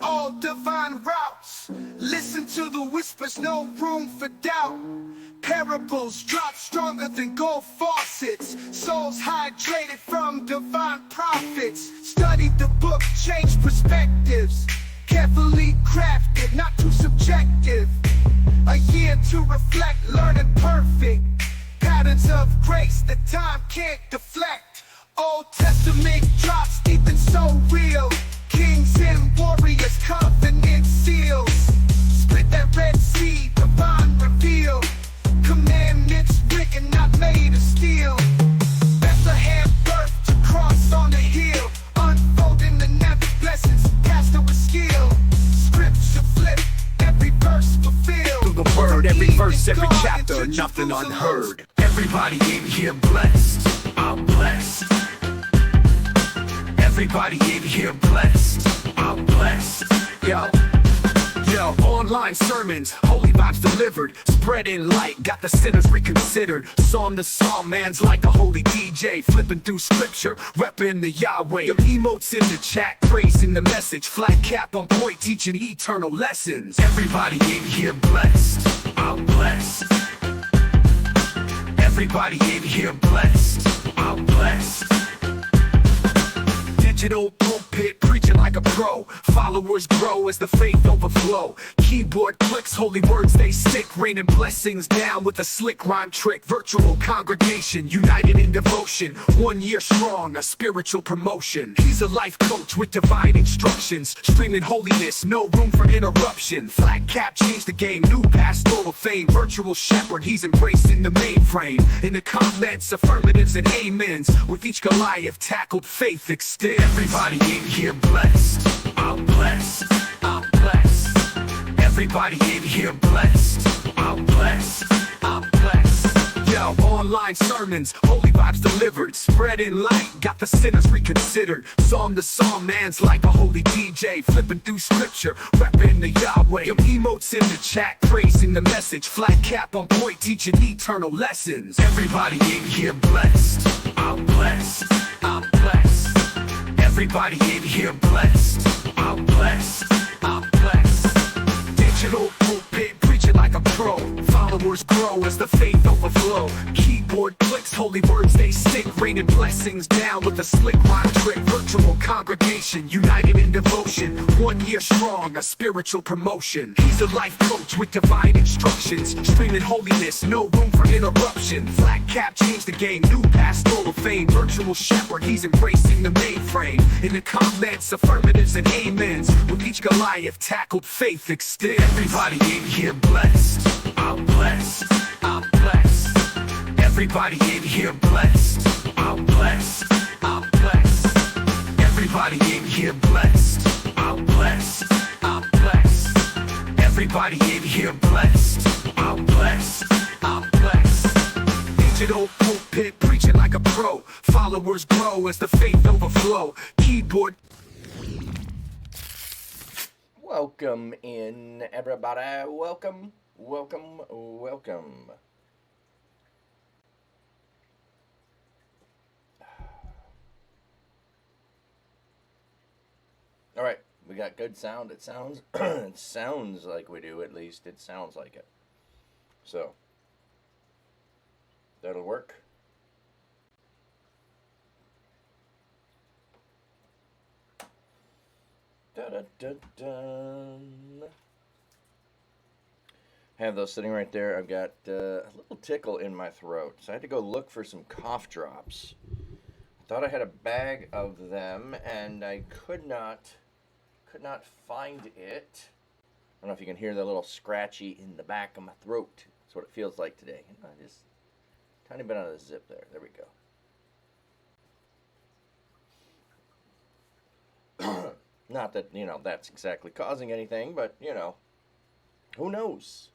all divine routes. Listen to the whispers, no room for doubt. Parables drop stronger than gold faucets. Souls hydrated from divine prophets. Study the book, change perspectives. Carefully crafted, not too subjective. A year to reflect, learning perfect. Patterns of grace that time can't deflect. Old Testament drops deep and so real. Kings and warriors, covenant seals. Split that Red Sea, divine reveal. Commandments written, not made of steel. Bethlehem birth to cross on the hill. Unfolding the never blessings, cast with skill. Scripture flip, every verse fulfilled. Through the word, every verse, every chapter, nothing unheard. Everybody in here blessed, I'm blessed. Everybody in here blessed, I'm blessed. Yo, online sermons, holy vibes delivered. Spreading light, got the sinners reconsidered. Psalm to psalm, man's like a holy DJ. Flipping through scripture, repping the Yahweh. Your emotes in the chat, praising the message. Flat cap on point, teaching eternal lessons. Everybody in here blessed, I'm blessed. Everybody in here blessed, I'm blessed. Digital pulpit, preaching like a pro. Followers grow as the faith overflow. Keyboard clicks, holy words they stick. Raining blessings down with a slick rhyme trick. Virtual congregation, united in devotion. 1 year strong, a spiritual promotion. He's a life coach with divine instructions. Streaming holiness, no room for interruption. Flat cap changed the game, new pastoral fame. Virtual shepherd, he's embracing the mainframe. In the comments, affirmatives and amens. With each Goliath tackled, faith extend. Everybody in here blessed, I'm blessed, I'm blessed. Everybody in here blessed, I'm blessed, I'm blessed. Yo, online sermons, holy vibes delivered. Spreading light, got the sinners reconsidered. Psalm to psalm, man's like a holy DJ. Flipping through scripture, repping the Yahweh. Your emotes in the chat, praising the message. Flat cap on point, teaching eternal lessons. Everybody in here blessed, I'm blessed, I'm blessed. Everybody in here blessed, I'm blessed, I'm blessed. Digital pulpit, preaching like a pro. Followers grow as the faith overflow. Keyboard clicks, holy words they stick. Raining blessings down with a slick rhyme trick. Virtual congregation, united in devotion. 1 year strong, a spiritual promotion. He's a life coach with divine instructions. Streaming holiness, no room for interruption. Flat cap changed the game, new pastoral fame. Virtual shepherd, he's embracing the mainframe. In the comments, affirmatives and amens. With each Goliath tackled, faith extend. Everybody in here blessed, I'm blessed, I'm blessed. Everybody in here blessed, I'm blessed, I'm blessed. Everybody in here blessed, I'm blessed, I'm blessed. Everybody in here blessed, I'm blessed, I'm blessed. Digital pulpit, preaching like a pro. Followers grow as the faith overflow. Keyboard. Welcome in, everybody. Welcome, welcome, welcome. All right, we got good sound. It sounds, it sounds like we do. At least it sounds like it. So that'll work. Da-da-da-da. Have those sitting right there. I've got a little tickle in my throat, so I had to go look for some cough drops. I thought I had a bag of them, and I could not find it. I don't know if you can hear the little scratchy in the back of my throat. That's what it feels like today. I just tiny bit on the zip there. There we go. Not that, that's exactly causing anything, but, who knows?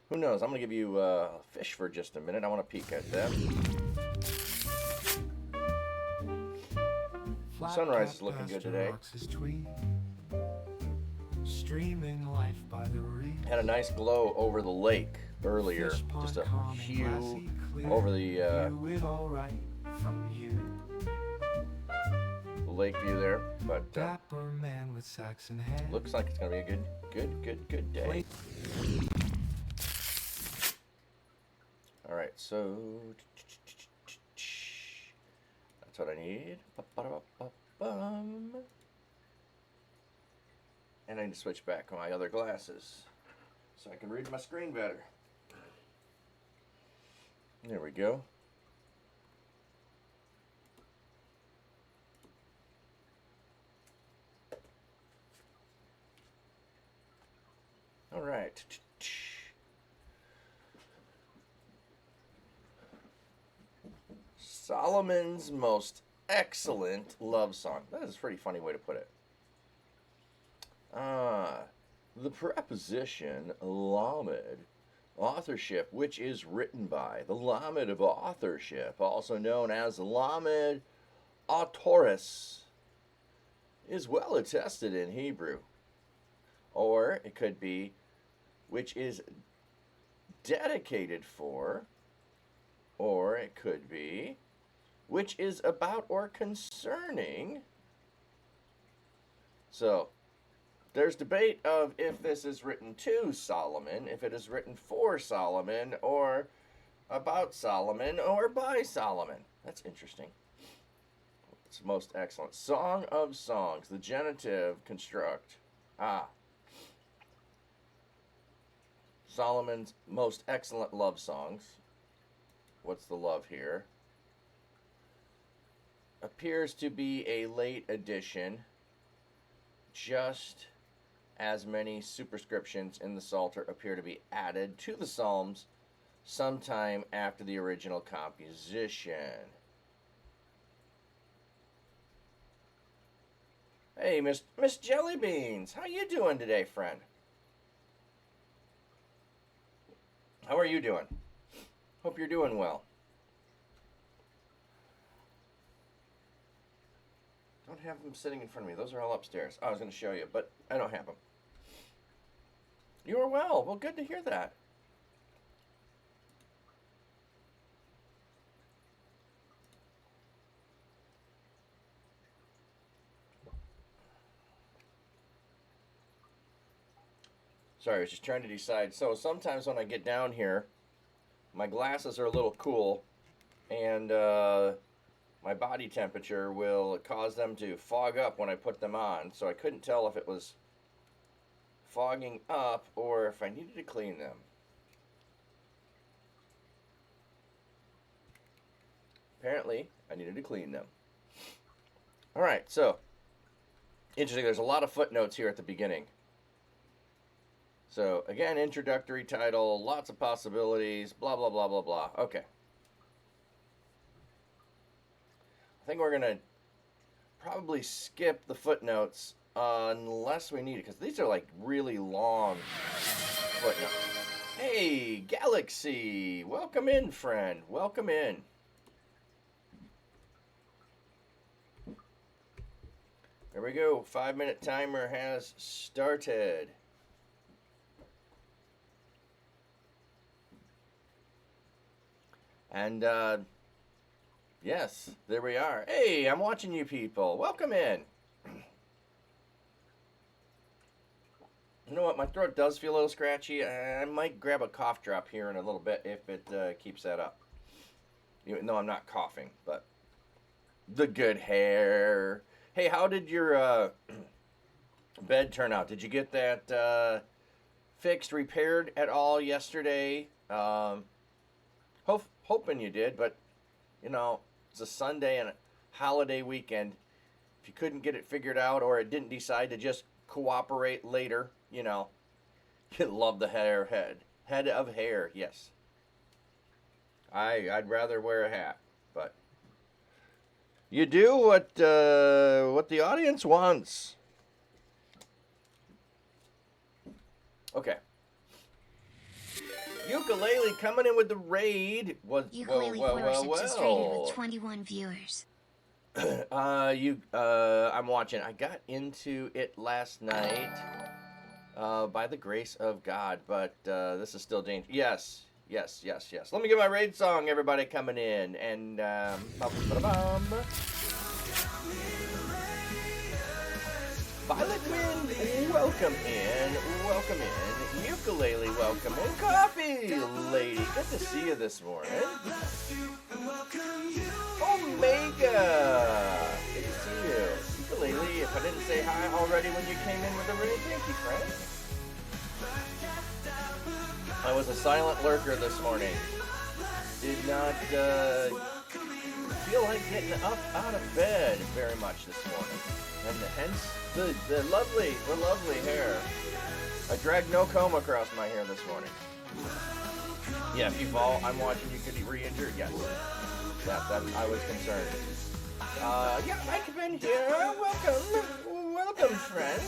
Who knows? I'm going to give you fish for just a minute. I want to peek at that. The sunrise is looking good today. Had a nice glow over the lake earlier. Just a hue over the beautiful lake view there, but Dapper man with Saxon head. looks like it's gonna be a good day. All right, so that's what I need. And I need to switch back to my other glasses so I can read my screen better. There we go. All right. Solomon's most excellent love song. That is a pretty funny way to put it. The preposition Lamed, authorship, which is written by. The Lamed of authorship, also known as Lamed Autoris, is well attested in Hebrew. Or it could be, which is dedicated for, or it could be, which is about or concerning. So, there's debate of if this is written to Solomon, if it is written for Solomon, or about Solomon, or by Solomon. That's interesting. It's most excellent. Song of Songs, the genitive construct. Solomon's most excellent love songs. What's the love here? Appears to be a late addition, just as many superscriptions in the Psalter appear to be added to the Psalms sometime after the original composition. Hey, Miss Jellybeans, how you doing today, friend? How are you doing? Hope you're doing well. Don't have them sitting in front of me. Those are all upstairs. I was going to show you, but I don't have them. You are well. Well, good to hear that. Sorry, I was just trying to decide. So sometimes when I get down here, my glasses are a little cool, and my body temperature will cause them to fog up when I put them on. So I couldn't tell if it was fogging up or if I needed to clean them. Apparently, I needed to clean them. All right, so interesting. There's a lot of footnotes here at the beginning. So, again, introductory title, lots of possibilities, blah, blah, blah, blah, blah. Okay. I think we're going to probably skip the footnotes unless we need it, because these are like really long footnotes. Hey, Galaxy! Welcome in, friend. Welcome in. There we go. 5-minute timer has started. And, yes, there we are. Hey, I'm watching you people. Welcome in. You know what? My throat does feel a little scratchy. I might grab a cough drop here in a little bit if it keeps that up. Even though I'm not coughing, but the good hair. Hey, how did your bed turn out? Did you get that fixed, repaired at all yesterday? Hoping you did, but you know, it's a Sunday and a holiday weekend. If you couldn't get it figured out or it didn't decide to just cooperate later, you know, you love the head of hair. Yes, I'd rather wear a hat, but you do what the audience wants. Okay. Ukulele coming in with the raid. Ukulele viewership just rated with 21 viewers. I'm watching. I got into it last night, by the grace of God, but this is still dangerous. Yes. Let me get my raid song, everybody coming in, and Violet Wind, welcome in. Welcome in. Ukulele, welcome in. Coffee Lady, good to see you this morning. Omega, good to see you. Ukulele, if I didn't say hi already when you came in with a ring, thank you, friend. I was a silent lurker this morning. Did not feel like getting up out of bed very much this morning. And hence the lovely hair. I dragged no comb across my hair this morning. Yeah, if you fall, I'm watching you could be re-injured. Yes. That I was concerned. Yeah, Mike Ben here. Welcome, friend.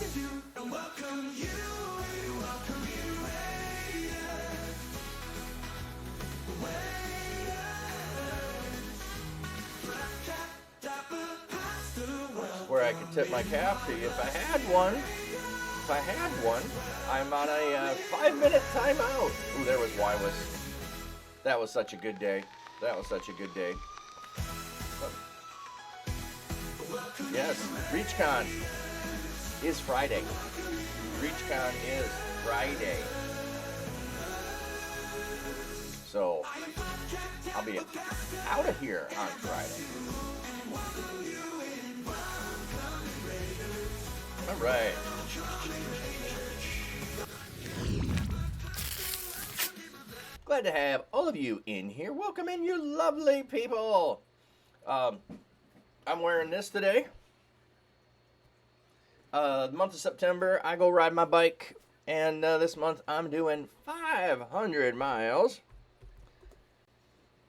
Where I could tip my cap to you if I had one. I'm on a 5-minute timeout. Ooh, there was Wywas. That was such a good day. Yes, ReachCon is Friday. So, I'll be out of here on Friday. All right. Glad to have all of you in here. Welcome in, you lovely people. I'm wearing this today. The month of September, I go ride my bike, and this month I'm doing 500 miles.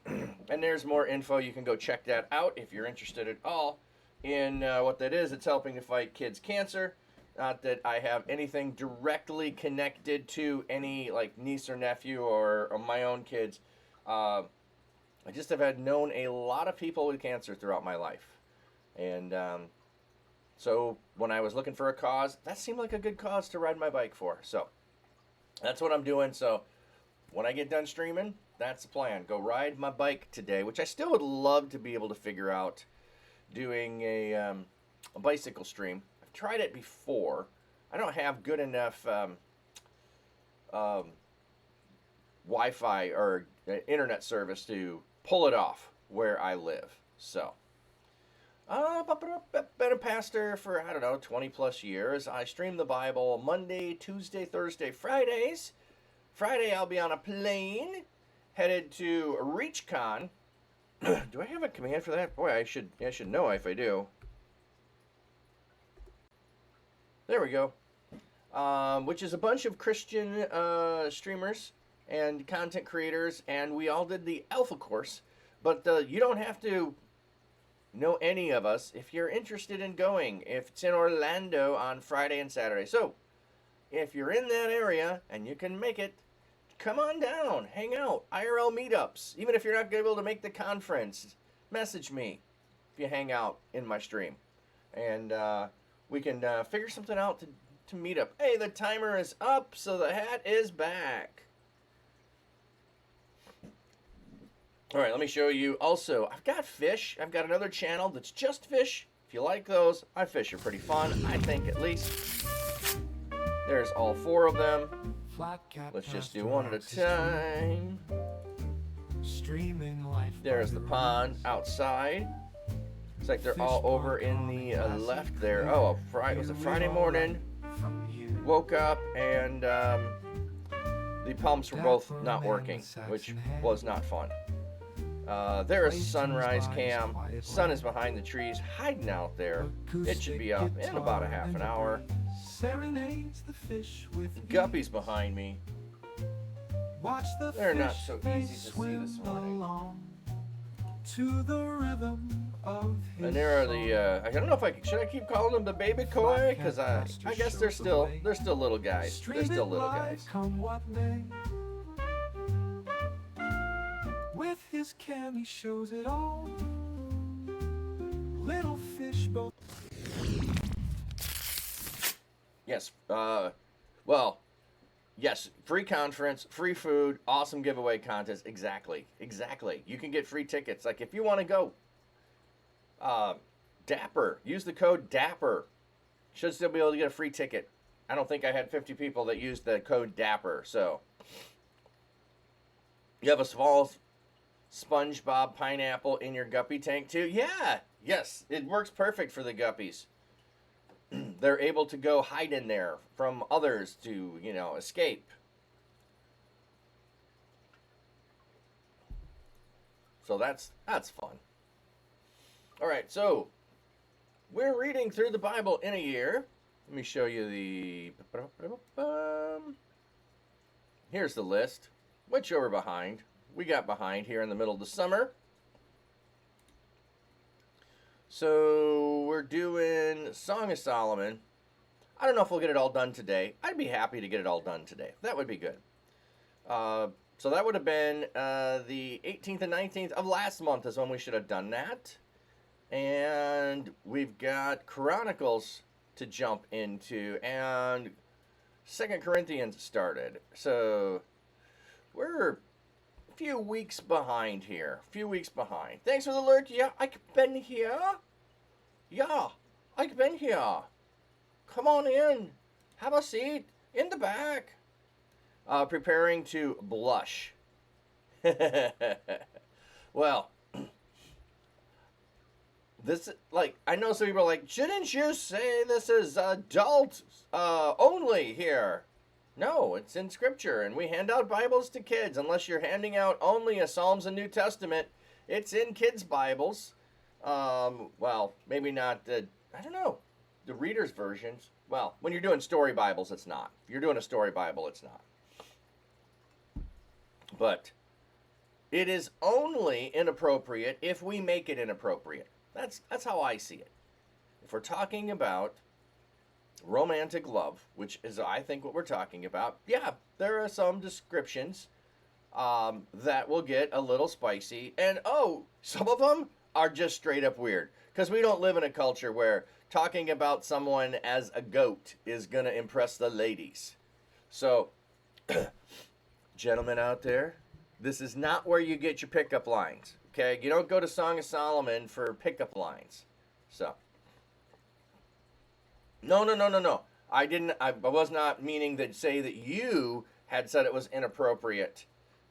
And there's more info. You can go check that out if you're interested at all in what that is. It's helping to fight kids' cancer. Not that I have anything directly connected to any like niece or nephew or my own kids. I just have known a lot of people with cancer throughout my life. And so when I was looking for a cause, that seemed like a good cause to ride my bike for. So that's what I'm doing. So when I get done streaming, that's the plan. Go ride my bike today, which I still would love to be able to figure out doing a bicycle stream. I've tried it before. I don't have good enough Wi-Fi or internet service to pull it off where I live. So, been a pastor for, 20 plus years. I stream the Bible Monday, Tuesday, Thursday, Fridays. Friday I'll be on a plane headed to ReachCon. Do I have a command for that? Boy, I should know if I do. There we go. Which is a bunch of Christian streamers and content creators, and we all did the Alpha course. But you don't have to know any of us if you're interested in going. If it's in Orlando on Friday and Saturday. So, if you're in that area and you can make it, come on down, hang out, IRL meetups. Even if you're not able to make the conference, message me if you hang out in my stream. And we can figure something out to meet up. Hey, the timer is up, so the hat is back. All right, let me show you. Also, I've got fish. I've got another channel that's just fish. If you like those, fish are pretty fun, I think at least. There's all 4 of them. Let's just do one at a time. There's the pond outside. It's like they're all over in the left there. Oh, it was a Friday morning. Woke up and the pumps were both not working, which was not fun. There is sunrise cam. Sun is behind the trees, hiding out there. It should be up in about a half an hour. Guppy's behind me. They're not so easy to see this morning. And there are the I don't know if should I keep calling them the baby koi, because I guess they're still little guys. They're still little guys. With his cam he shows it all. Little fish boat. Yes, well, yes, free conference, free food, awesome giveaway contest. Exactly. You can get free tickets. Like, if you want to go, Dapper, use the code Dapper. Should still be able to get a free ticket. I don't think I had 50 people that used the code DAPPER. So you have a small SpongeBob pineapple in your guppy tank too? Yeah. Yes, it works perfect for the guppies. They're able to go hide in there from others to, escape. So that's fun. All right, so we're reading through the Bible in a year. Let me show you the... Here's the list. Which we're behind. We got behind here in the middle of the summer. So we're doing Song of Solomon. I don't know if we'll get it all done today. I'd be happy to get it all done today. That would be good. So that would have been the 18th and 19th of last month is when we should have done that. And we've got Chronicles to jump into. And 2 Corinthians started. So we're a few weeks behind here. Thanks for the alert. Yeah, I've been here. Yeah, I've been here. Come on in. Have a seat in the back. Preparing to blush. Well, this, I know some people are like, shouldn't you say this is adult only here? No, it's in Scripture, and we hand out Bibles to kids. Unless you're handing out only a Psalms and New Testament, it's in kids' Bibles. Well, maybe not, I don't know, the reader's versions. Well, when you're doing story Bibles, it's not. If you're doing a story Bible, it's not. But it is only inappropriate if we make it inappropriate. That's how I see it. If we're talking about romantic love, which is, I think, what we're talking about, yeah, there are some descriptions that will get a little spicy. And, some of them are just straight up weird. Because we don't live in a culture where talking about someone as a goat is going to impress the ladies. So, gentlemen out there, this is not where you get your pickup lines. Okay? You don't go to Song of Solomon for pickup lines. So, no. I was not meaning to say that you had said it was inappropriate.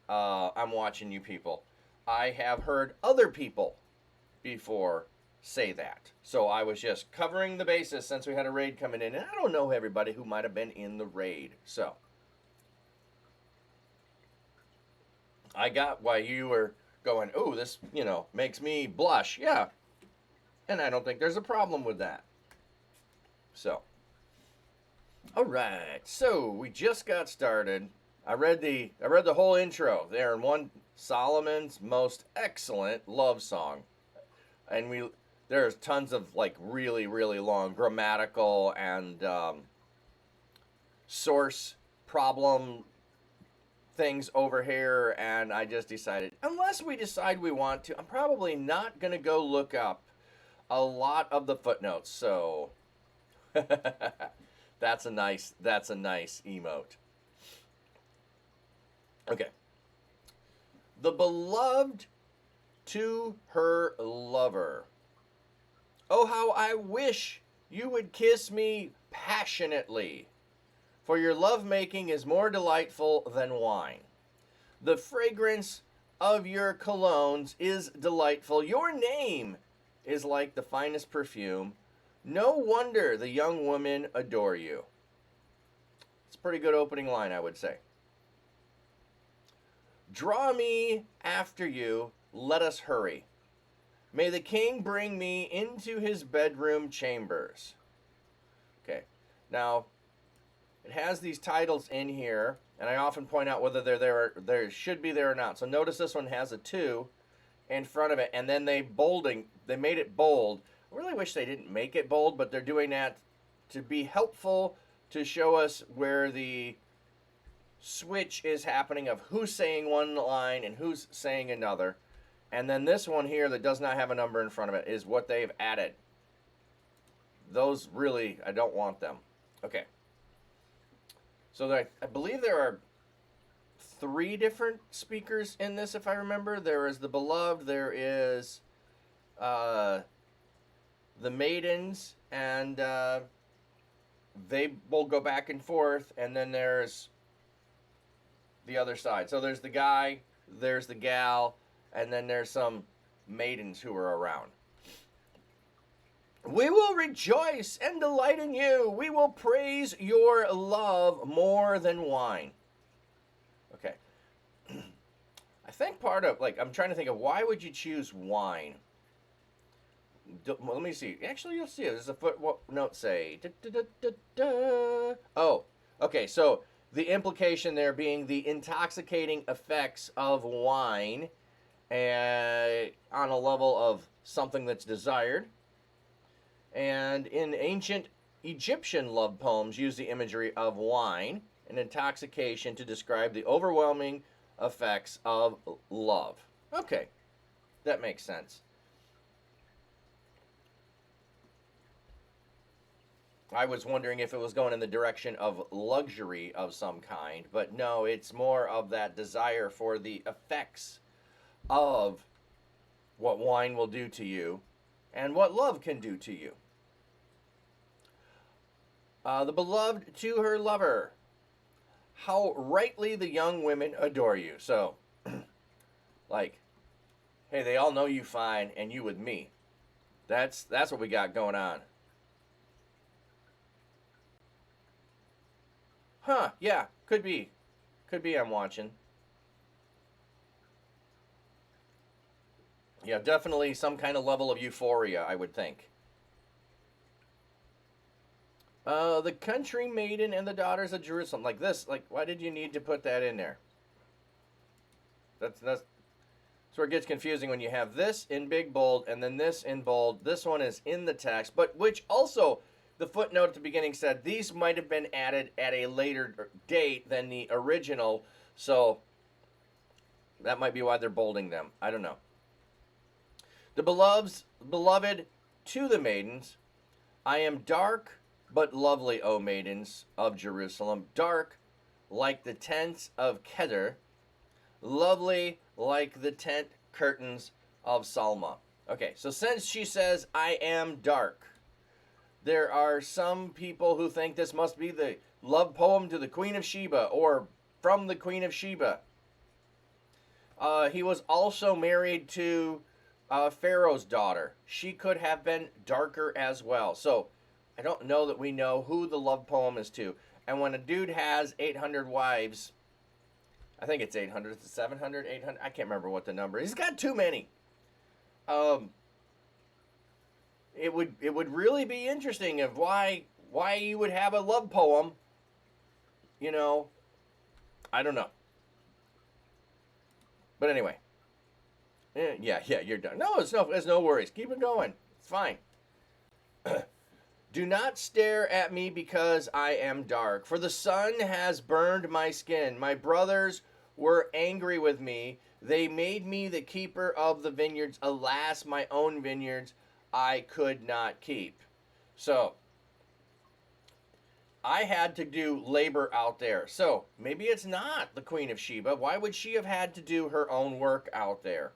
I'm watching you people. I have heard other people before say that. So I was just covering the basis since we had a raid coming in. And I don't know everybody who might have been in the raid. So I got why you were going, oh, this, makes me blush. Yeah. And I don't think there's a problem with that. So, all right. So we just got started. I read the whole intro there in one Solomon's most excellent love song. And there's tons of really, really long grammatical and source problem things over here, and I just decided, unless we decide we want to, I'm probably not going to go look up a lot of the footnotes. So that's a nice emote. Okay. The beloved to her lover. Oh, how I wish you would kiss me passionately, for your lovemaking is more delightful than wine. The fragrance of your colognes is delightful. Your name is like the finest perfume. No wonder the young women adore you. It's a pretty good opening line, I would say. Draw me after you, let us hurry. May the king bring me into his bedroom chambers. Okay, now it has these titles in here, and I often point out whether they're there or they should be there or not. So notice this one has a 2 in front of it, and then they made it bold. I really wish they didn't make it bold, but they're doing that to be helpful to show us where the switch is happening of who's saying one line and who's saying another. And then this one here that does not have a number in front of it is what they've added. Those really, I don't want them. Okay. So I believe there are 3 different speakers in this, if I remember. There is the beloved, there is the maidens, and they will go back and forth, and then there's the other side. So there's the guy, there's the gal, and then there's some maidens who are around. We will rejoice and delight in you. We will praise your love more than wine. Okay. I think part of, like, I'm trying to think of why would you choose wine? Well, let me see. Actually, you'll see it. There's a footnote say. Oh, okay. So the implication there being the intoxicating effects of wine on a level of something that's desired. And in ancient Egyptian love poems use the imagery of wine and intoxication to describe the overwhelming effects of love. Okay, that makes sense. I was wondering if it was going in the direction of luxury of some kind, but no, it's more of that desire for the effects of what wine will do to you and what love can do to you. The beloved to her lover. How rightly the young women adore you. So, like, hey, they all know you fine, and you with me. That's what we got going on. Huh, yeah, could be. Could be I'm watching. Yeah, definitely some kind of level of euphoria, I would think. The country maiden and the daughters of Jerusalem. Like this, like, why did you need to put that in there? That's where it gets confusing when you have this in big bold and then this in bold. This one is in the text, but which also, the footnote at the beginning said these might have been added at a later date than the original, so that might be why they're bolding them. I don't know. The beloved to the maidens, I am dark but lovely, O maidens of Jerusalem, dark like the tents of Kedar, lovely like the tent curtains of Salma. Okay, so since she says, I am dark, there are some people who think this must be the love poem to the Queen of Sheba or from the Queen of Sheba. He was also married to Pharaoh's daughter. She could have been darker as well. So I don't know that we know who the love poem is to. And when a dude has 800 wives, I think it's 800, it's 700, 800, I can't remember what the number is. He's got too many. It would really be interesting of why you would have a love poem. You know, I don't know. But anyway. Yeah, you're done. No, it's no worries. Keep it going. It's fine. Do not stare at me because I am dark, for the sun has burned my skin. My brothers were angry with me. They made me the keeper of the vineyards. Alas, my own vineyards I could not keep. So, I had to do labor out there. So, maybe it's not the Queen of Sheba. Why would she have had to do her own work out there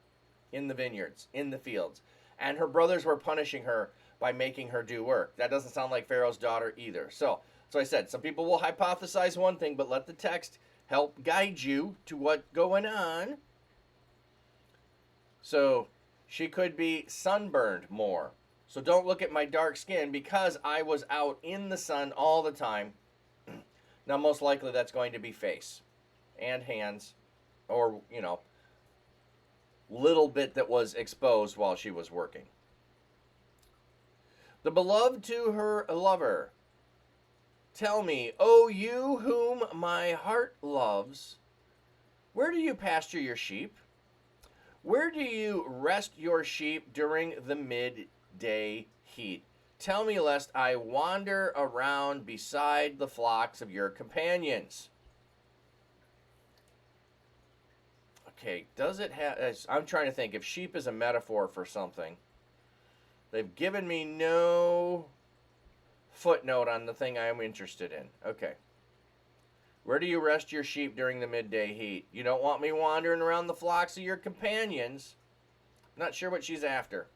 in the vineyards, in the fields? And her brothers were punishing her by making her do work. That doesn't sound like Pharaoh's daughter either. So I said, some people will hypothesize one thing, but let the text help guide you to what's going on. So she could be sunburned more. So don't look at my dark skin because I was out in the sun all the time. Now, most likely that's going to be face and hands, or, you know, little bit that was exposed while she was working. The beloved to her lover. Tell me, O you whom my heart loves, where do you pasture your sheep? Where do you rest your sheep during the midday heat? Tell me, lest I wander around beside the flocks of your companions. Okay, does it have... I'm trying to think if sheep is a metaphor for something. They've given me no footnote on the thing I'm interested in. Okay. Where do you rest your sheep during the midday heat? You don't want me wandering around the flocks of your companions. Not sure what she's after.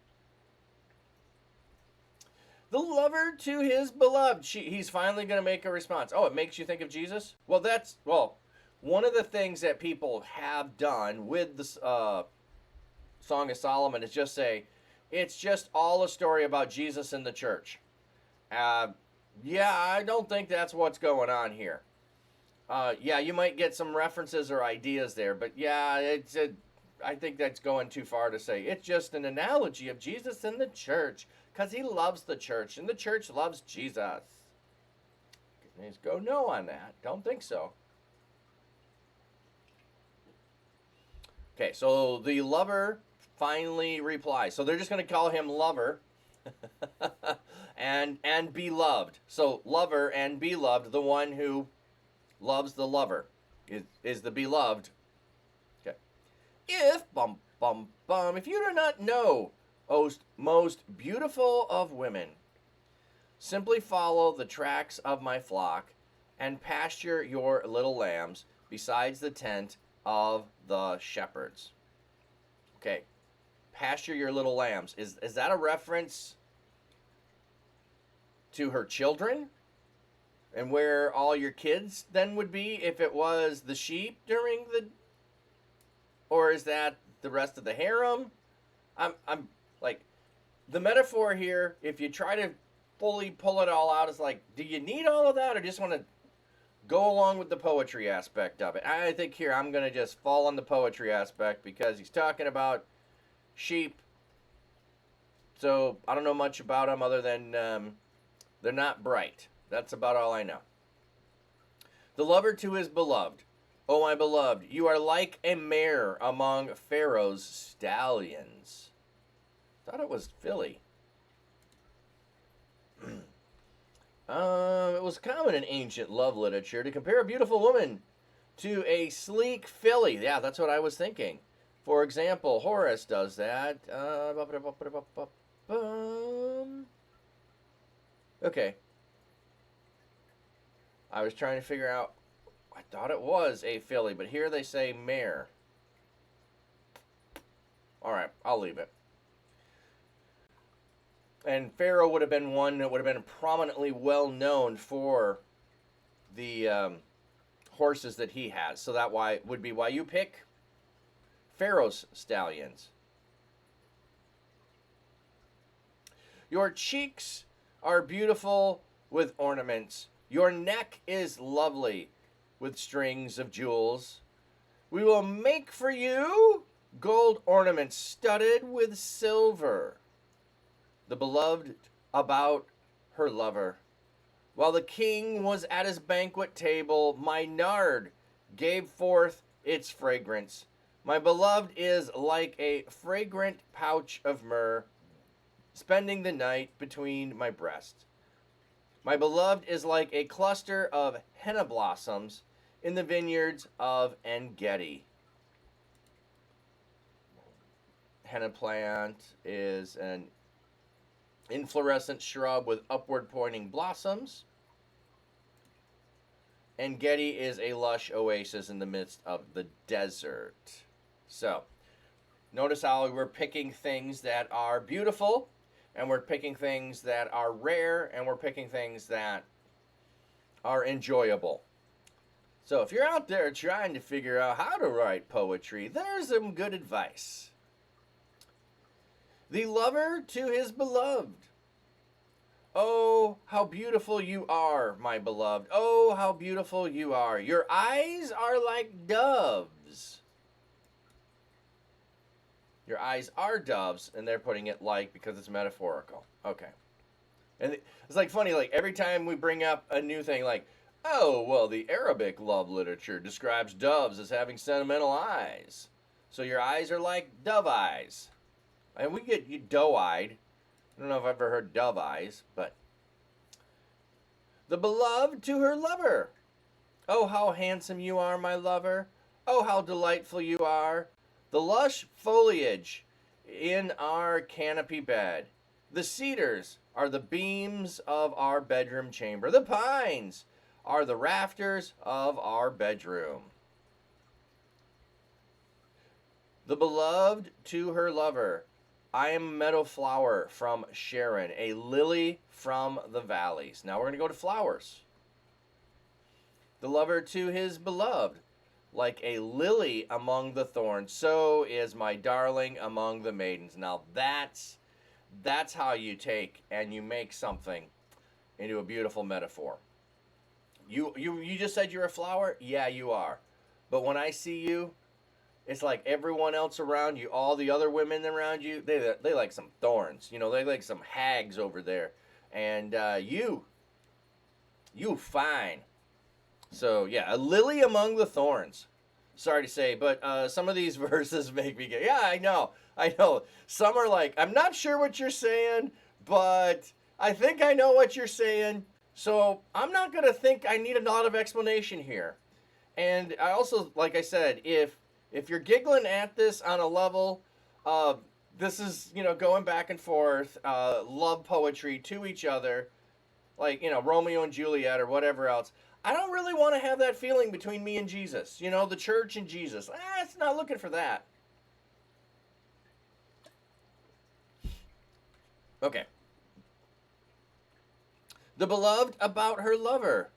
The lover to his beloved. He's finally going to make a response. Oh, it makes you think of Jesus? Well, one of the things that people have done with the Song of Solomon is just say, it's just all a story about Jesus and the church. Yeah, I don't think that's what's going on here. Yeah, you might get some references or ideas there, but yeah, I think that's going too far to say. It's just an analogy of Jesus and the church, because he loves the church, and the church loves Jesus. Let's go no on that. Don't think so. Okay, so the lover finally replies. So they're just going to call him lover and beloved. So lover and beloved, the one who loves the lover is the beloved. Okay. If you do not know, O most beautiful of women, simply follow the tracks of my flock and pasture your little lambs besides the tent of the shepherds. Okay. Pasture your little lambs. Is that a reference to her children? And where all your kids then would be if it was the sheep during the... Or is that the rest of the harem? I'm like, the metaphor here, if you try to fully pull it all out, is like, do you need all of that or just want to go along with the poetry aspect of it? I think here I'm going to just fall on the poetry aspect because he's talking about sheep. So I don't know much about them other than they're not bright. That's about all I know. The lover to his beloved. Oh, my beloved, you are like a mare among Pharaoh's stallions. Thought it was filly. It was common in ancient love literature to compare a beautiful woman to a sleek filly. Yeah, that's what I was thinking. For example, Horace does that. Okay. I was trying to figure out, I thought it was a filly, but here they say mare. Alright, I'll leave it. And Pharaoh would have been one that would have been prominently well known for the horses that he has. So that would be why you pick Pharaoh's stallions. Your cheeks are beautiful with ornaments. Your neck is lovely with strings of jewels. We will make for you gold ornaments studded with silver. The beloved about her lover. While the king was at his banquet table, my nard gave forth its fragrance. My beloved is like a fragrant pouch of myrrh, spending the night between my breasts. My beloved is like a cluster of henna blossoms in the vineyards of En-Gedi. Henna plant is an inflorescent shrub with upward pointing blossoms. En-Gedi is a lush oasis in the midst of the desert. So, notice how we're picking things that are beautiful, and we're picking things that are rare, and we're picking things that are enjoyable. So if you're out there trying to figure out how to write poetry, there's some good advice. The lover to his beloved. Oh, how beautiful you are, my beloved. Oh, how beautiful you are. Your eyes are like doves. Your eyes are doves, and they're putting it like because it's metaphorical. Okay. And it's like funny, like every time we bring up a new thing, like, oh, well, the Arabic love literature describes doves as having sentimental eyes. So your eyes are like dove eyes. And we get you doe-eyed. I don't know if I've ever heard dove eyes, but. The beloved to her lover. Oh, how handsome you are, my lover. Oh, how delightful you are. The lush foliage in our canopy bed. The cedars are the beams of our bedroom chamber. The pines are the rafters of our bedroom. The beloved to her lover. I am a meadow flower from Sharon, a lily from the valleys. Now we're going to go to flowers. The lover to his beloved, like a lily among the thorns, so is my darling among the maidens. Now that's how you take and you make something into a beautiful metaphor. You just said you're a flower? Yeah, you are. But when I see you, it's like everyone else around you, all the other women around you, they like some thorns. You know, they like some hags over there. And you fine. So, yeah, a lily among the thorns. Sorry to say, but some of these verses make me get, yeah, I know. Some are like, I'm not sure what you're saying, but I think I know what you're saying. So I'm not going to think I need a lot of explanation here. And I also, like I said, if you're giggling at this on a level, this is, going back and forth, love poetry to each other, like, Romeo and Juliet or whatever else. I don't really want to have that feeling between me and Jesus, the church and Jesus. It's not looking for that. Okay. The beloved about her lover,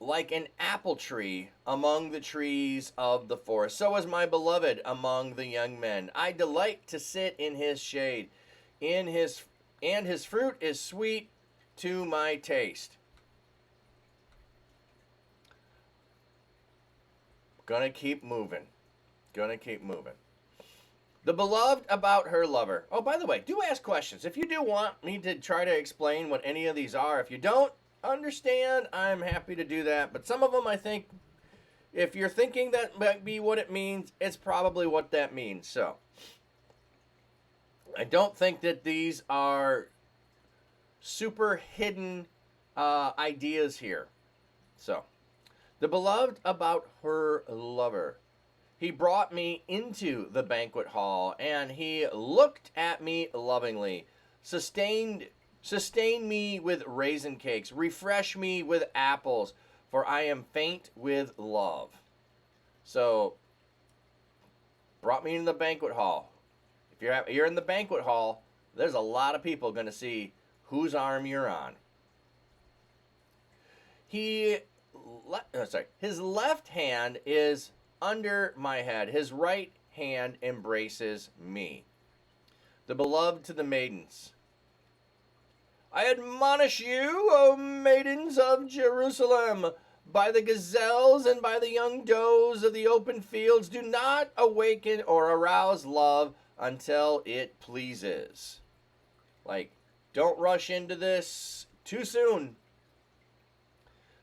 like an apple tree among the trees of the forest. So is my beloved among the young men. I delight to sit in his shade. And his fruit is sweet to my taste. Gonna keep moving. The beloved about her lover. Oh, by the way, do ask questions. If you do want me to try to explain what any of these are, if you don't understand, I'm happy to do that. But some of them, I think, if you're thinking that might be what it means, it's probably what that means. So, I don't think that these are super hidden ideas here. So, the beloved about her lover. He brought me into the banquet hall, and he looked at me lovingly, sustained me with raisin cakes, refresh me with apples, for I am faint with love. So, brought me into the banquet hall. If you're in the banquet hall, there's a lot of people going to see whose arm you're on. His left hand is under my head. His right hand embraces me. The beloved to the maidens. I admonish you, O maidens of Jerusalem, by the gazelles and by the young does of the open fields, do not awaken or arouse love until it pleases. Like, don't rush into this too soon.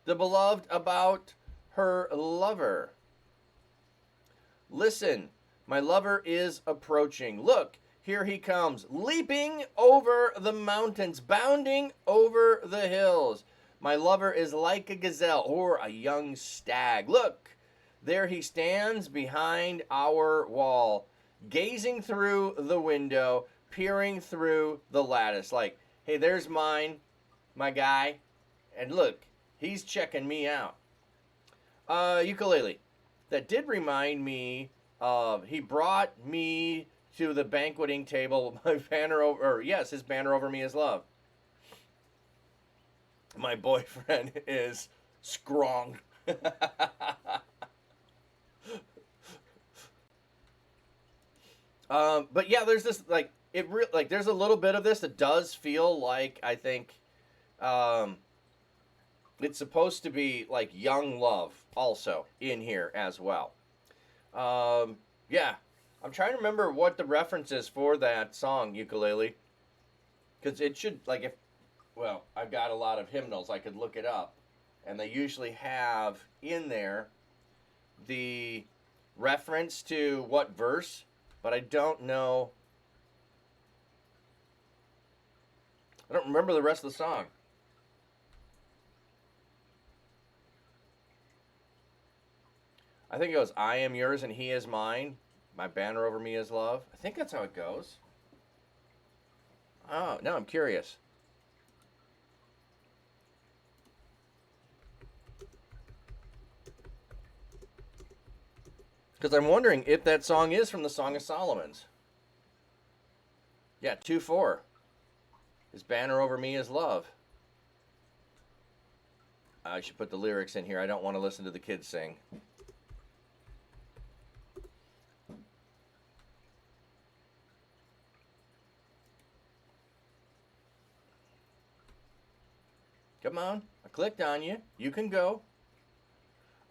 The beloved about her lover. Listen, my lover is approaching. Look, here he comes, leaping over the mountains, bounding over the hills. My lover is like a gazelle or a young stag. Look, there he stands behind our wall, gazing through the window, peering through the lattice. Like, hey, there's my guy, and look, he's checking me out. Ukulele. That did remind me of, he brought me to the banqueting table, his banner over me is love. My boyfriend is strong. But yeah, there's this, there's a little bit of this that does feel like, I think, it's supposed to be like young love also in here as well. Yeah, I'm trying to remember what the reference is for that song, Ukulele. Because it should, I've got a lot of hymnals, I could look it up. And they usually have in there the reference to what verse, but I don't know. I don't remember the rest of the song. I think it goes, I am yours and he is mine. My banner over me is love. I think that's how it goes. Oh, now I'm curious. Because I'm wondering if that song is from the Song of Solomon's. Yeah, 2-4. His banner over me is love. I should put the lyrics in here. I don't want to listen to the kids sing. Come on. I clicked on you. You can go.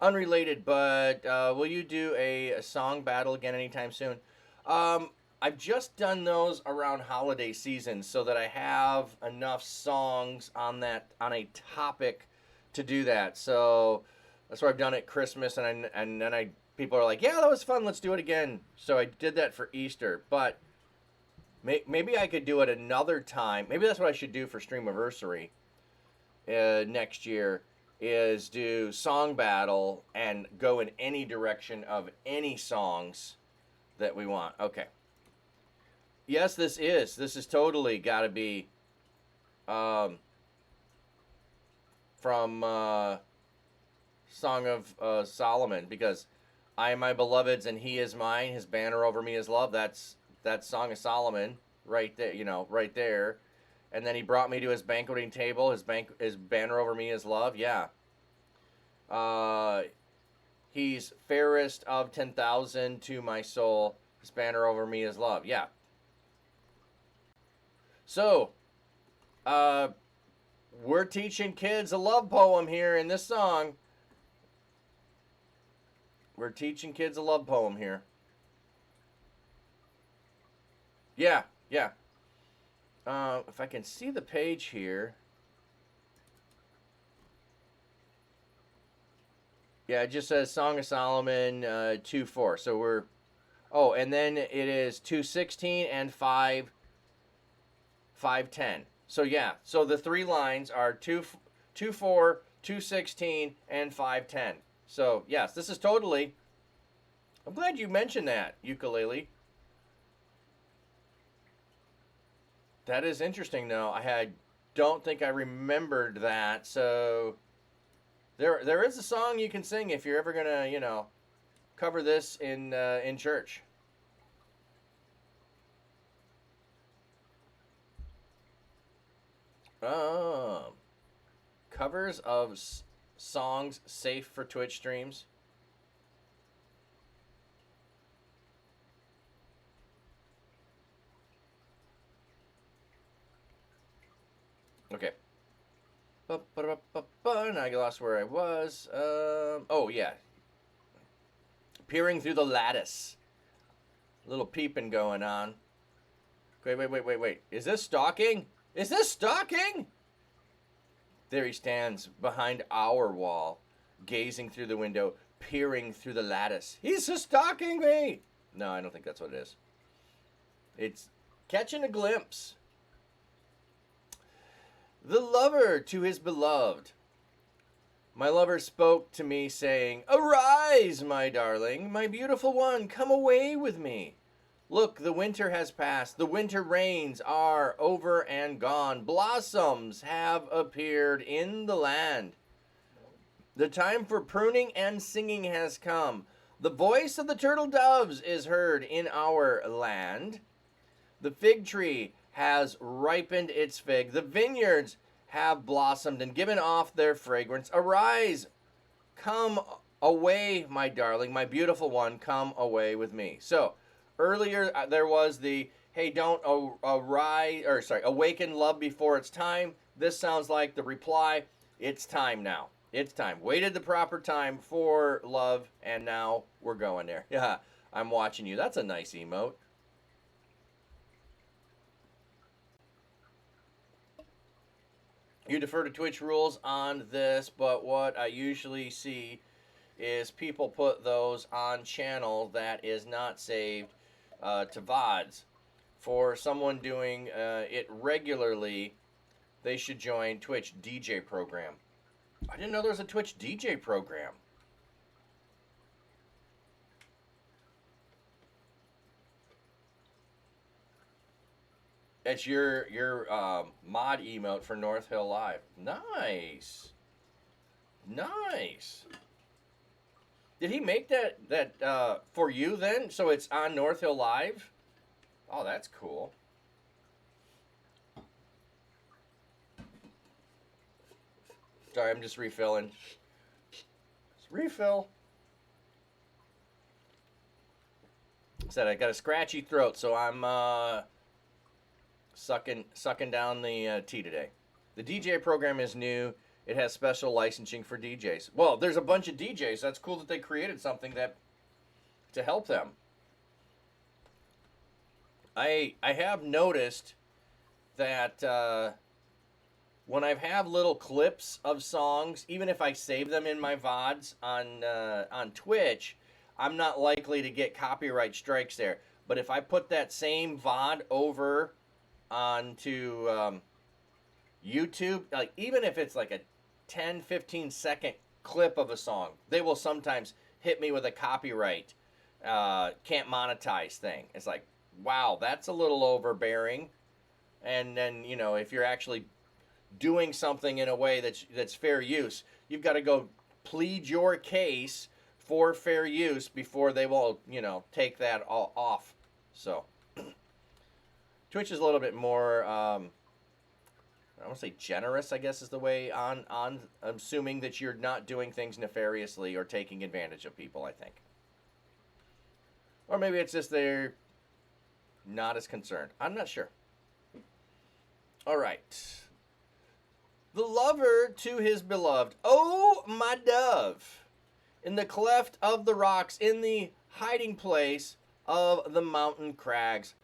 Unrelated, but will you do a song battle again anytime soon? I've just done those around holiday season so that I have enough songs on a topic to do that. So that's why I've done it Christmas, and then people are like, yeah, that was fun. Let's do it again. So I did that for Easter, but maybe I could do it another time. Maybe that's what I should do for Streamiversary next year. Is do song battle and go in any direction of any songs that we want. Okay. Yes, this is totally got to be from Song of Solomon, because I am my beloved's and he is mine. His banner over me is love. That's Song of Solomon right there. Right there. And then he brought me to his banqueting table. His banner over me is love. Yeah. He's fairest of 10,000 to my soul. His banner over me is love. Yeah. So, we're teaching kids a love poem here in this song. We're teaching kids a love poem here. Yeah, yeah. If I can see the page here. Yeah, it just says Song of Solomon 2-4. So we're... Oh, and then it is 2:16 and 5:10. So yeah, so the three lines are 2-4, 2:16, and 5:10. So yes, this is totally... I'm glad you mentioned that, ukulele. That is interesting, though. Don't think I remembered that. So there is a song you can sing if you're ever gonna, cover this in church. Covers of songs safe for Twitch streams. Okay. Now I lost where I was. Oh, yeah. Peering through the lattice. A little peeping going on. Wait. Is this stalking? Is this stalking? There he stands behind our wall, gazing through the window, peering through the lattice. He's stalking me! No, I don't think that's what it is. It's catching a glimpse. The lover to his beloved. My lover spoke to me, saying, "Arise, my darling, my beautiful one, come away with me. Look, the winter has passed. The winter rains are over and gone. Blossoms have appeared in the land. The time for pruning and singing has come. The voice of the turtle doves is heard in our land. The fig tree has ripened its fig. The vineyards have blossomed and given off their fragrance. Arise, come away, my darling, my beautiful one, come away with me." So, earlier there was the, hey, don't awaken love before it's time. This sounds like the reply. It's time now. It's time. Waited the proper time for love, and now we're going there. Yeah, I'm watching you. That's a nice emote. You defer to Twitch rules on this, but what I usually see is people put those on channel that is not saved to VODs. For someone doing it regularly, they should join Twitch DJ program. I didn't know there was a Twitch DJ program. It's your mod emote for North Hill Live. Nice. Nice. Did he make that for you then? So it's on North Hill Live? Oh, that's cool. Sorry, I'm just refilling. Just refill. Said I got a scratchy throat, so I'm sucking down the tea today. The DJ program is new. It has special licensing for DJs. Well, there's a bunch of DJs. That's cool that they created something that to help them. I have noticed that when I have little clips of songs, even if I save them in my VODs on Twitch, I'm not likely to get copyright strikes there. But if I put that same VOD over onto YouTube, like even if it's like a 10, 15 second clip of a song, they will sometimes hit me with a copyright can't monetize thing. It's like, wow, that's a little overbearing. And then, you know, if you're actually doing something in a way that's fair use, you've got to go plead your case for fair use before they will, you know, take that all off. So Twitch is a little bit more I want to say generous, I guess is the way on assuming that you're not doing things nefariously or taking advantage of people, I think. Or maybe it's just they're not as concerned. I'm not sure. All right. The lover to his beloved. Oh, my dove. In the cleft of the rocks, in the hiding place of the mountain crags.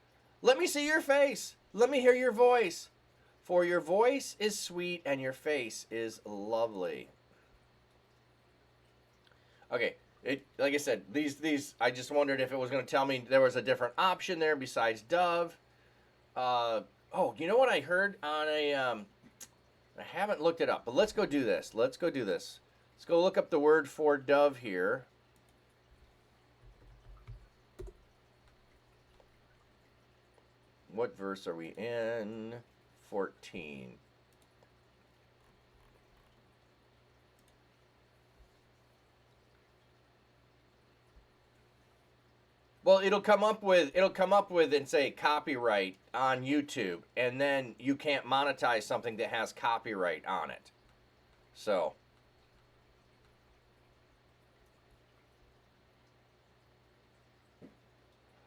Let me see your face. Let me hear your voice. For your voice is sweet and your face is lovely. Okay. Like I said, these I just wondered if it was going to tell me there was a different option there besides dove. Oh, you know what I heard on a I haven't looked it up, but let's go do this. Let's go look up the word for dove here. What verse are we in? 14. Well, it'll come up with and say copyright on YouTube, and then you can't monetize something that has copyright on it. So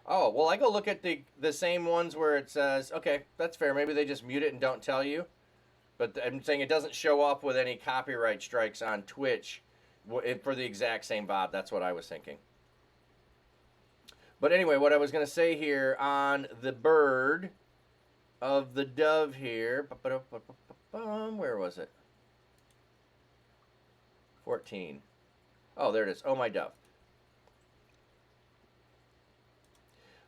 oh, well, I go look at the same ones where it says, okay, that's fair. Maybe they just mute it and don't tell you. But I'm saying it doesn't show up with any copyright strikes on Twitch for the exact same VOD. That's what I was thinking. But anyway, what I was going to say here on the bird of the dove here. Where was it? 14. Oh, there it is. Oh, my dove.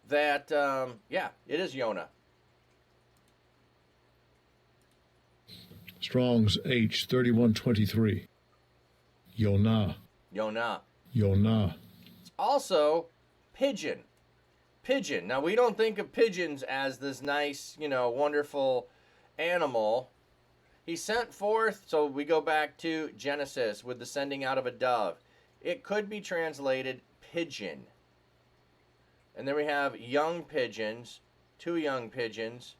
That, yeah, it is Yonah. Strong's H 3123. Yonah. Yonah. Yonah. It's also pigeon. Pigeon. Now, we don't think of pigeons as this nice, you know, wonderful animal. He sent forth, so we go back to Genesis with the sending out of a dove. It could be translated pigeon. And then we have young pigeons, 2 young pigeons,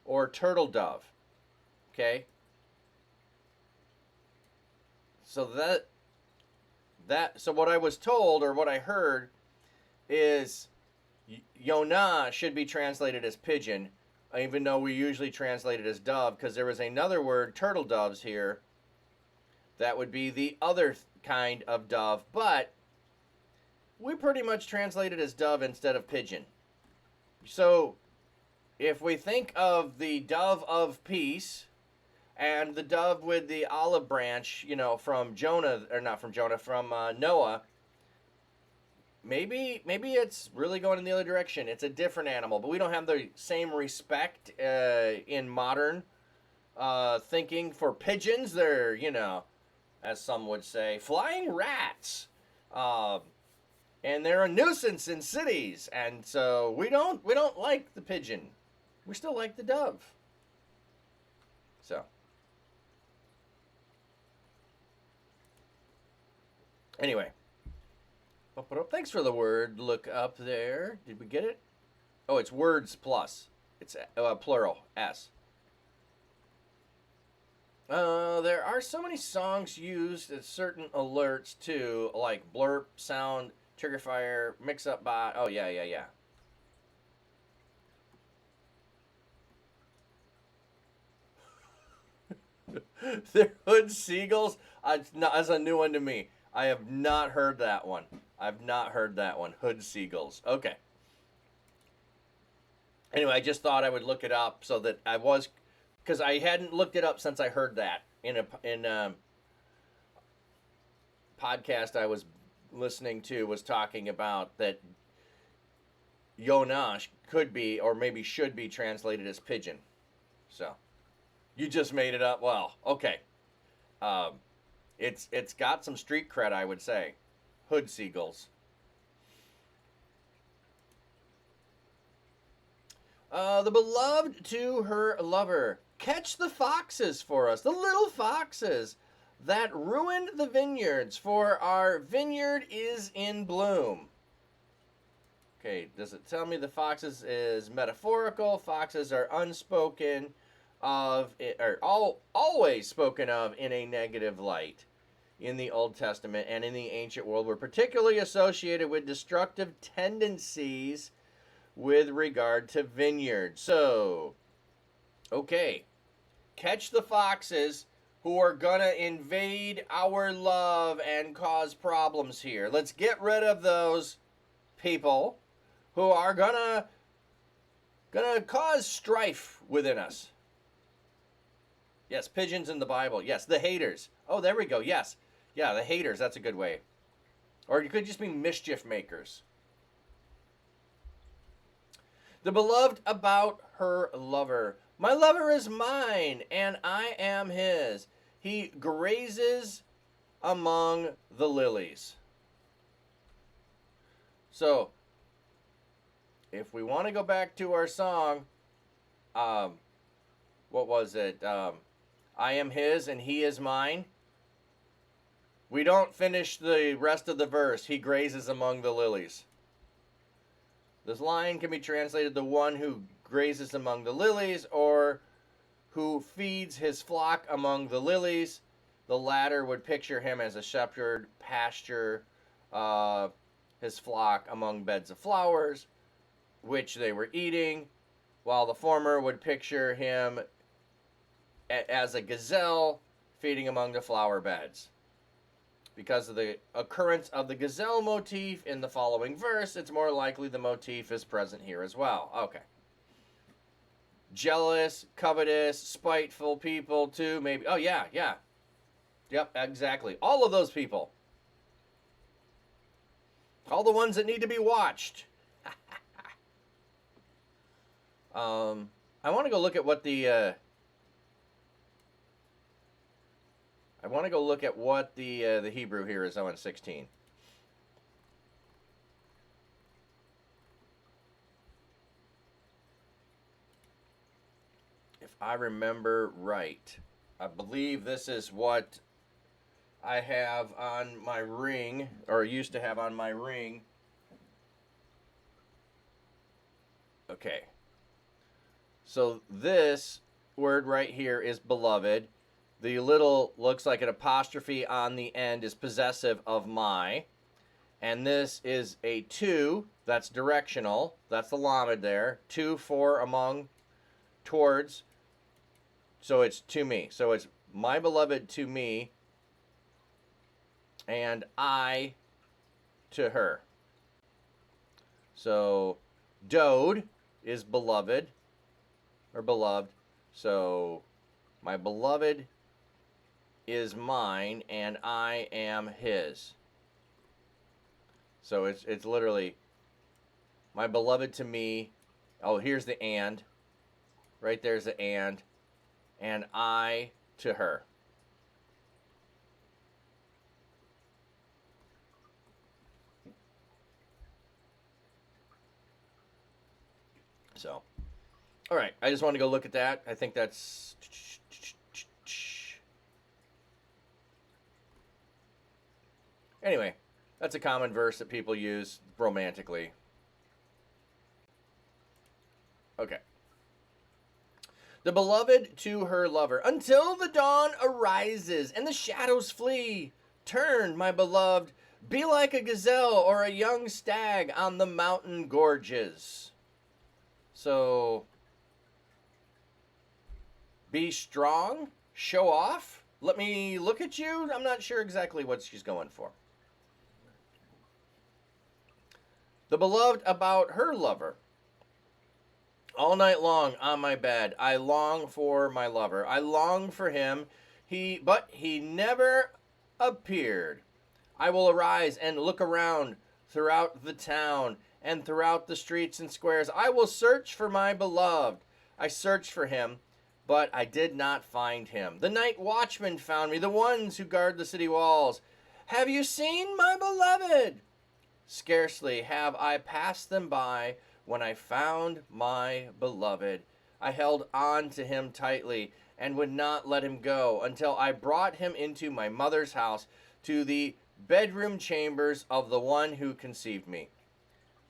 or turtle dove. Okay? So so what I was told, or what I heard, is Yonah should be translated as pigeon, even though we usually translate it as dove, because there was another word, turtle doves here, that would be the other kind of dove, but we pretty much translate it as dove instead of pigeon. So if we think of the dove of peace and the dove with the olive branch, you know, from Jonah, or not from Jonah, from Noah, maybe it's really going in the other direction. It's a different animal, but we don't have the same respect in modern thinking for pigeons. They're, you know, as some would say, flying rats. And they're a nuisance in cities, and so we don't like the pigeon. We still like the dove. So anyway, thanks for the word look up there. Did we get it? Oh, it's words plus. It's plural, S. There are so many songs used at certain alerts too, like blurp, sound, trigger fire, mix up bot. Oh yeah, yeah, yeah. They're hood seagulls. That's a new one to me. I have not heard that one. I've not heard that one. Hood seagulls. Okay. Anyway, I just thought I would look it up so that I was, because I hadn't looked it up since I heard that in a podcast I was listening to was talking about that Yonash could be or maybe should be translated as pigeon. So you just made it up. Well, okay. It's got some street cred, I would say. Hood seagulls. The beloved to her lover. Catch the foxes for us, the little foxes that ruined the vineyards, for our vineyard is in bloom. Okay, does it tell me the foxes is metaphorical? Foxes are unspoken of, or always spoken of in a negative light in the Old Testament and in the ancient world, were particularly associated with destructive tendencies with regard to vineyards. So, okay, catch the foxes who are gonna invade our love and cause problems here. Let's get rid of those people who are gonna cause strife within us. Yes, pigeons in the Bible. Yes, the haters. Oh, there we go. Yes. Yeah, the haters. That's a good way. Or you could just be mischief makers. The beloved about her lover. My lover is mine, and I am his. He grazes among the lilies. So, if we want to go back to our song, what was it? I am his and he is mine. We don't finish the rest of the verse. He grazes among the lilies. This line can be translated the one who grazes among the lilies or who feeds his flock among the lilies. The latter would picture him as a shepherd, pasture his flock among beds of flowers, which they were eating, while the former would picture him as a gazelle feeding among the flower beds. Because of the occurrence of the gazelle motif in the following verse, it's more likely the motif is present here as well. Okay. Jealous, covetous, spiteful people too, maybe. Oh, yeah, yeah. Yep, exactly. All of those people. All the ones that need to be watched. I want to go look at what the... I want to go look at what the Hebrew here is on 16. If I remember right, I believe this is what I have on my ring, or used to have on my ring. Okay. So this word right here is beloved. The little looks like an apostrophe on the end is possessive of my. And this is a to, that's directional. That's the lamed there. To, for, among, towards. So it's to me. So it's my beloved to me and I to her. So dode is beloved or beloved. So my beloved is mine and I am his. So it's literally my beloved to me. Oh, here's the and. Right there's the and I to her. So, all right, I just want to go look at that. I think that's... Anyway, that's a common verse that people use romantically. Okay. The beloved to her lover, until the dawn arises and the shadows flee. Turn, my beloved, be like a gazelle or a young stag on the mountain gorges. So, be strong, show off, let me look at you. I'm not sure exactly what she's going for. The beloved about her lover. All night long on my bed, I long for my lover. I long for him, but he never appeared. I will arise and look around throughout the town and throughout the streets and squares. I will search for my beloved. I searched for him, but I did not find him. The night watchmen found me, the ones who guard the city walls. Have you seen my beloved? Scarcely have I passed them by when I found my beloved. I held on to him tightly and would not let him go until I brought him into my mother's house, to the bedroom chambers of the one who conceived me.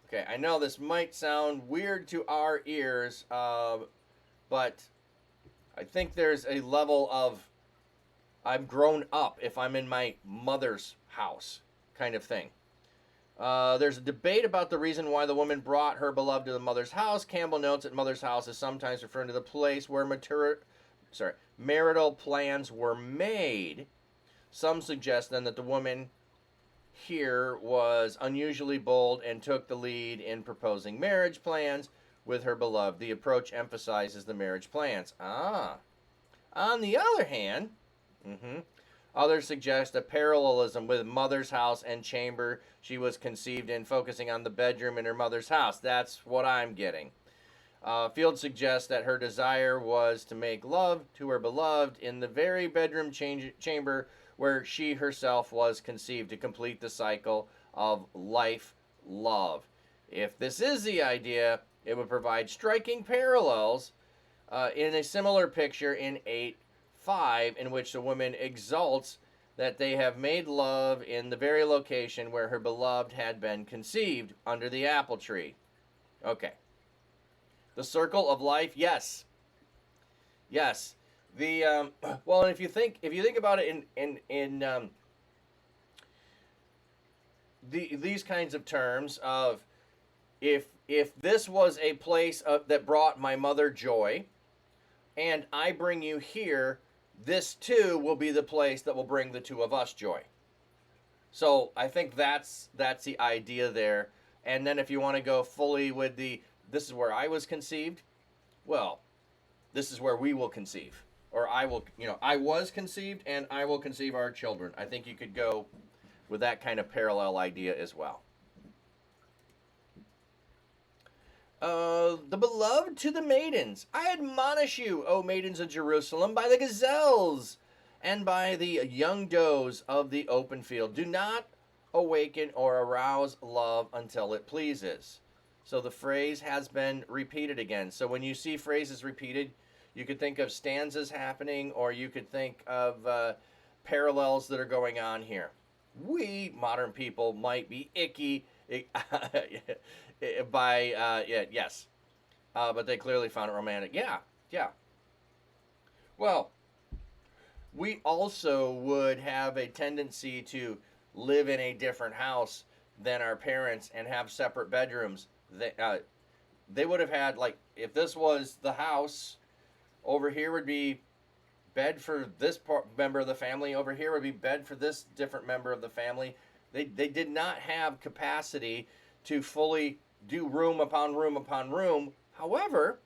Okay, I know this might sound weird to our ears, but I think there's a level of I'm grown up if I'm in my mother's house kind of thing. There's a debate about the reason why the woman brought her beloved to the mother's house. Campbell notes that mother's house is sometimes referring to the place where marital plans were made. Some suggest then that the woman here was unusually bold and took the lead in proposing marriage plans with her beloved. The approach emphasizes the marriage plans. On the other hand, others suggest a parallelism with mother's house and chamber she was conceived in, focusing on the bedroom in her mother's house. That's what I'm getting. Field suggests that her desire was to make love to her beloved in the very bedroom chamber where she herself was conceived, to complete the cycle of life love. If this is the idea, it would provide striking parallels in a similar picture in 8:5, in which the woman exults that they have made love in the very location where her beloved had been conceived, under the apple tree. Okay. The circle of life, yes. Yes. The well, and if you think about it in these kinds of terms of, if this was a place that brought my mother joy, and I bring you here, this too will be the place that will bring the two of us joy. So I think that's the idea there. And then if you want to go fully with this is where I was conceived, well, this is where we will conceive. Or I was conceived and I will conceive our children. I think you could go with that kind of parallel idea as well. The beloved to the maidens. I admonish you, O maidens of Jerusalem, by the gazelles and by the young does of the open field. Do not awaken or arouse love until it pleases. So the phrase has been repeated again. So when you see phrases repeated, you could think of stanzas happening, or you could think of parallels that are going on here. We, modern people, might be icky but they clearly found it romantic. Yeah. Well, we also would have a tendency to live in a different house than our parents and have separate bedrooms. They would have had, like, if this was the house, over here would be bed for this member of the family. Over here would be bed for this different member of the family. They did not have capacity to fully do room upon room upon room. However,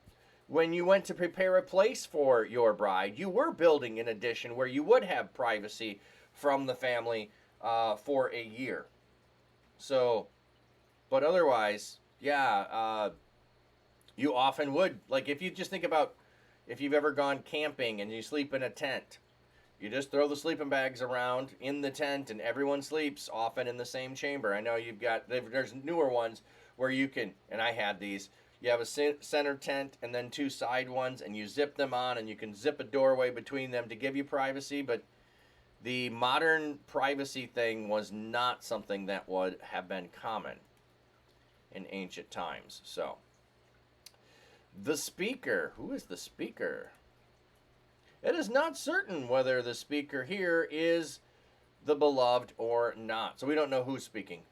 when you went to prepare a place for your bride, you were building an addition where you would have privacy from the family for a year. So, but otherwise, you often would. Like, if you just think about, if you've ever gone camping and you sleep in a tent, you just throw the sleeping bags around in the tent and everyone sleeps often in the same chamber. I know there's newer ones where you can, and I had these, you have a center tent and then two side ones, and you zip them on, and you can zip a doorway between them to give you privacy. But the modern privacy thing was not something that would have been common in ancient times. So, the speaker. Who is the speaker? It is not certain whether the speaker here is the beloved or not. So we don't know who's speaking.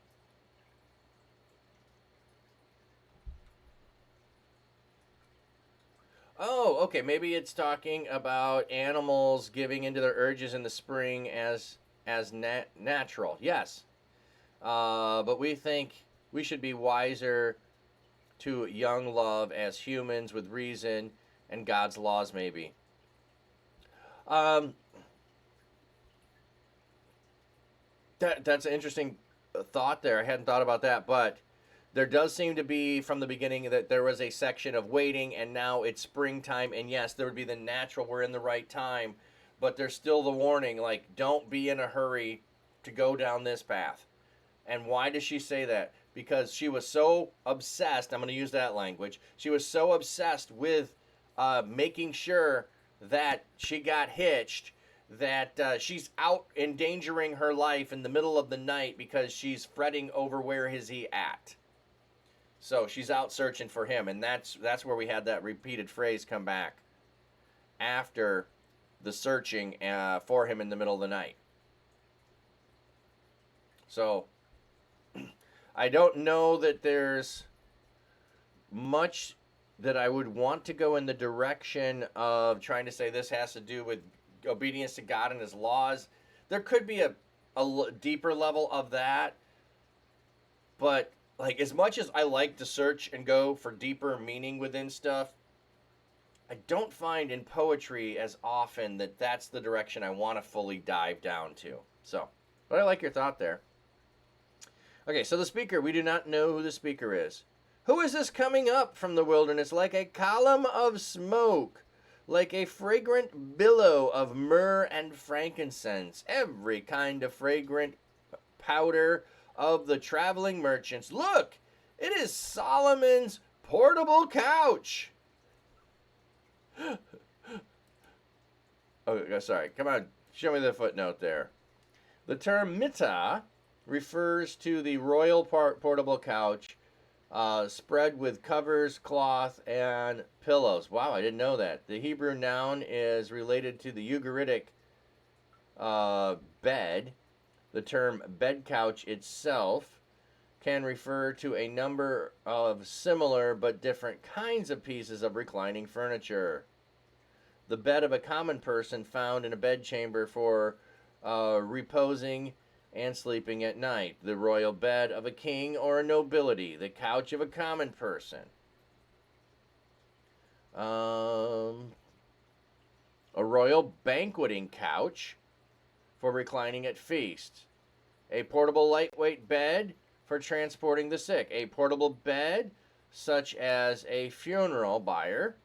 Oh, okay. Maybe it's talking about animals giving into their urges in the spring as natural. Yes, but we think we should be wiser to young love as humans with reason and God's laws. Maybe. That's an interesting thought there. I hadn't thought about that, but there does seem to be from the beginning that there was a section of waiting, and now it's springtime, and yes, there would be the natural, we're in the right time, but there's still the warning, like, don't be in a hurry to go down this path. And why does she say that? Because she was so obsessed, I'm going to use that language, she was so obsessed with making sure that she got hitched, that she's out endangering her life in the middle of the night because she's fretting over where is he at. So she's out searching for him, and that's where we had that repeated phrase come back after the searching for him in the middle of the night. So I don't know that there's much that I would want to go in the direction of trying to say this has to do with obedience to God and his laws. There could be a deeper level of that, but like, as much as I like to search and go for deeper meaning within stuff, I don't find in poetry as often that that's the direction I want to fully dive down to. So, but I like your thought there. Okay, so the speaker, we do not know who the speaker is. Who is this coming up from the wilderness like a column of smoke, like a fragrant billow of myrrh and frankincense, every kind of fragrant powder of the traveling merchants? Look, it is Solomon's portable couch. Oh, sorry. Come on. Show me the footnote there. The term mittah refers to the royal portable couch spread with covers, cloth, and pillows. Wow, I didn't know that. The Hebrew noun is related to the Ugaritic bed. The term bed couch itself can refer to a number of similar but different kinds of pieces of reclining furniture. The bed of a common person found in a bedchamber for reposing and sleeping at night. The royal bed of a king or a nobility. The couch of a common person. A royal banqueting couch for reclining at feasts. A portable lightweight bed for transporting the sick. A portable bed such as a funeral bier.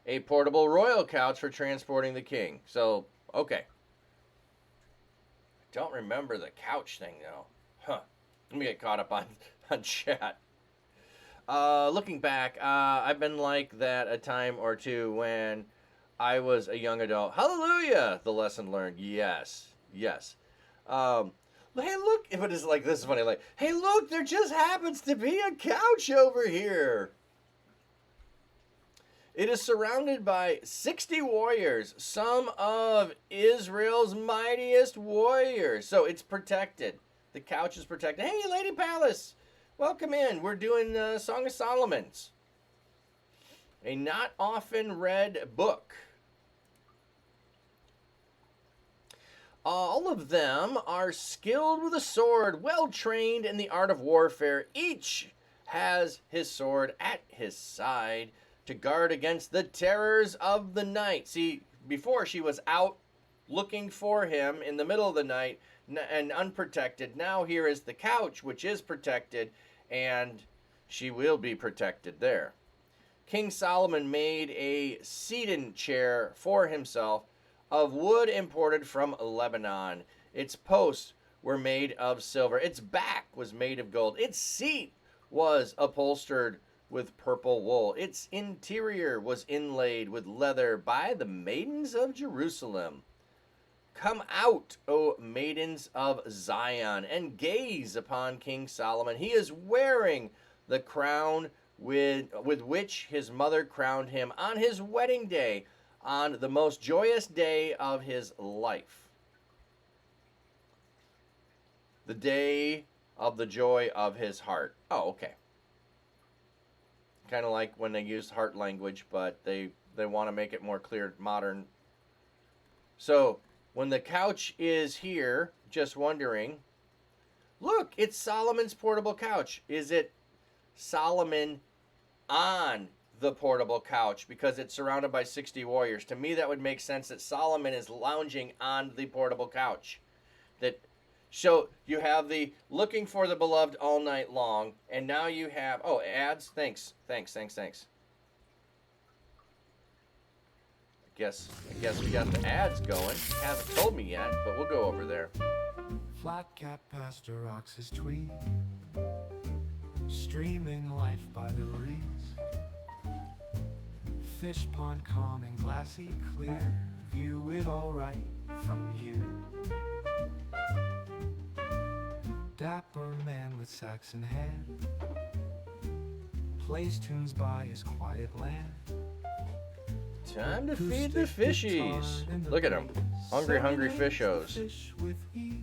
A portable royal couch for transporting the king. So, okay. Don't remember the couch thing, though. Huh. Let me get caught up on chat. Looking back, I've been like that a time or two when I was a young adult. Hallelujah! The lesson learned. Yes. Yes. Hey, look. If it is like, this is funny. Like, hey, look, there just happens to be a couch over here. It is surrounded by 60 warriors, some of Israel's mightiest warriors. So it's protected. The couch is protected. Hey, Lady Palace, welcome in. We're doing Song of Solomon's. A not often read book. All of them are skilled with a sword, well trained in the art of warfare. Each has his sword at his side to guard against the terrors of the night. See, before she was out looking for him in the middle of the night and unprotected. Now here is the couch, which is protected, and she will be protected there. King Solomon made a sedan chair for himself of wood imported from Lebanon. Its posts were made of silver. Its back was made of gold. Its seat was upholstered with purple wool. Its interior was inlaid with leather by the maidens of Jerusalem. Come out, O maidens of Zion, and gaze upon King Solomon. He is wearing the crown with which his mother crowned him on his wedding day. on the most joyous day of his life. The day of the joy of his heart. Oh, okay. Kind of like when they use heart language, but they want to make it more clear, modern. So, when the couch is here, just wondering, look, it's Solomon's portable couch. Is it Solomon on the portable couch because it's surrounded by 60 warriors? To me, that would make sense that Solomon is lounging on the portable couch. So you have the looking for the beloved all night long, and now you have, oh, ads. Thanks. I guess we got the ads going. Hasn't told me yet, but we'll go over there. Flat cap past Rox's tweet, streaming life by the breeze. Fish pond calm and glassy clear, view it all right from here. Dapper man with sax in hand, plays tunes by his quiet land. Time to feed the fishies. Look at them. Hungry fishos. Fish with ease.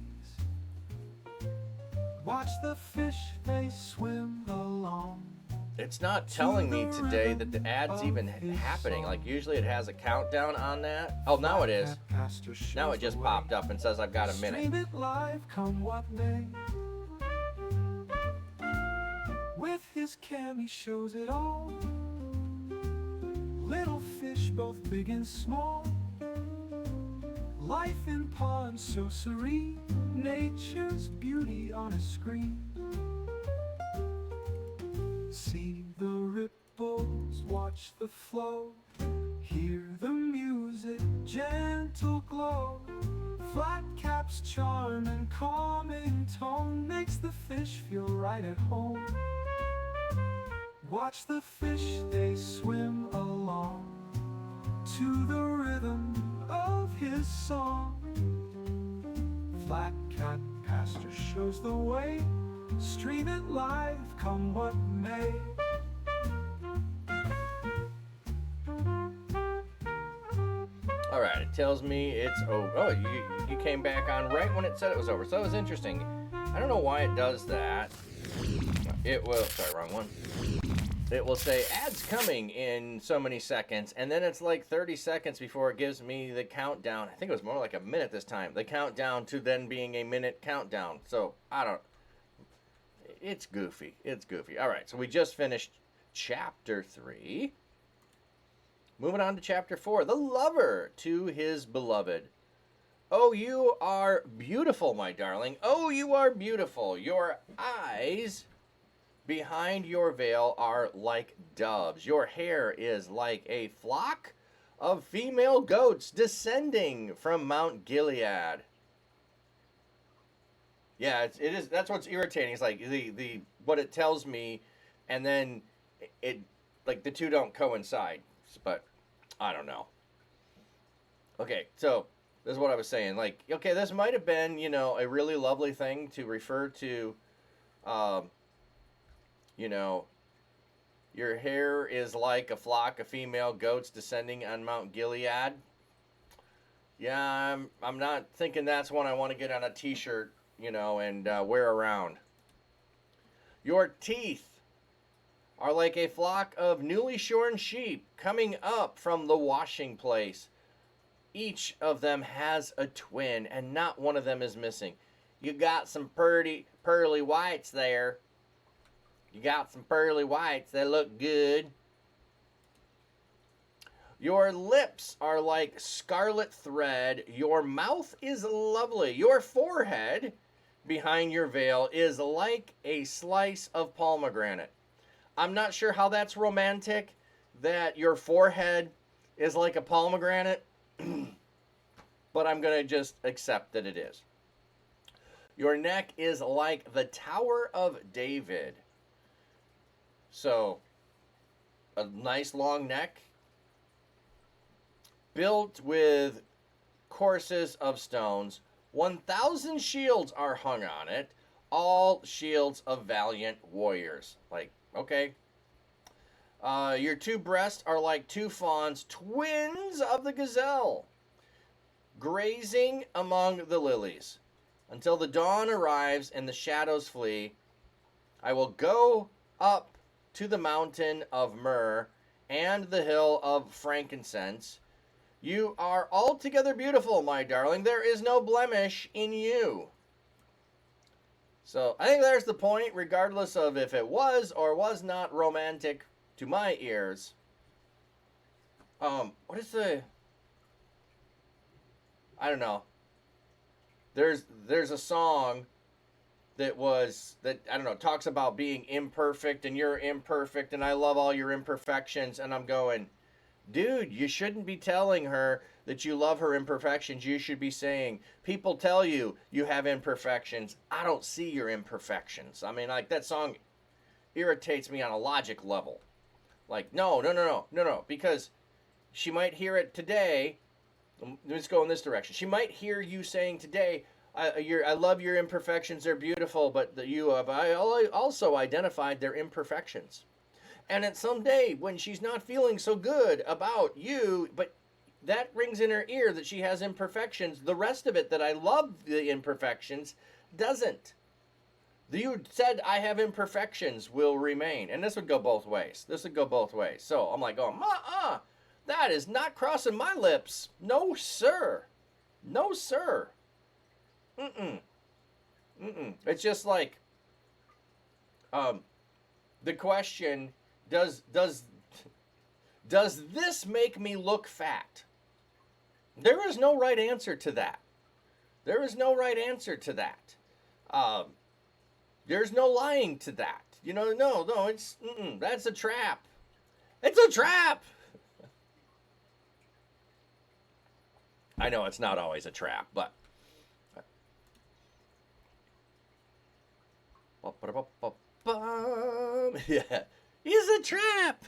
Watch the fish, they swim along. It's not telling me today that the ad's even happening. Like, usually it has a countdown on that. Oh, now it is. Now it just popped up and says I've got a minute. Stream it live, come what may. With his cam he shows it all. Little fish both big and small. Life in pond so serene, nature's beauty on a screen. See the ripples, watch the flow, hear the music, gentle glow. Flat cap's charm and calming tone makes the fish feel right at home. Watch the fish, they swim along to the rhythm of his song. Flat Cat Pastor shows the way, stream it live, come what may. All right, it tells me it's over. Oh, you came back on right when it said it was over. So that was interesting. I don't know why it does that. It will, sorry, wrong one. It will say ads coming in so many seconds, and then it's like 30 seconds before it gives me the countdown. I think it was more like a minute this time. The countdown to then being a minute countdown. So, it's goofy. It's goofy. All right, so we just finished chapter 3. Moving on to chapter 4. The lover to his beloved. Oh, you are beautiful, my darling. Oh, you are beautiful. Your eyes behind your veil are like doves. Your hair is like a flock of female goats descending from Mount Gilead. Yeah, it is. That's what's irritating. It's like the what it tells me, and then it like the two don't coincide. But I don't know. Okay, so this is what I was saying. Like, okay, this might have been, a really lovely thing to refer to. Your hair is like a flock of female goats descending on Mount Gilead. Yeah, I'm not thinking that's one I want to get on a t-shirt, and wear around. Your teeth are like a flock of newly shorn sheep coming up from the washing place. Each of them has a twin, and not one of them is missing. You got some pearly whites there. You got some pearly whites. They look good. Your lips are like scarlet thread. Your mouth is lovely. Your forehead behind your veil is like a slice of pomegranate. I'm not sure how that's romantic, that your forehead is like a pomegranate, but I'm going to just accept that it is. Your neck is like the Tower of David. So, a nice long neck, built with courses of stones. 1,000 shields are hung on it, all shields of valiant warriors. Like, okay. Your two breasts are like two fawns, twins of the gazelle, grazing among the lilies. Until the dawn arrives and the shadows flee, I will go up to the mountain of myrrh and the hill of frankincense. You are altogether beautiful, my darling. There is no blemish in you. So I think there's the point, regardless of if it was or was not romantic to my ears. What is the... I don't know. There's a song that I don't know, talks about being imperfect and you're imperfect and I love all your imperfections, and I'm going, dude, you shouldn't be telling her that you love her imperfections. You should be saying, people tell you you have imperfections. I don't see your imperfections. I mean, like, that song irritates me on a logic level. Like, no, because she might hear it today. Let's go in this direction. She might hear you saying today, I love your imperfections, they're beautiful, but I also identified their imperfections. And at some day when she's not feeling so good about you, but that rings in her ear that she has imperfections, the rest of it that I love the imperfections doesn't. You said I have imperfections will remain. And this would go both ways. So I'm like, that is not crossing my lips. No, sir. It's just like, the question, does this make me look fat? There is no right answer to that. There's no lying to that. No, that's a trap. It's a trap. I know it's not always a trap, but yeah, it's a trap.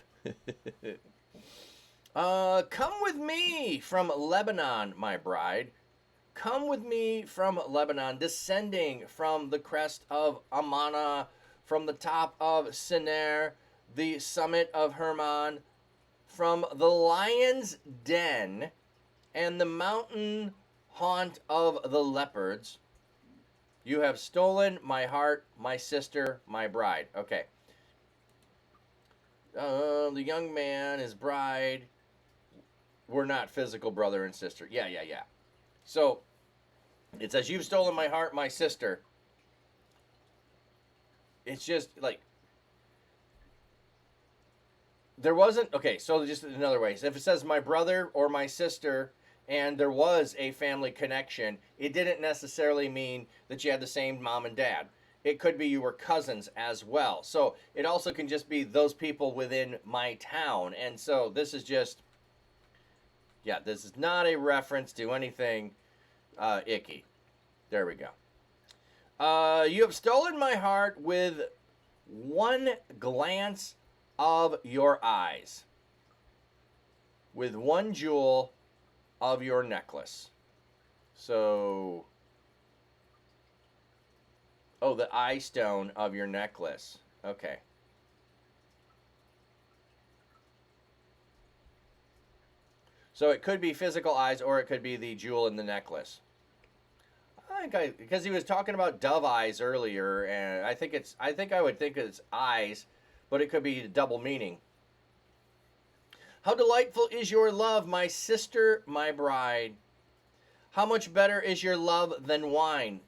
Come with me from Lebanon, my bride. Come with me from Lebanon, descending from the crest of Amana, from the top of Senir, the summit of Hermon, from the lion's den and the mountain haunt of the leopards. You have stolen my heart, my sister, my bride. Okay. The young man, his bride, were not physical brother and sister. Yeah. So, it says, you've stolen my heart, my sister. It's just, like, there wasn't, okay, so just another way. So if it says my brother or my sister, and there was a family connection, it didn't necessarily mean that you had the same mom and dad. It could be you were cousins as well. So it also can just be those people within my town. And so this is just, yeah, this is not a reference to anything icky. There we go. You have stolen my heart with one glance of your eyes, with one jewel of your necklace. So, the eye stone of your necklace. Okay. So it could be physical eyes, or it could be the jewel in the necklace. Because he was talking about dove eyes earlier, and I think I would think it's eyes, but it could be double meaning. How delightful is your love, my sister, my bride. How much better is your love than wine?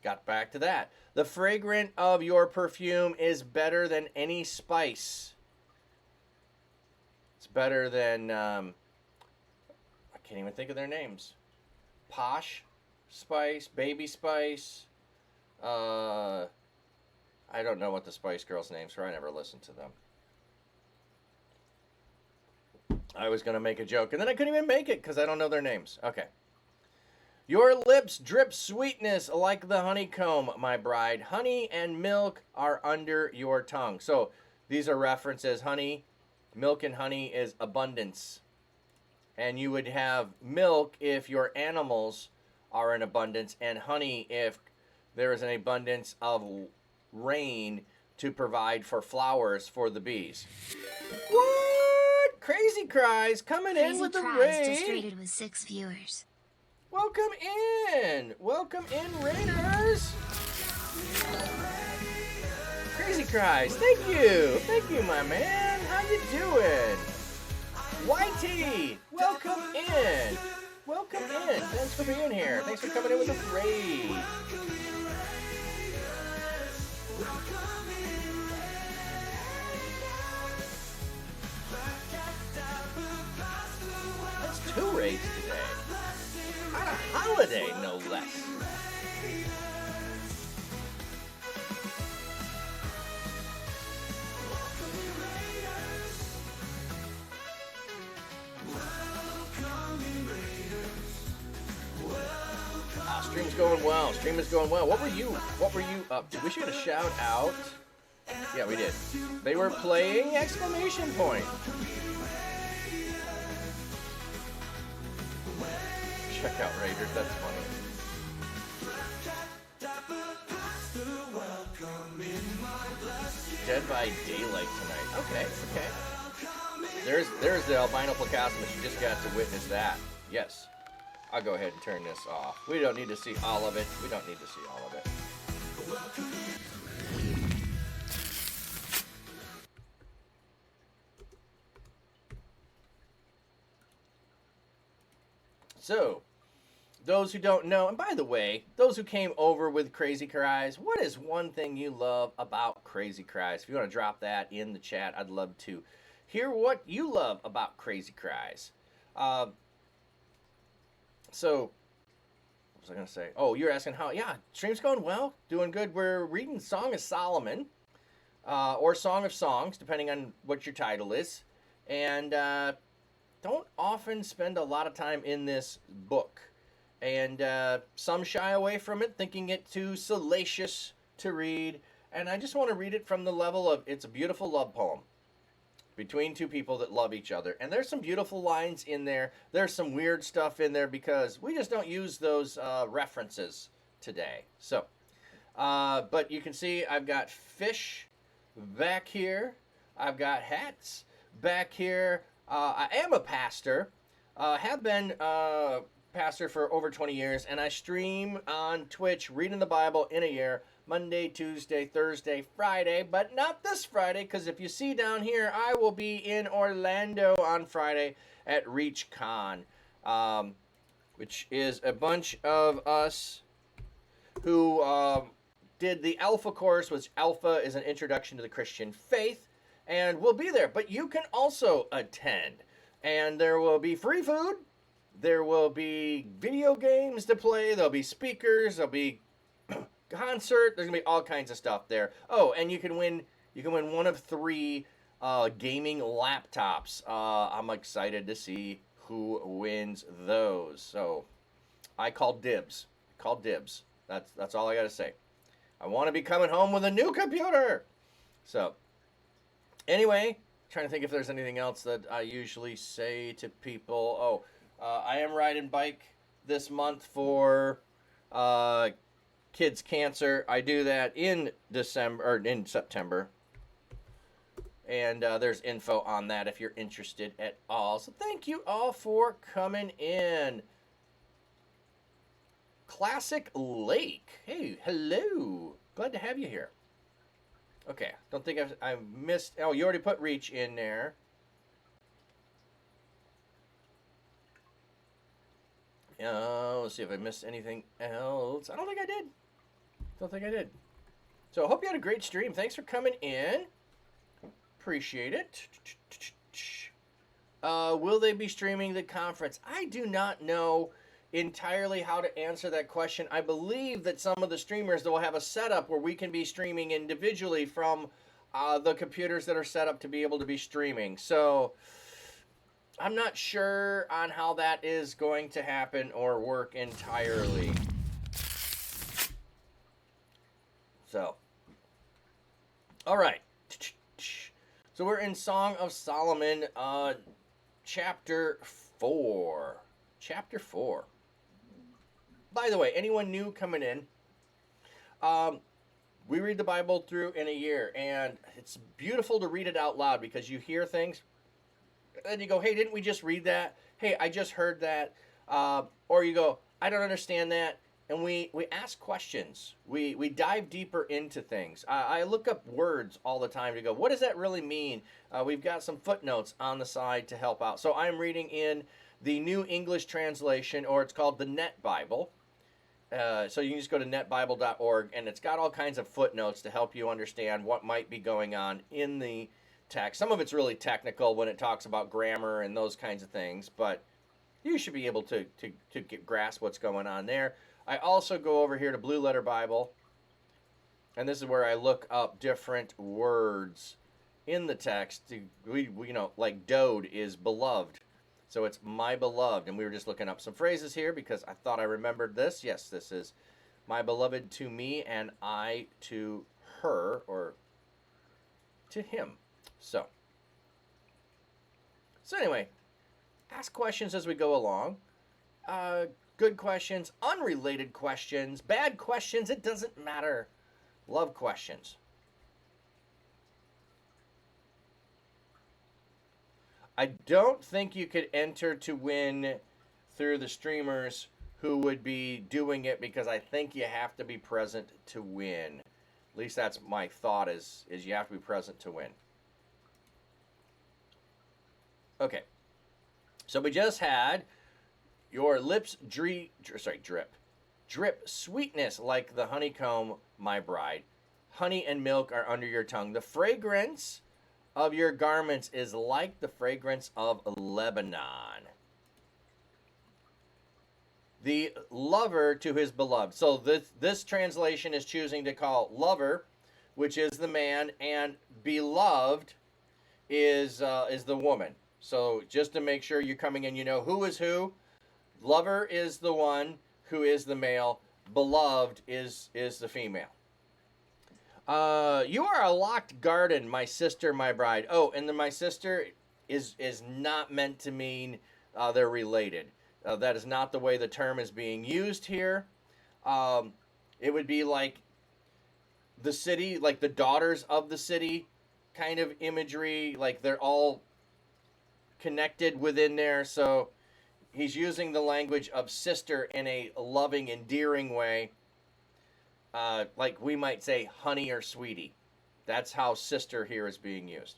Got back to that. The fragrance of your perfume is better than any spice. It's better than, I can't even think of their names. Posh Spice, Baby Spice. I don't know what the Spice Girls' names were. I never listened to them. I was going to make a joke, and then I couldn't even make it because I don't know their names. Okay. Your lips drip sweetness like the honeycomb, my bride. Honey and milk are under your tongue. So these are references. Honey, milk and honey is abundance. And you would have milk if your animals are in abundance, and honey if there is an abundance of rain to provide for flowers for the bees. What? Crazy Cries coming in Crazy with the Cries raid. just rated with 6 viewers. Welcome in. Welcome in, Raiders. Crazy Cries, thank you. Thank you, my man. How you doing? YT, welcome in. Welcome in. Thanks for being here. Thanks for coming in with the raid. That's 2 raids today. On a holiday, no less. Stream's going well. Stream is going well. What were you up to? We should get a shout out. Yeah, we did. They were playing exclamation point. Check out Raiders. That's funny. Dead by Daylight tonight. Okay. There's the albino Placostomus. You just got to witness that. Yes. I'll go ahead and turn this off. We don't need to see all of it. We don't need to see all of it. So, those who don't know, and by the way, those who came over with Crazy Cries, what is one thing you love about Crazy Cries? If you want to drop that in the chat, I'd love to hear what you love about Crazy Cries. So, what was I going to say? Oh, you're asking how, yeah, stream's going well, doing good. We're reading Song of Solomon, or Song of Songs, depending on what your title is. And don't often spend a lot of time in this book. And some shy away from it, thinking it too salacious to read. And I just want to read it from the level of, it's a beautiful love poem between two people that love each other. And there's some beautiful lines in there. There's some weird stuff in there because we just don't use those references today. So, but you can see I've got fish back here. I've got hats back here. I am a pastor. Have been pastor for over 20 years. And I stream on Twitch, reading the Bible in a year. Monday, Tuesday, Thursday, Friday, but not this Friday, because if you see down here, I will be in Orlando on Friday at ReachCon, which is a bunch of us who did the Alpha course, which Alpha is an introduction to the Christian faith, and we'll be there. But you can also attend, and there will be free food, there will be video games to play, there'll be speakers, there'll be concert. There's gonna be all kinds of stuff there. Oh, and you can win one of 3 gaming laptops. I'm excited to see who wins those. So I call dibs. That's all I gotta say. I want to be coming home with a new computer. So anyway, trying to think if there's anything else that I usually say to people. I am riding bike this month for kids cancer. I do that in September, and there's info on that if you're interested at all. So thank you all for coming in. Classic Lake, hey, hello, glad to have you here. Okay, don't think I've missed. Oh, you already put Reach in there. Let's see if I missed anything else. I don't think I did. So I hope you had a great stream. Thanks for coming in. Appreciate it. Will they be streaming the conference? I do not know entirely how to answer that question. I believe that some of the streamers will have a setup where we can be streaming individually from the computers that are set up to be able to be streaming. So I'm not sure on how that is going to happen or work entirely. So, all right. So we're in Song of Solomon, chapter 4. Chapter 4. By the way, anyone new coming in, We read the Bible through in a year, and it's beautiful to read it out loud because you hear things, and you go, hey, didn't we just read that? Hey, I just heard that. Or you go, I don't understand that. And we ask questions. We dive deeper into things. I look up words all the time to go, what does that really mean? We've got some footnotes on the side to help out. So I'm reading in the New English Translation, or it's called the Net Bible. So you can just go to netbible.org, and it's got all kinds of footnotes to help you understand what might be going on in the text. Some of it's really technical when it talks about grammar and those kinds of things, but you should be able to grasp what's going on there. I also go over here to Blue Letter Bible, and this is where I look up different words in the text. We like dode is beloved. So it's my beloved, and we were just looking up some phrases here because I thought I remembered this. Yes, this is my beloved to me and I to her, or to him. So anyway, ask questions as we go along. Good questions, unrelated questions, bad questions, it doesn't matter. Love questions. I don't think you could enter to win through the streamers who would be doing it, because I think you have to be present to win. At least that's my thought, is you have to be present to win. Okay. So we just had your lips drip sweetness like the honeycomb, my bride. Honey and milk are under your tongue. The fragrance of your garments is like the fragrance of Lebanon. The lover to his beloved. So this translation is choosing to call lover, which is the man, and beloved is the woman. So just to make sure you're coming in, you know who is who. Lover is the one who is the male. Beloved is the female. You are a locked garden, my sister, my bride. Oh, and then my sister is not meant to mean they're related. That is not the way the term is being used here. It would be like the city, like the daughters of the city kind of imagery, like they're all connected within there. So he's using the language of sister in a loving, endearing way. Like we might say honey or sweetie. That's how sister here is being used.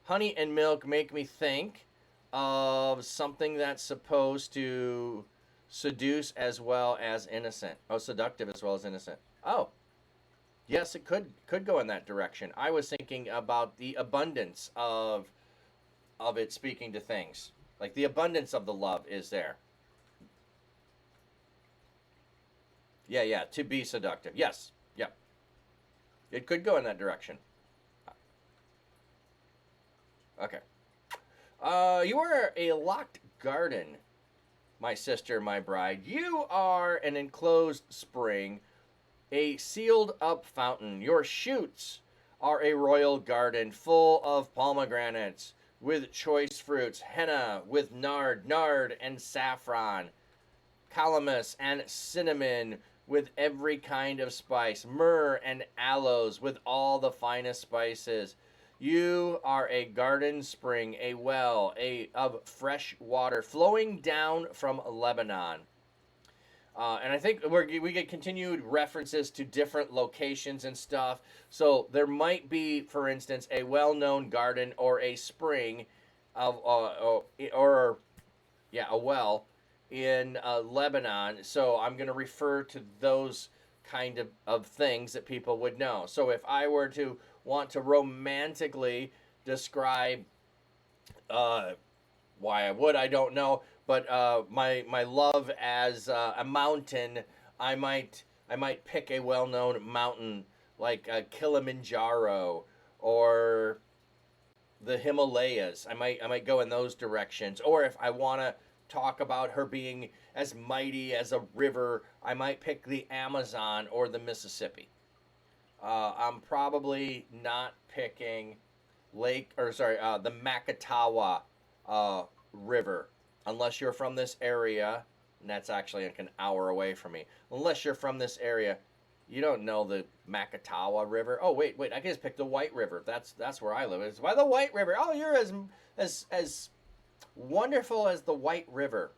Honey and milk make me think of something that's supposed to seduce as well as innocent. Oh, seductive as well as innocent. Oh, yes, it could go in that direction. I was thinking about the abundance of it speaking to things. Like the abundance of the love is there. Yeah, to be seductive. Yes, yep. It could go in that direction. Okay. You are a locked garden, my sister, my bride. You are an enclosed spring, a sealed up fountain. Your shoots are a royal garden full of pomegranates with choice fruits, henna with nard and saffron, calamus and cinnamon with every kind of spice, myrrh and aloes with all the finest spices. You are a garden spring, a well of fresh water flowing down from Lebanon. And I think we get continued references to different locations and stuff. So there might be, for instance, a well-known garden or a spring of, a well in Lebanon. So I'm going to refer to those kind of things that people would know. So if I were to want to romantically describe, why I would, I don't know, but my love as a mountain, I might pick a well-known mountain like Kilimanjaro or the Himalayas. I might go in those directions. Or if I want to talk about her being as mighty as a river, I might pick the Amazon or the Mississippi. I'm probably not picking the Makatawa River, unless you're from this area, and that's actually like an hour away from me. Unless you're from this area, You don't know the Makatawa River. Oh wait, I can just pick the White River. That's where I live. It's by the White River. Oh, you're as wonderful as the White River.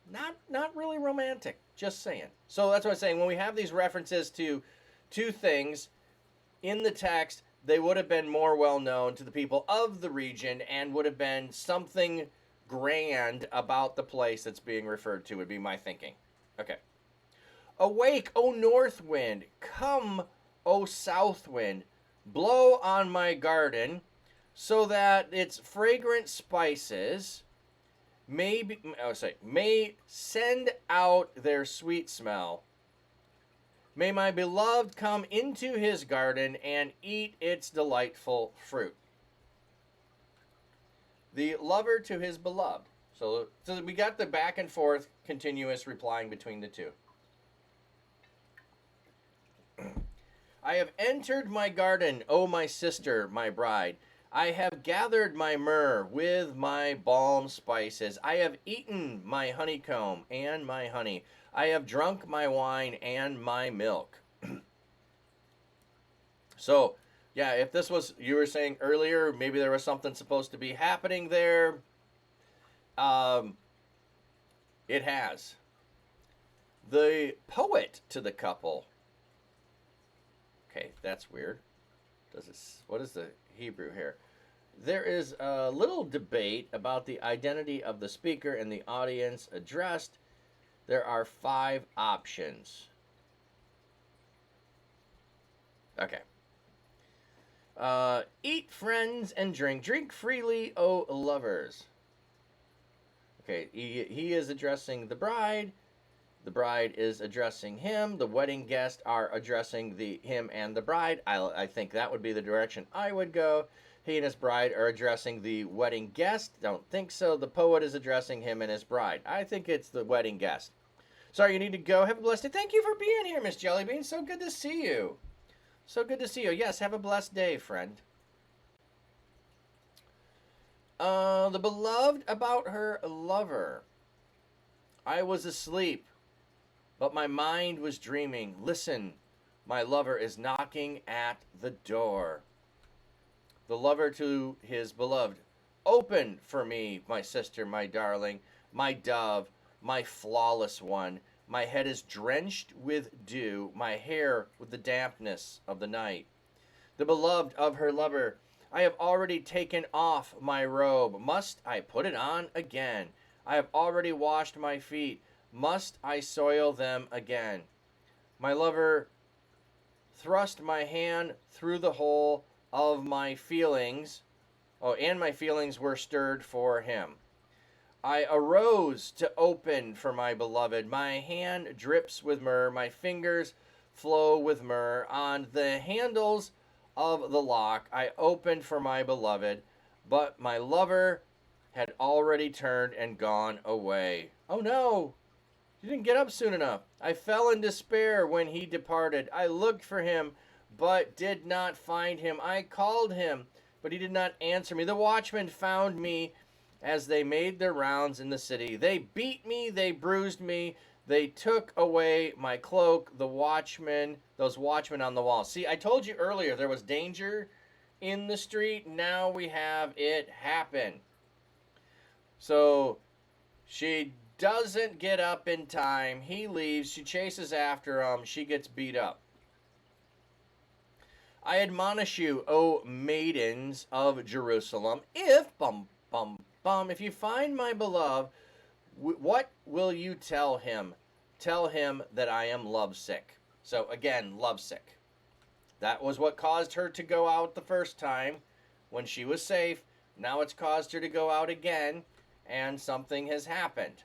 Not really romantic. Just saying. So that's what I'm saying. When we have these references to two things in the text, they would have been more well known to the people of the region and would have been something grand about the place that's being referred to, would be my thinking. Okay. Awake, O north wind, come, O south wind, blow on my garden, so that its fragrant spices may send out their sweet smell. May my beloved come into his garden and eat its delightful fruit. The lover to his beloved. So we got the back and forth continuous replying between the two. I have entered my garden, O my sister, my bride. I have gathered my myrrh with my balm spices. I have eaten my honeycomb and my honey. I have drunk my wine and my milk. So, yeah, if this was, you were saying earlier, maybe there was something supposed to be happening there. It has. The poet to the couple. Okay, that's weird. What is the Hebrew here? There is a little debate about the identity of the speaker and the audience addressed. There are 5 options. Okay. Eat, friends, and drink. Drink freely, O lovers. Okay, he is addressing the bride. The bride is addressing him. The wedding guests are addressing him and the bride. I think that would be the direction I would go. He and his bride are addressing the wedding guest. Don't think so. The poet is addressing him and his bride. I think it's the wedding guest. Sorry, you need to go. Have a blessed day. Thank you for being here, Miss Jellybean. So good to see you. So good to see you. Yes, have a blessed day, friend. The beloved about her lover. I was asleep, but my mind was dreaming. Listen, my lover is knocking at the door. The lover to his beloved. Open for me, my sister, my darling, my dove, my flawless one. My head is drenched with dew, my hair with the dampness of the night. The beloved of her lover. I have already taken off my robe. Must I put it on again? I have already washed my feet. Must I soil them again? My lover thrust my hand through the hole of my feelings. Oh, and my feelings were stirred for him. I arose to open for my beloved. My hand drips with myrrh. My fingers flow with myrrh. On the handles of the lock, I opened for my beloved, but my lover had already turned and gone away. Oh no! He didn't get up soon enough. I fell in despair when he departed. I looked for him, but did not find him. I called him, but he did not answer me. The watchmen found me as they made their rounds in the city. They beat me, they bruised me, they took away my cloak. The watchmen, those watchmen on the wall. See, I told you earlier there was danger in the street. Now we have it happen. So she doesn't get up in time. He leaves. She chases after him. She gets beat up. I admonish you, O maidens of Jerusalem, if you find my beloved, what will you tell him? Tell him that I am lovesick. So again, lovesick. That was what caused her to go out the first time when she was safe. Now it's caused her to go out again, and something has happened.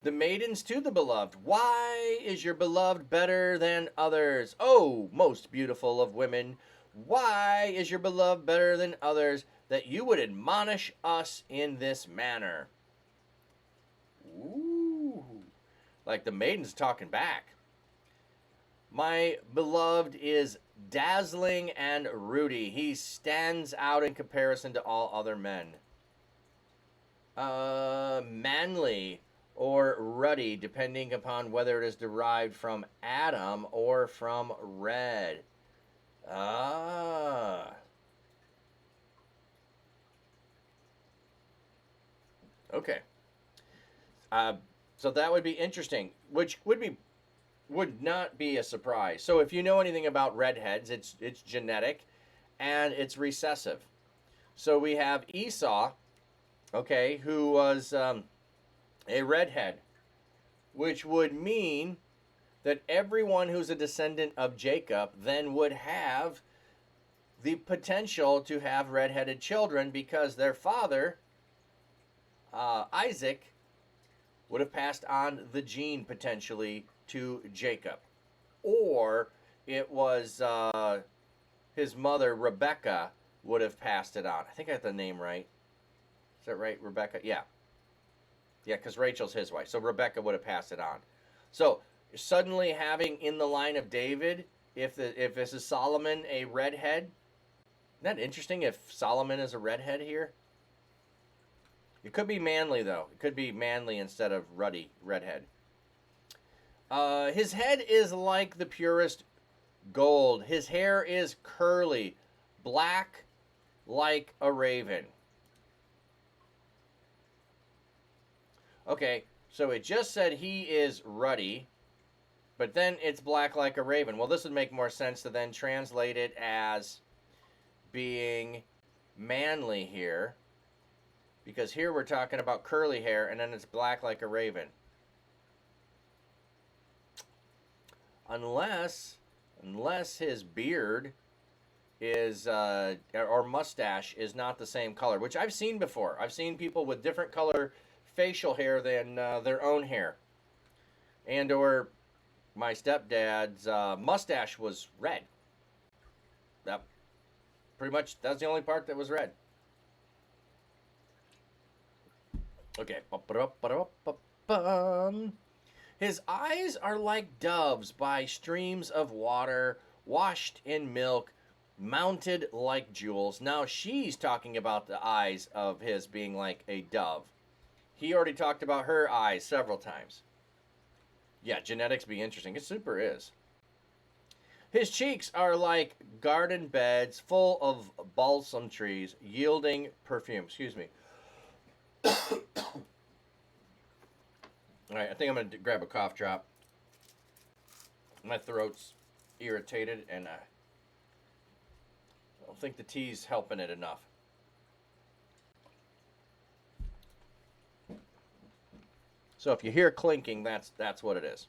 The maidens to the beloved. Why is your beloved better than others? Oh, most beautiful of women, why is your beloved better than others, that you would admonish us in this manner? Ooh, like the maiden's talking back. My beloved is dazzling and ruddy. He stands out in comparison to all other men. Manly or ruddy, depending upon whether it is derived from Adam or from red. Ah. Okay. So that would be interesting, which would not be a surprise. So if you know anything about redheads, it's genetic and it's recessive. So we have Esau, okay, who was a redhead, which would mean that everyone who's a descendant of Jacob then would have the potential to have redheaded children because their father, Isaac, would have passed on the gene potentially to Jacob. Or it was his mother, Rebecca, would have passed it on. I think I got the name right. Is that right, Rebecca? Yeah. Yeah, because Rachel's his wife. So Rebecca would have passed it on. So suddenly having in the line of David, if this is Solomon a redhead, isn't that interesting if Solomon is a redhead here? It could be manly, though. It could be manly instead of ruddy, redhead. His head is like the purest gold. His hair is curly, black like a raven. Okay, so it just said he is ruddy, but then it's black like a raven. Well, this would make more sense to then translate it as being manly here, because here we're talking about curly hair, and then it's black like a raven. Unless his beard is, or mustache is not the same color, which I've seen before. I've seen people with different color facial hair than their own hair. And or my stepdad's mustache was red. That pretty much, that's the only part that was red. Okay. His eyes are like doves by streams of water, washed in milk, mounted like jewels. Now she's talking about the eyes of his being like a dove. He already talked about her eyes several times. Yeah, genetics be interesting. It super is. His cheeks are like garden beds full of balsam trees, yielding perfume. Excuse me. All right, I think I'm going to grab a cough drop. My throat's irritated, and I don't think the tea's helping it enough. So if you hear clinking, that's what it is.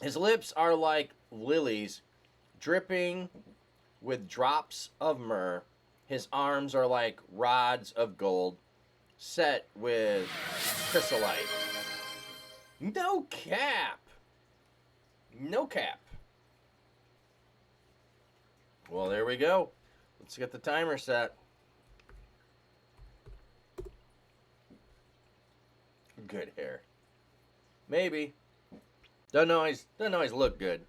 His lips are like lilies, dripping with drops of myrrh. His arms are like rods of gold, set with chrysolite. No cap. No cap. Well, there we go. Let's get the timer set. Good hair. Maybe. Don't always look good.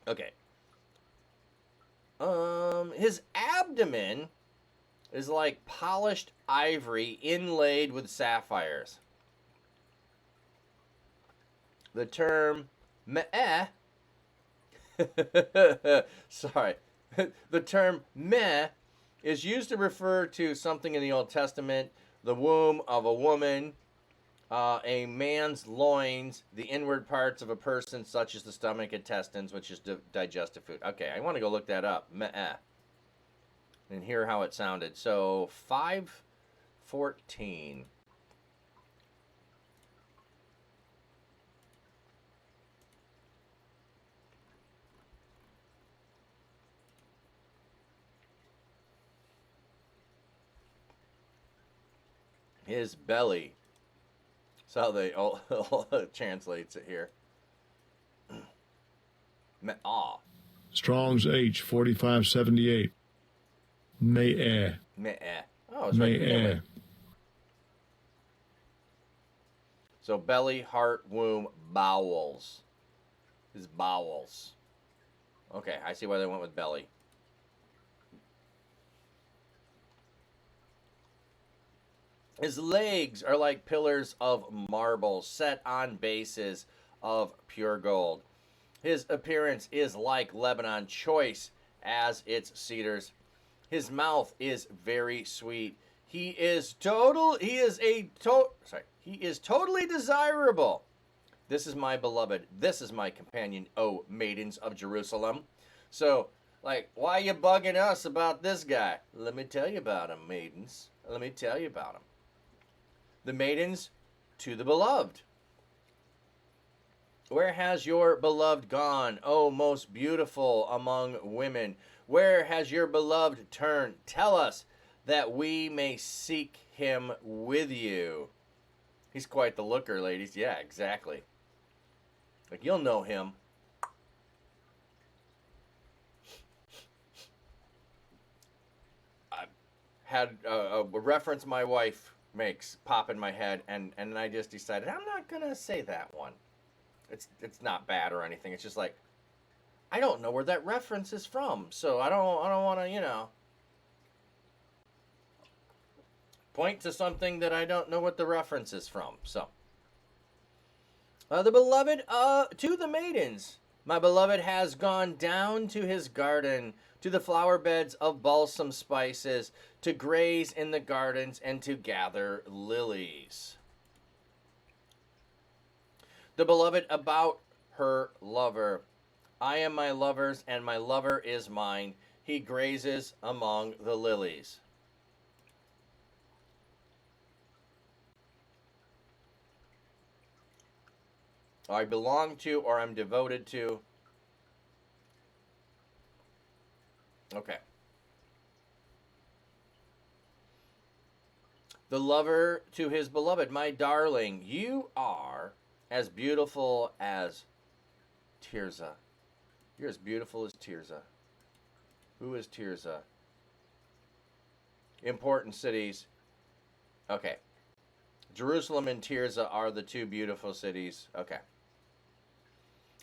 Okay. His abdomen is like polished ivory inlaid with sapphires. The term meh sorry. The term meh is used to refer to something in the Old Testament, the womb of a woman, a man's loins, the inward parts of a person, such as the stomach, intestines, which is digestive food. Okay, I want to go look that up. Meh. And hear how it sounded. So 5:14. His belly. That's how they all translates it here. Me'ah. Strong's H 4578. Me'eh. Me'eh. Oh, it's right Me'eh. there. So belly, heart, womb, bowels. His bowels. Okay, I see why they went with belly. His legs are like pillars of marble set on bases of pure gold. His appearance is like Lebanon, choice as its cedars. His mouth is very sweet. He is totally desirable. This is my beloved. This is my companion, O maidens of Jerusalem. So, like, why you bugging us about this guy? Let me tell you about him, maidens. Let me tell you about him. The maidens to the beloved. Where has your beloved gone, O most beautiful among women? Where has your beloved turned? Tell us that we may seek him with you. He's quite the looker, ladies. Yeah, exactly. Like, you'll know him. I had a reference my wife makes pop in my head, and I just decided I'm not gonna say that one. It's not bad or anything. It's just like, I don't know where that reference is from, so I don't want to point to something that I don't know what the reference is from. So, the beloved to the maidens. My beloved has gone down to his garden, to the flower beds of balsam spices, to graze in the gardens and to gather lilies. The beloved about her lover. I am my lover's, and my lover is mine. He grazes among the lilies. I belong to, or I'm devoted to. Okay. The lover to his beloved. My darling, you are as beautiful as Tirzah. You're as beautiful as Tirzah. Who is Tirzah? Important cities. Okay. Jerusalem and Tirzah are the two beautiful cities. Okay.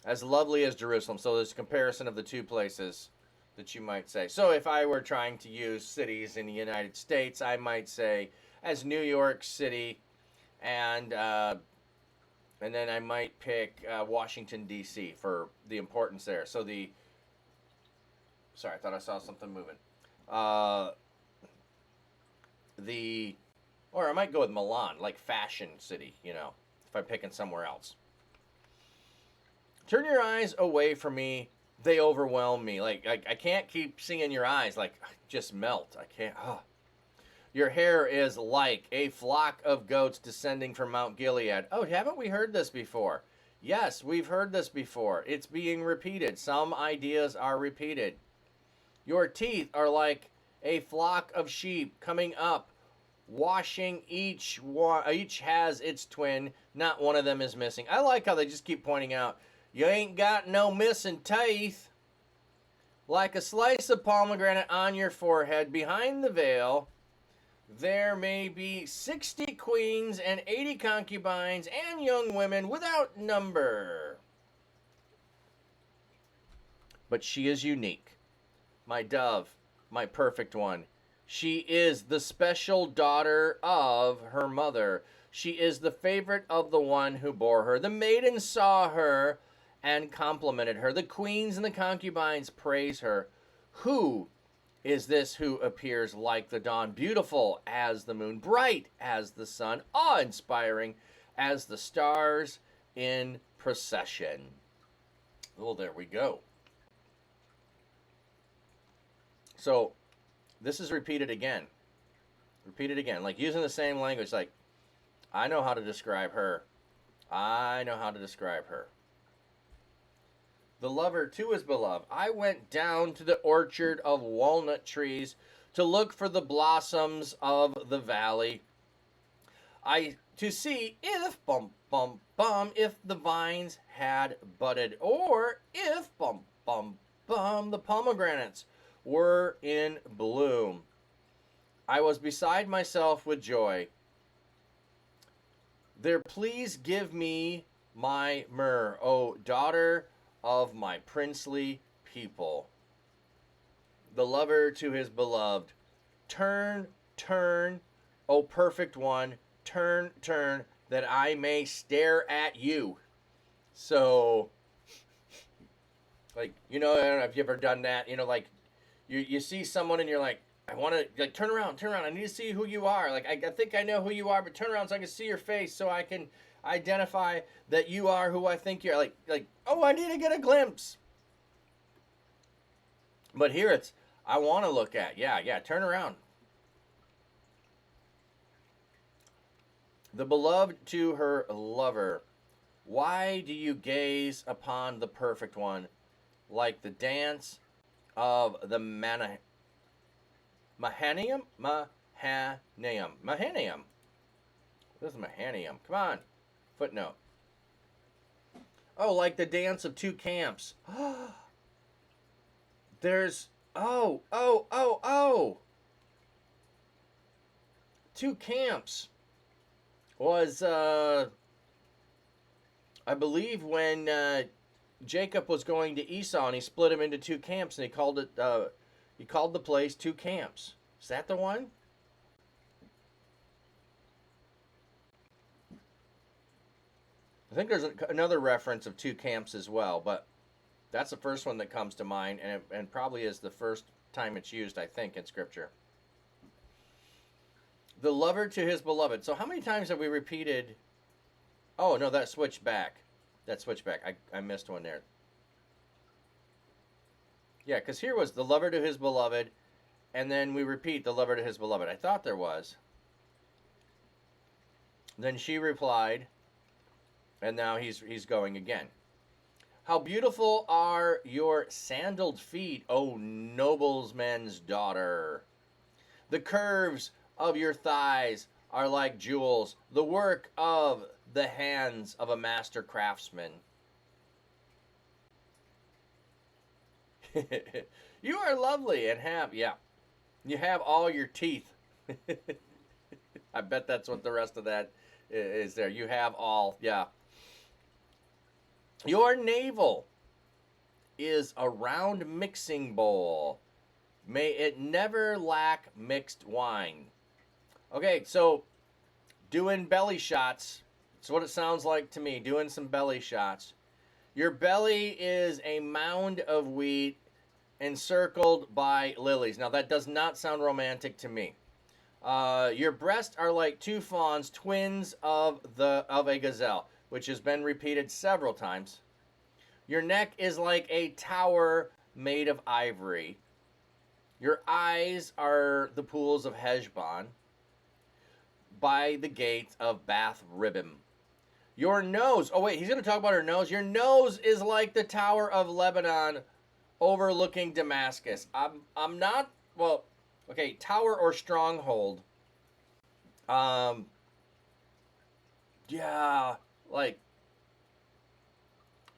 As lovely as Jerusalem. So there's a comparison of the two places that you might say. So if I were trying to use cities in the United States, I might say as New York City, and then I might pick Washington, D.C. for the importance there. So sorry, I thought I saw something moving. Or I might go with Milan, like fashion city, if I'm picking somewhere else. Turn your eyes away from me. They overwhelm me. Like, I can't keep seeing your eyes. Like, just melt. I can't. Your hair is like a flock of goats descending from Mount Gilead. Oh, haven't we heard this before? Yes, we've heard this before. It's being repeated. Some ideas are repeated. Your teeth are like a flock of sheep coming up, washing each has its twin. Not one of them is missing. I like how they just keep pointing out, you ain't got no missing teeth. Like a slice of pomegranate on your forehead, behind the veil, there may be 60 queens and 80 concubines and young women without number. But she is unique. My dove, my perfect one. She is the special daughter of her mother. She is the favorite of the one who bore her. The maidens saw her and complimented her. The queens and the concubines praise her. Who is this who appears like the dawn, beautiful as the moon, bright as the sun, awe-inspiring as the stars in procession? Well, there we go. So, this is repeated again. Repeated again. Like, using the same language. Like, I know how to describe her. I know how to describe her. The lover to his beloved. I went down to the orchard of walnut trees to look for the blossoms of the valley. To see if if the vines had budded, or if the pomegranates were in bloom. I was beside myself with joy. There, please give me my myrrh, O daughter of my princely people. The lover to his beloved. Turn, O perfect one, turn, turn, that I may stare at you. So, like, I don't know if you've ever done that. Like, you see someone and you're like, I want to, like, turn around. I need to see who you are. Like, I think I know who you are, but turn around so I can see your face so I can identify that you are who I think you're. Like, oh, I need to get a glimpse. But here it's, I want to look at. Yeah, turn around. The beloved to her lover. Why do you gaze upon the perfect one like the dance of the Mahanaim? Mahanaim? This is Mahanaim. Come on. Footnote. Oh, like the dance of two camps. There's, two camps was, I believe when Jacob was going to Esau and he split him into two camps and he called the place two camps. Is that the one? I think there's another reference of two camps as well, but that's the first one that comes to mind, and probably is the first time it's used, I think, in Scripture. The lover to his beloved. So how many times have we repeated? Oh, no, that switched back. I missed one there. Yeah, because here was the lover to his beloved, and then we repeat the lover to his beloved. I thought there was. Then she replied, and now he's going again. How beautiful are your sandaled feet, O nobleman's daughter. The curves of your thighs are like jewels, the work of the hands of a master craftsman. You are lovely and you have all your teeth. I bet that's what the rest of that is there. You have all, yeah. Your navel is a round mixing bowl. May it never lack mixed wine. Okay, so doing belly shots. That's what it sounds like to me, doing some belly shots. Your belly is a mound of wheat encircled by lilies. Now, that does not sound romantic to me. Your breasts are like two fawns, twins of a gazelle, which has been repeated several times. Your neck is like a tower made of ivory. Your eyes are the pools of Heshbon by the gate of Bath Ribbon. Your nose, oh wait, he's going to talk about her nose. Your nose is like the Tower of Lebanon overlooking Damascus. I'm not, well, okay, tower or stronghold. Yeah, like,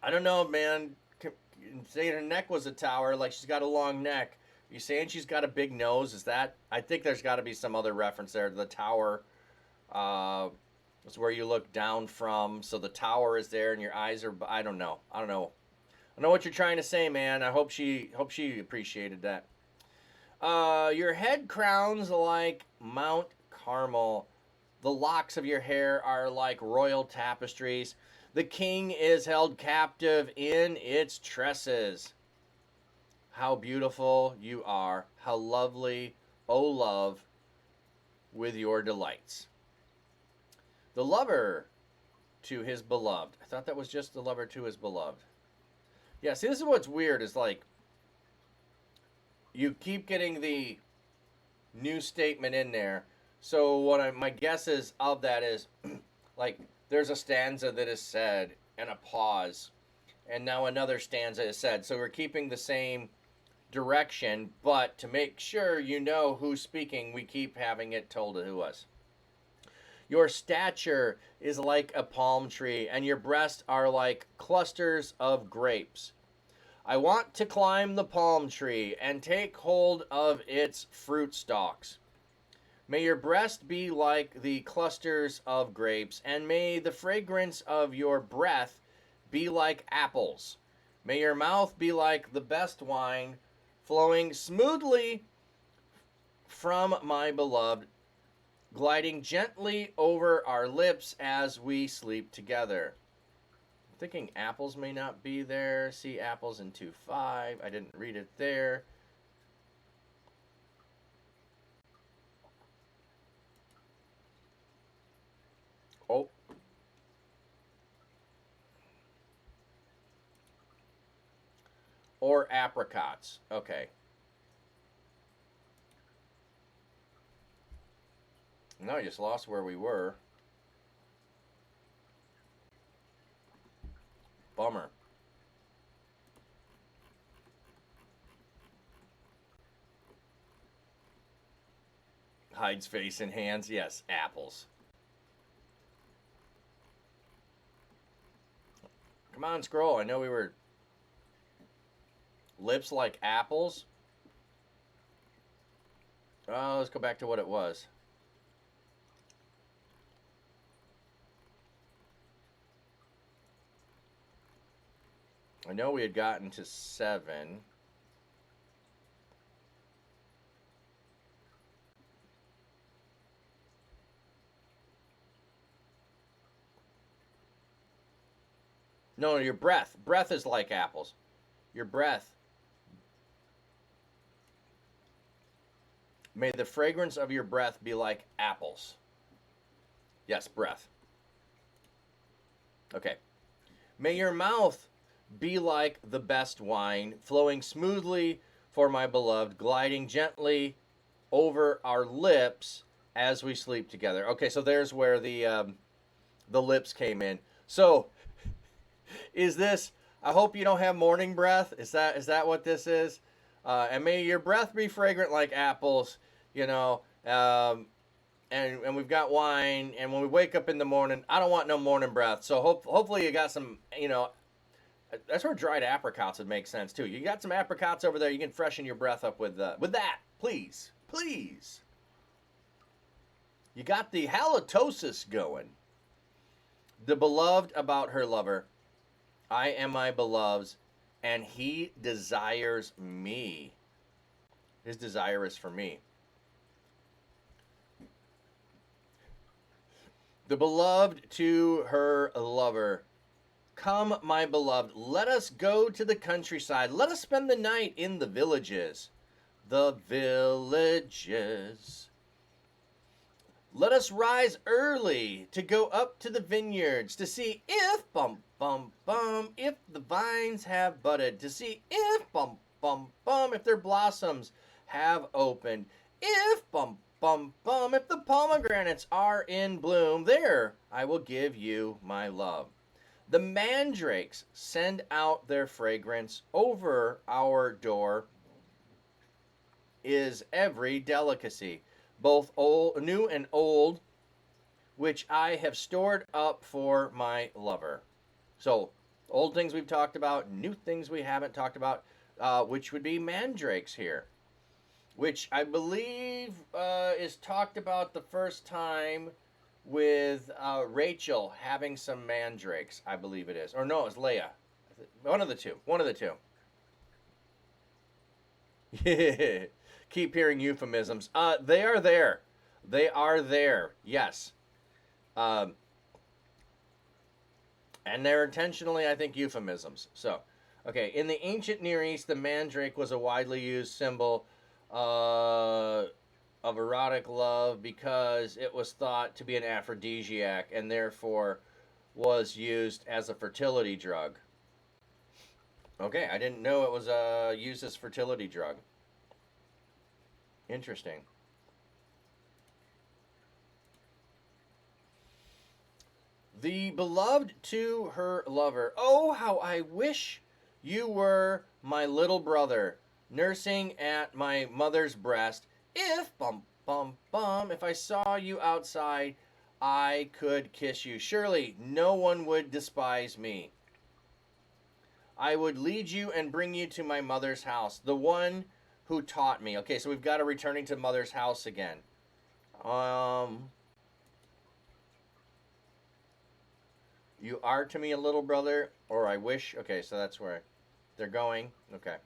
I don't know, man. Saying her neck was a tower, like she's got a long neck. You saying she's got a big nose? Is that? I think there's got to be some other reference there. The tower is where you look down from. So the tower is there, and your eyes are. I don't know. I know what you're trying to say, man. I hope she appreciated that. Your head crowns like Mount Carmel. The locks of your hair are like royal tapestries. The king is held captive in its tresses. How beautiful you are. How lovely, O love, with your delights. The lover to his beloved. I thought that was just the lover to his beloved. Yeah, see, this is what's weird is like, you keep getting the new statement in there. So what my guess is of that is, like, there's a stanza that is said and a pause, and now another stanza is said. So we're keeping the same direction, but to make sure you know who's speaking, we keep having it told to us. Your stature is like a palm tree, and your breasts are like clusters of grapes. I want to climb the palm tree and take hold of its fruit stalks. May your breast be like the clusters of grapes, and may the fragrance of your breath be like apples. May your mouth be like the best wine, flowing smoothly from my beloved. gliding gently over our lips as we sleep together. I'm thinking apples may not be there. See apples in 2.5. I didn't read it there. Oh. Or apricots. Okay. No, I just lost where we were. Bummer. Hides face and hands. Yes, apples. Come on, scroll. I know we were... Lips like apples. Oh, let's go back to what it was. I know we had gotten to 7. No, your breath. Breath is like apples. Your breath. May the fragrance of your breath be like apples. Yes, breath. Okay. May your mouth be like the best wine, flowing smoothly for my beloved, gliding gently over our lips as we sleep together. Okay, so there's where the lips came in. So, is this? I hope you don't have morning breath. Is that what this is? And may your breath be fragrant like apples. You know, and we've got wine. And when we wake up in the morning, I don't want no morning breath. So hopefully you got some. You know, that's where dried apricots would make sense too. You got some apricots over there. You can freshen your breath up with that, please, please. You got the halitosis going. The beloved about her lover. I am my beloved's, and he desires me. His desire is for me. The beloved to her lover. Come, my beloved, let us go to the countryside. Let us spend the night in the villages. The villages. Let us rise early to go up to the vineyards to see if, if the vines have budded, to see if, if their blossoms have opened, if, if the pomegranates are in bloom, there I will give you my love. The mandrakes send out their fragrance over our door is every delicacy, both old, new and old, which I have stored up for my lover. So, old things we've talked about, new things we haven't talked about, which would be mandrakes here, which I believe is talked about the first time with Rachel having some mandrakes, I believe it is. Or no, it's Leia. One of the two. Keep hearing euphemisms. They are there. Yes. And they're intentionally, I think, euphemisms. So, okay. In the ancient Near East, the mandrake was a widely used symbol of erotic love because it was thought to be an aphrodisiac and therefore was used as a fertility drug. Okay, I didn't know it was used as fertility drug. Interesting. The beloved to her lover. Oh, how I wish you were my little brother, nursing at my mother's breast. If, if I saw you outside, I could kiss you. Surely no one would despise me. I would lead you and bring you to my mother's house, the one who taught me. Okay, so we've got to returning to mother's house again. You are to me a little brother, or I wish. Okay, so that's where they're going. Okay.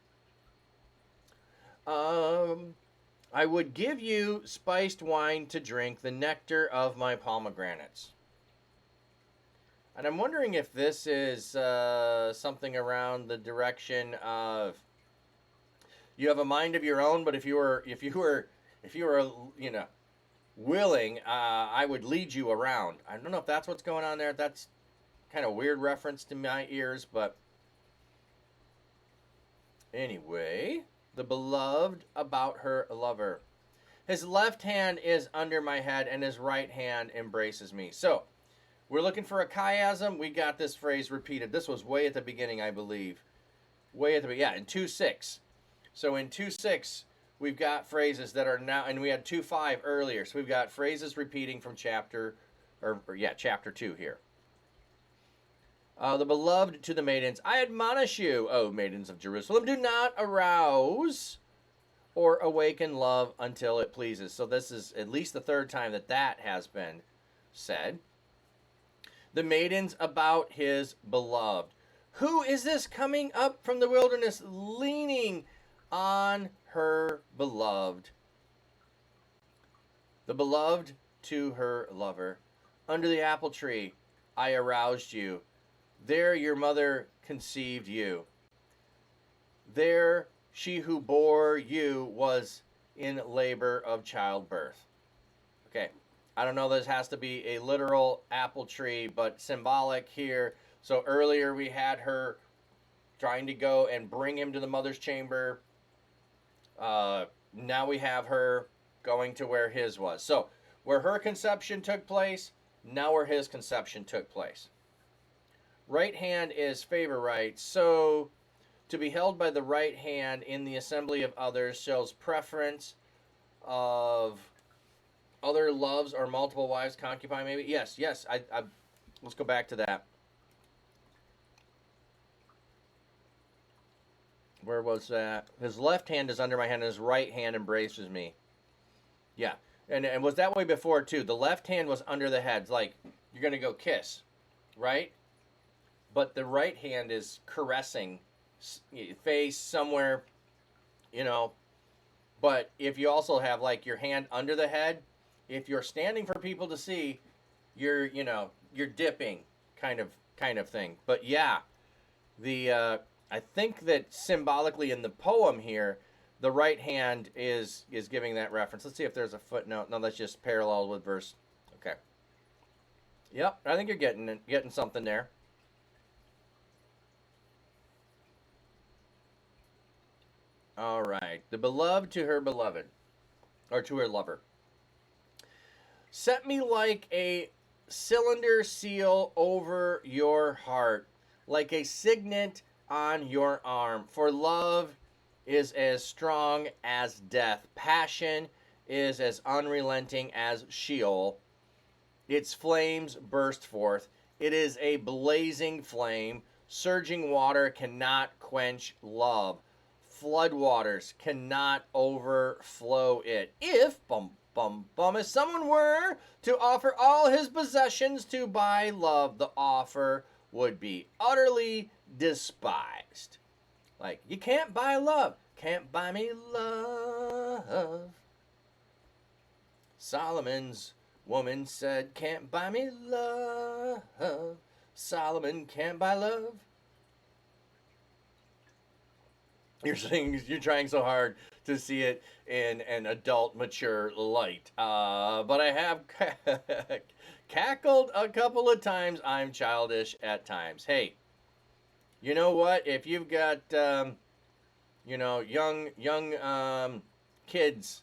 I would give you spiced wine to drink, the nectar of my pomegranates. And I'm wondering if this is something around the direction of you have a mind of your own, but if you were, you know, willing, I would lead you around. I don't know if that's what's going on there. That's kind of weird reference to my ears, but anyway, the beloved about her lover. His left hand is under my head and his right hand embraces me. So, we're looking for a chiasm. We got this phrase repeated. This was way at the beginning, I believe. Way at the beginning. Yeah, in 2:6. So in 2:6, we've got phrases that are now, and we had 2:5 earlier. So we've got phrases repeating from chapter 2 here. The beloved to the maidens, I admonish you, O maidens of Jerusalem, do not arouse or awaken love until it pleases. So this is at least the third time that has been said. The maidens about his beloved. Who is this coming up from the wilderness, leaning on her beloved? The beloved to her lover. Under the apple tree, I aroused you. There your mother conceived you. There she who bore you was in labor of childbirth. Okay. I don't know, this has to be a literal apple tree, but symbolic here. So earlier we had her trying to go and bring him to the mother's chamber. Now we have her going to where his was. So where her conception took place, now where his conception took place. Right hand is favor right. So to be held by the right hand in the assembly of others shows preference of other loves or multiple wives, concubine, maybe? Yes. I let's go back to that. Where was that? His left hand is under my hand, and his right hand embraces me. Yeah. And was that way before, too. The left hand was under the head. Like, you're going to go kiss, right? But the right hand is caressing face somewhere, you know. But if you also have, like, your hand under the head, if you're standing for people to see, you're dipping kind of thing. But yeah, I think that symbolically in the poem here, the right hand is giving that reference. Let's see if there's a footnote. No, that's just parallel with verse. Okay. Yep, I think you're getting something there. All right. The beloved to her beloved, or to her lover. Set me like a cylinder seal over your heart, like a signet on your arm. For love is as strong as death. Passion is as unrelenting as Sheol. Its flames burst forth. It is a blazing flame. Surging water cannot quench love. Floodwaters cannot overflow it. If, if someone were to offer all his possessions to buy love, the offer would be utterly despised. Like, you can't buy love. Can't buy me love. Solomon's woman said, can't buy me love. Solomon can't buy love. You're trying so hard to see it in an adult, mature light. But I have cackled a couple of times. I'm childish at times. Hey, you know what? If you've got, young kids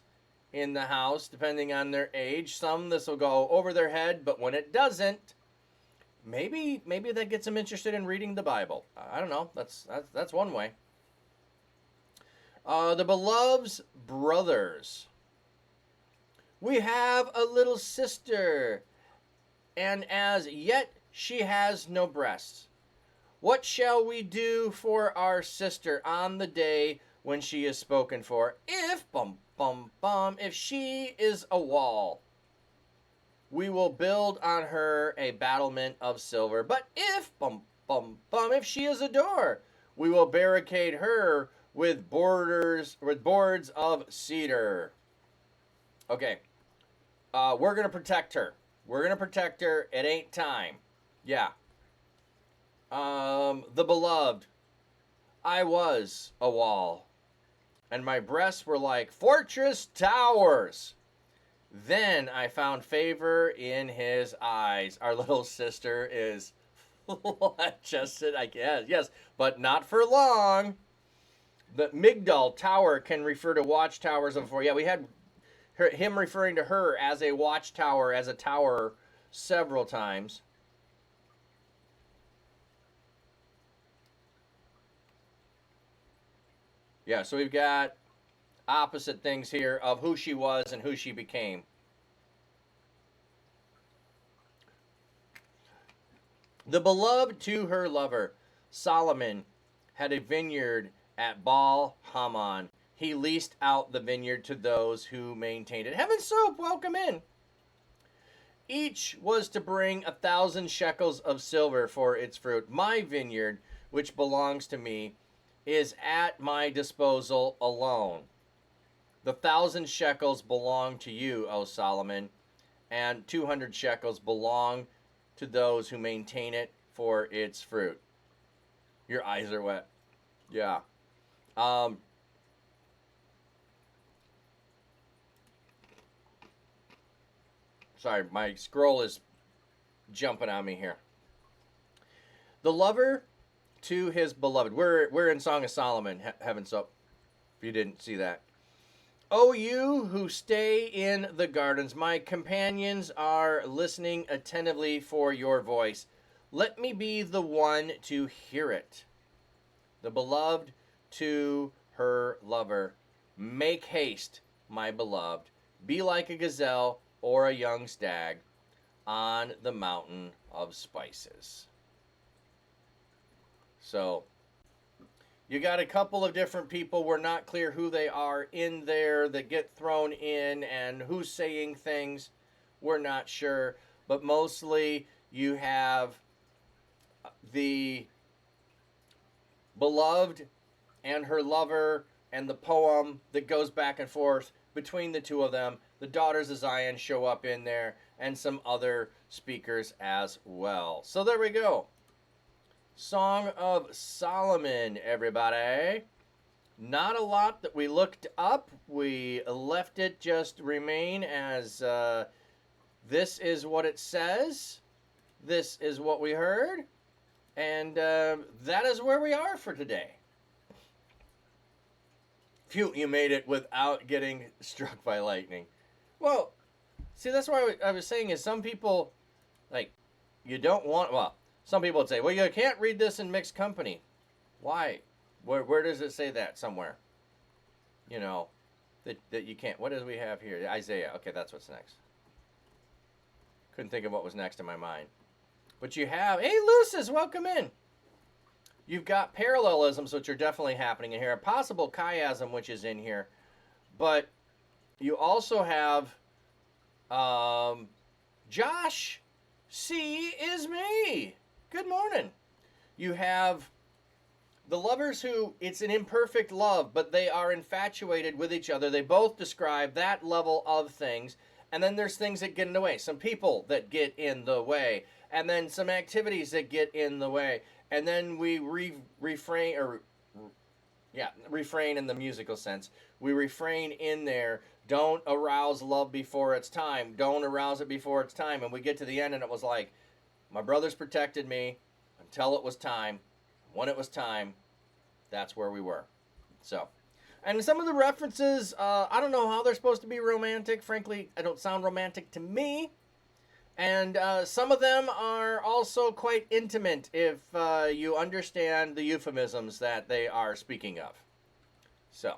in the house, depending on their age, some this will go over their head, but when it doesn't, maybe that gets them interested in reading the Bible. I don't know. That's one way. The beloved's brothers. We have a little sister, and as yet she has no breasts. What shall we do for our sister on the day when she is spoken for? If, if she is a wall, we will build on her a battlement of silver. But if, if she is a door, we will barricade her with boards of cedar. Okay. We're going to protect her. We're going to protect her. It ain't time. Yeah. The beloved. I was a wall, and my breasts were like fortress towers. Then I found favor in his eyes. Our little sister is adjusted, I guess. Yes, but not for long. The Migdal Tower can refer to watchtowers of before. Yeah, we had him referring to her as a watchtower, as a tower, several times. Yeah, so we've got opposite things here of who she was and who she became. The beloved to her lover, Solomon, had a vineyard at Baal Hamon. He leased out the vineyard to those who maintained it. Heaven Soap, welcome in. Each was to bring 1,000 shekels of silver for its fruit. My vineyard, which belongs to me, is at my disposal alone. The 1,000 shekels belong to you, O Solomon, and 200 shekels belong to those who maintain it for its fruit. Your eyes are wet. Yeah. Sorry, my scroll is jumping on me here. The lover to his beloved. We're in Song of Solomon, Heaven Soap, if you didn't see that. O you who stay in the gardens, my companions are listening attentively for your voice. Let me be the one to hear it. The beloved to her lover. Make haste, my beloved. Be like a gazelle or a young stag on the mountain of spices. So, you got a couple of different people. We're not clear who they are in there that get thrown in and who's saying things. We're not sure. But mostly you have the beloved and her lover and the poem that goes back and forth between the two of them. The Daughters of Zion show up in there and some other speakers as well. So there we go. Song of Solomon, everybody. Not a lot that we looked up. We left it just remain as this is what it says. This is what we heard. And that is where we are for today. Phew, you made it without getting struck by lightning. Well, see, that's why I was saying is some people, like, you don't want, well, some people would say, well, you can't read this in mixed company. Why? Where does it say that somewhere? You know, that you can't. What do we have here? Isaiah. Okay, that's what's next. Couldn't think of what was next in my mind. But you have, hey, Lucis, welcome in. You've got parallelisms, which are definitely happening in here. A possible chiasm, which is in here. But you also have Josh C. is me. Good morning. You have the lovers who, it's an imperfect love, but they are infatuated with each other. They both describe that level of things. And then there's things that get in the way. Some people that get in the way. And then some activities that get in the way. And then we refrain in the musical sense. We refrain in there. Don't arouse love before it's time. Don't arouse it before it's time. And we get to the end and it was like, my brothers protected me until it was time. When it was time, that's where we were. So, and some of the references, I don't know how they're supposed to be romantic. Frankly, they don't sound romantic to me. And some of them are also quite intimate if you understand the euphemisms that they are speaking of. So,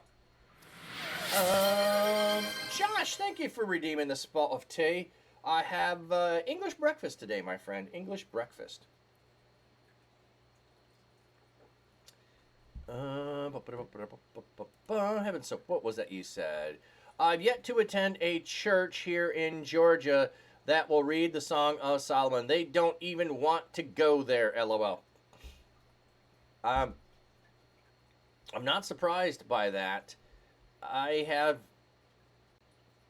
Josh, thank you for redeeming the spot of tea. I have English breakfast today, my friend. English breakfast. Heaven, so what was that you said? I've yet to attend a church here in Georgia that will read the Song of Solomon. They don't even want to go there, LOL. I'm not surprised by that. I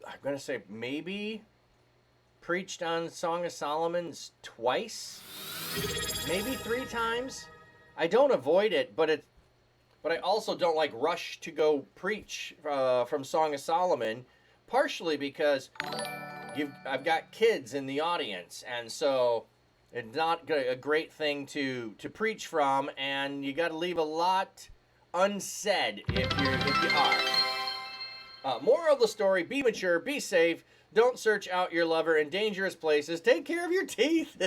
I'm going to say maybe preached on Song of Solomon's twice, maybe 3 times. I don't avoid it, but I also don't like rush to go preach from Song of Solomon, partially because I've got kids in the audience, and so it's not a great thing to preach from, and you got to leave a lot unsaid if you are. Moral of the story: be mature, be safe, don't search out your lover in dangerous places, take care of your teeth.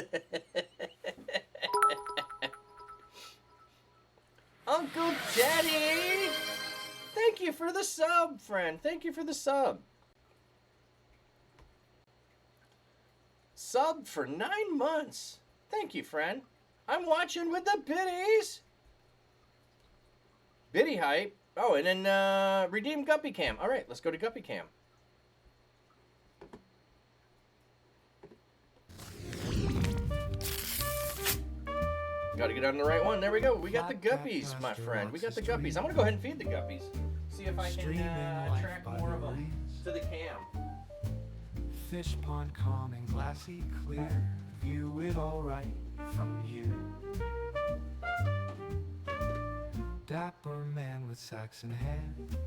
Uncle Teddy, thank you for the sub, friend. Thank you for the sub. Sub for 9 months. Thank you, friend. I'm watching with the biddies. Biddy hype. Oh, and then redeem Guppy Cam. All right, let's go to Guppy Cam. Got to get on the right one. There we go. We got the guppies, my friend. We got the guppies. I'm going to go ahead and feed the guppies. See if I can attract more of them to the cam. Fish pond calm and glassy clear. View it all right from here. Dapper man with Saxon hand.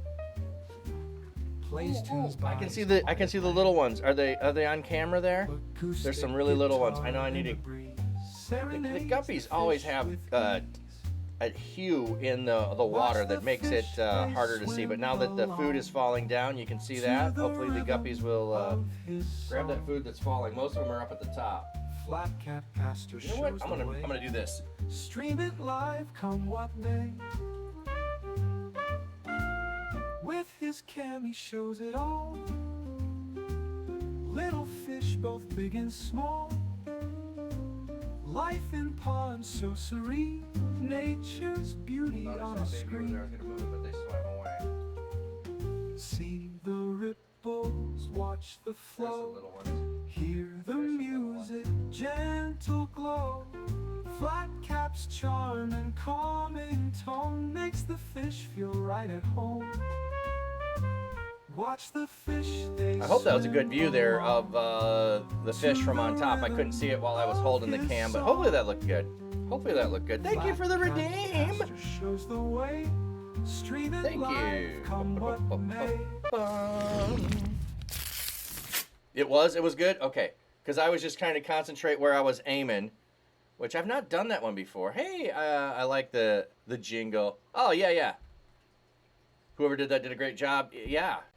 Plays tunes by I can see the little ones. Are they on camera there? There's some really little ones. I know I need to. The guppies always have a hue in the water that makes it harder to see. But now that the food is falling down, you can see that. Hopefully the guppies will grab that food that's falling. Most of them are up at the top. Flat Cat Pastor You know what? I'm gonna do this. Stream it live, come what may. With his cam, he shows it all. Little fish, both big and small. Life in ponds so serene. Nature's beauty on a screen. See the ripples, watch the flow. Hear the music, gentle glow. Flat cap's charm and calming tone makes the fish feel right at home. Watch the fish, I hope that was a good view there of the fish from on top. I couldn't see it while I was holding the cam, but hopefully that looked good. Hopefully that looked good. Thank you for the redeem. Shows the way. Stream it Thank live, you. come what may. It was good? Okay. Because I was just trying to concentrate where I was aiming, which I've not done that one before. Hey, I like the jingle. Oh, yeah. Whoever did that did a great job.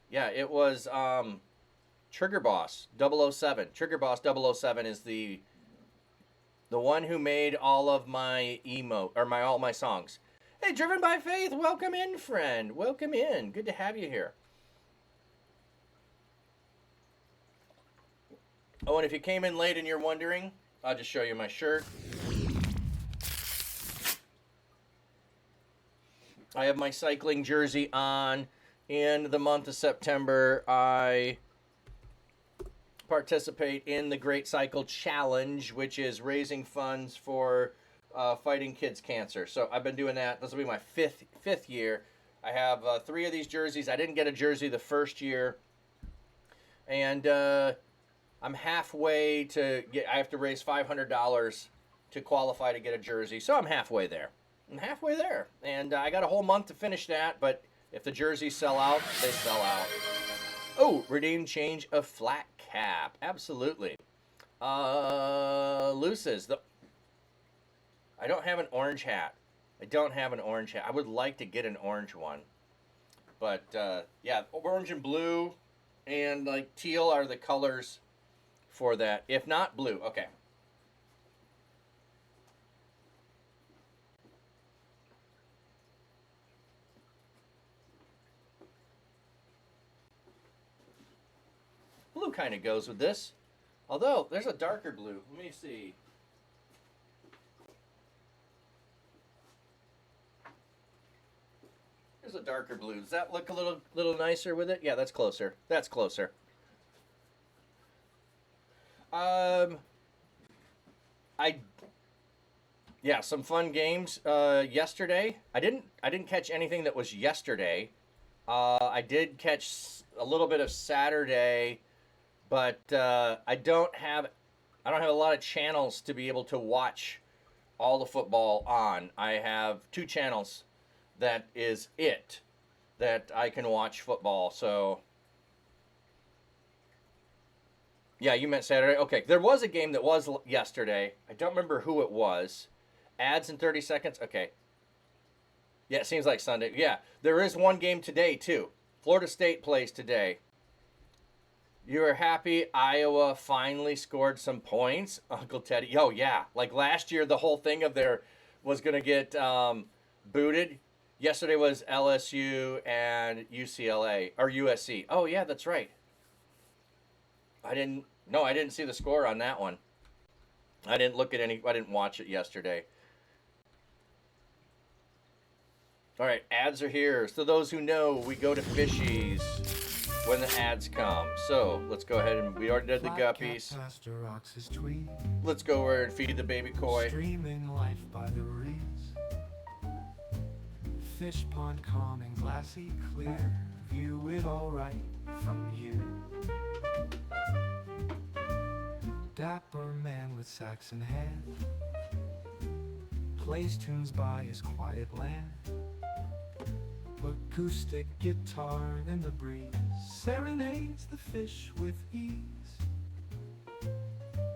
Yeah, it was Trigger Boss 007. Trigger Boss 007 is the one who made all of my all my songs. Hey, Driven by Faith, welcome in, friend. Welcome in. Good to have you here. Oh, and if you came in late and you're wondering, I'll just show you my shirt. I have my cycling jersey on. In the month of September, I participate in the Great Cycle Challenge, which is raising funds for fighting kids' cancer. So I've been doing that. This will be my fifth year. I have 3 of these jerseys. I didn't get a jersey the first year, and I'm halfway to get. I have to raise $500 to qualify to get a jersey. So I'm halfway there. And I got a whole month to finish that. But if the jerseys sell out, they sell out. Oh, redeem change of flat cap. Absolutely. Luces. I don't have an orange hat. I would like to get an orange one. But, yeah, orange and blue and, like, teal are the colors for that. If not, blue. Okay. Blue kind of goes with this. Although, there's a darker blue. Let me see. There's a darker blue. Does that look a little nicer with it? Yeah, that's closer. Yeah, some fun games yesterday. I didn't catch anything that was yesterday. I did catch a little bit of Saturday, but I don't have a lot of channels to be able to watch all the football on. I have 2 channels that is it that I can watch football. So yeah, you meant Saturday. Okay, there was a game that was yesterday. I don't remember who it was. Ads in 30 seconds. Okay. Yeah, it seems like Sunday. Yeah, there is one game today too. Florida State plays today. You are happy Iowa finally scored some points, Uncle Teddy? Oh, yeah. Like last year, the whole thing of there was going to get booted. Yesterday was LSU and UCLA, or USC. Oh, yeah, that's right. I didn't see the score on that one. I didn't watch it yesterday. All right, ads are here. So those who know, we go to Fishies when the ads come. So let's go ahead and we already did the guppies. Let's go over and feed the baby koi. Streaming life by the reeds. Fish pond calm and glassy clear. View it all right from here. Dapper man with sax in hand plays tunes by his quiet land. Acoustic guitar in the breeze serenades the fish with ease.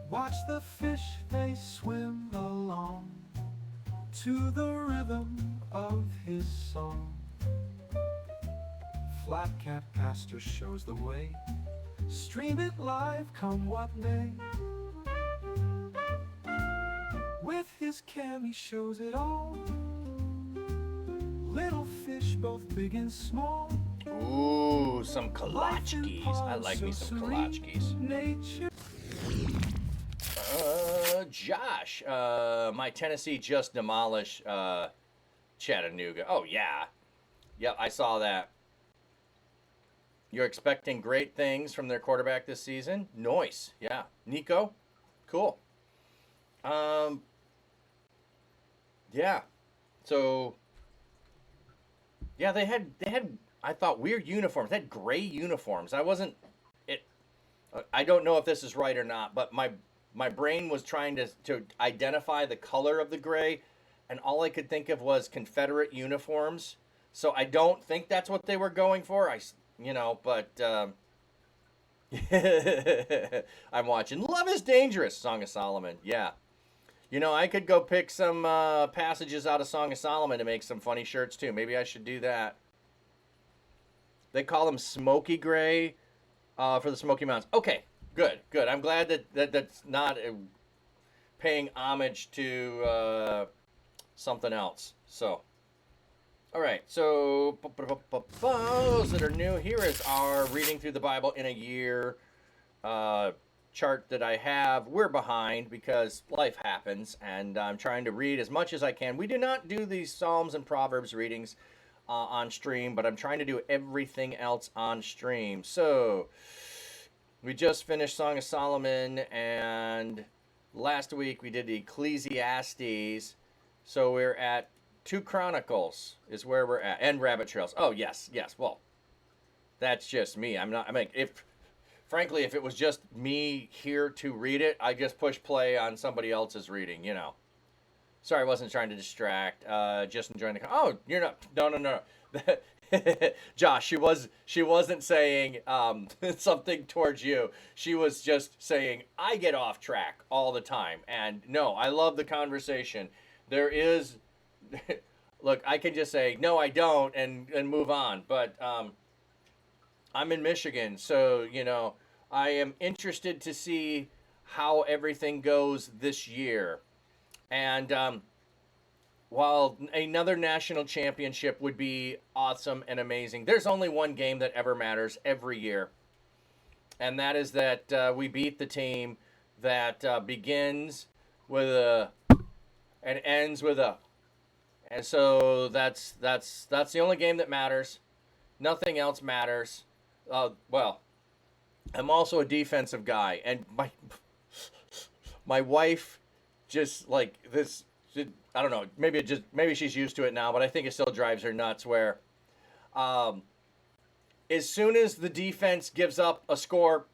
Watch the fish, they swim along to the rhythm of his song. Flatcap Pastor shows the way. Stream it live, come what may. With his cam he shows it all. Little fish, both big and small. Ooh, some kolachkis. I like me some kolachkis. Josh, my Tennessee just demolished Chattanooga. Oh, yeah. Yep, I saw that. You're expecting great things from their quarterback this season? Nice. Yeah. Nico? Cool. Yeah. So... yeah, they had I thought weird uniforms. They had gray uniforms. I don't know if this is right or not, but my brain was trying to identify the color of the gray, and all I could think of was Confederate uniforms. So I don't think that's what they were going for. But I'm watching Love is Dangerous, Song of Solomon. Yeah. I could go pick some passages out of Song of Solomon to make some funny shirts, too. Maybe I should do that. They call them smoky gray for the Smoky Mountains. Okay, good. I'm glad that's not paying homage to something else. So, all right. So, those that are new, here is our Reading Through the Bible in a Year chart that I have. We're behind because life happens, and I'm trying to read as much as I can. We do not do these Psalms and Proverbs readings on stream, but I'm trying to do everything else on stream. So we just finished Song of Solomon, and last week we did the Ecclesiastes. So we're at 2 Chronicles is where we're at, and Rabbit Trails. Oh, yes. Well, that's just me. Frankly, if it was just me here to read it, I just push play on somebody else's reading, Sorry, I wasn't trying to distract. Just enjoying the... Oh, you're not... No. Josh, she wasn't saying something towards you. She was just saying, I get off track all the time. And no, I love the conversation. There is... Look, I can just say, no, I don't, and move on. But I'm in Michigan, so, I am interested to see how everything goes this year. And while another national championship would be awesome and amazing, there's only one game that ever matters every year. And that is that we beat the team that begins with a and ends with a. And so that's the only game that matters. Nothing else matters. Well, I'm also a defensive guy, and my wife just like this. I don't know. Maybe she's used to it now, but I think it still drives her nuts. Where as soon as the defense gives up a score,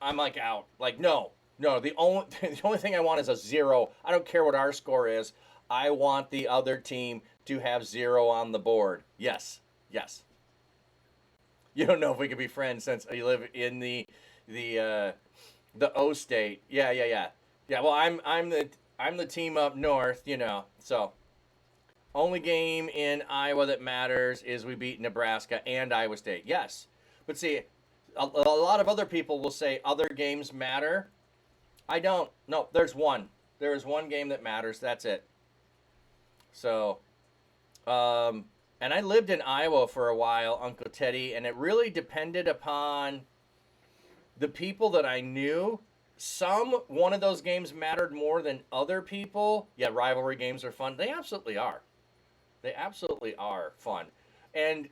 I'm like out. Like, no. The only thing I want is a 0. I don't care what our score is. I want the other team to have 0 on the board. Yes. You don't know if we could be friends since you live in the O state. Yeah. Yeah, well, I'm the team up north, So, only game in Iowa that matters is we beat Nebraska and Iowa State. Yes. But see, a lot of other people will say other games matter. I don't. No, there's one. There is one game that matters. That's it. So, and I lived in Iowa for a while, Uncle Teddy, and it really depended upon the people that I knew. One of those games mattered more than other people. Yeah, rivalry games are fun. They absolutely are. They absolutely are fun. And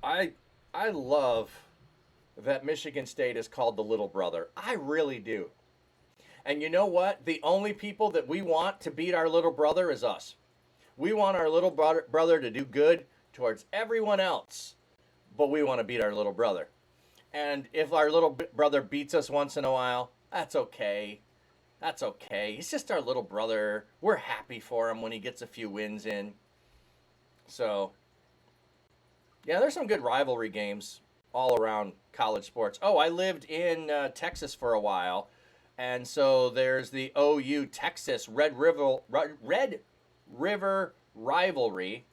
I love that Michigan State is called the little brother. I really do. And you know what? The only people that we want to beat our little brother is us. We want our little brother to do good towards everyone else, but we want to beat our little brother. And if our little brother beats us once in a while, that's okay. That's okay. He's just our little brother. We're happy for him when he gets a few wins in. So, yeah, there's some good rivalry games all around college sports. Oh, I lived in Texas for a while. And so there's the OU Texas Red River rivalry,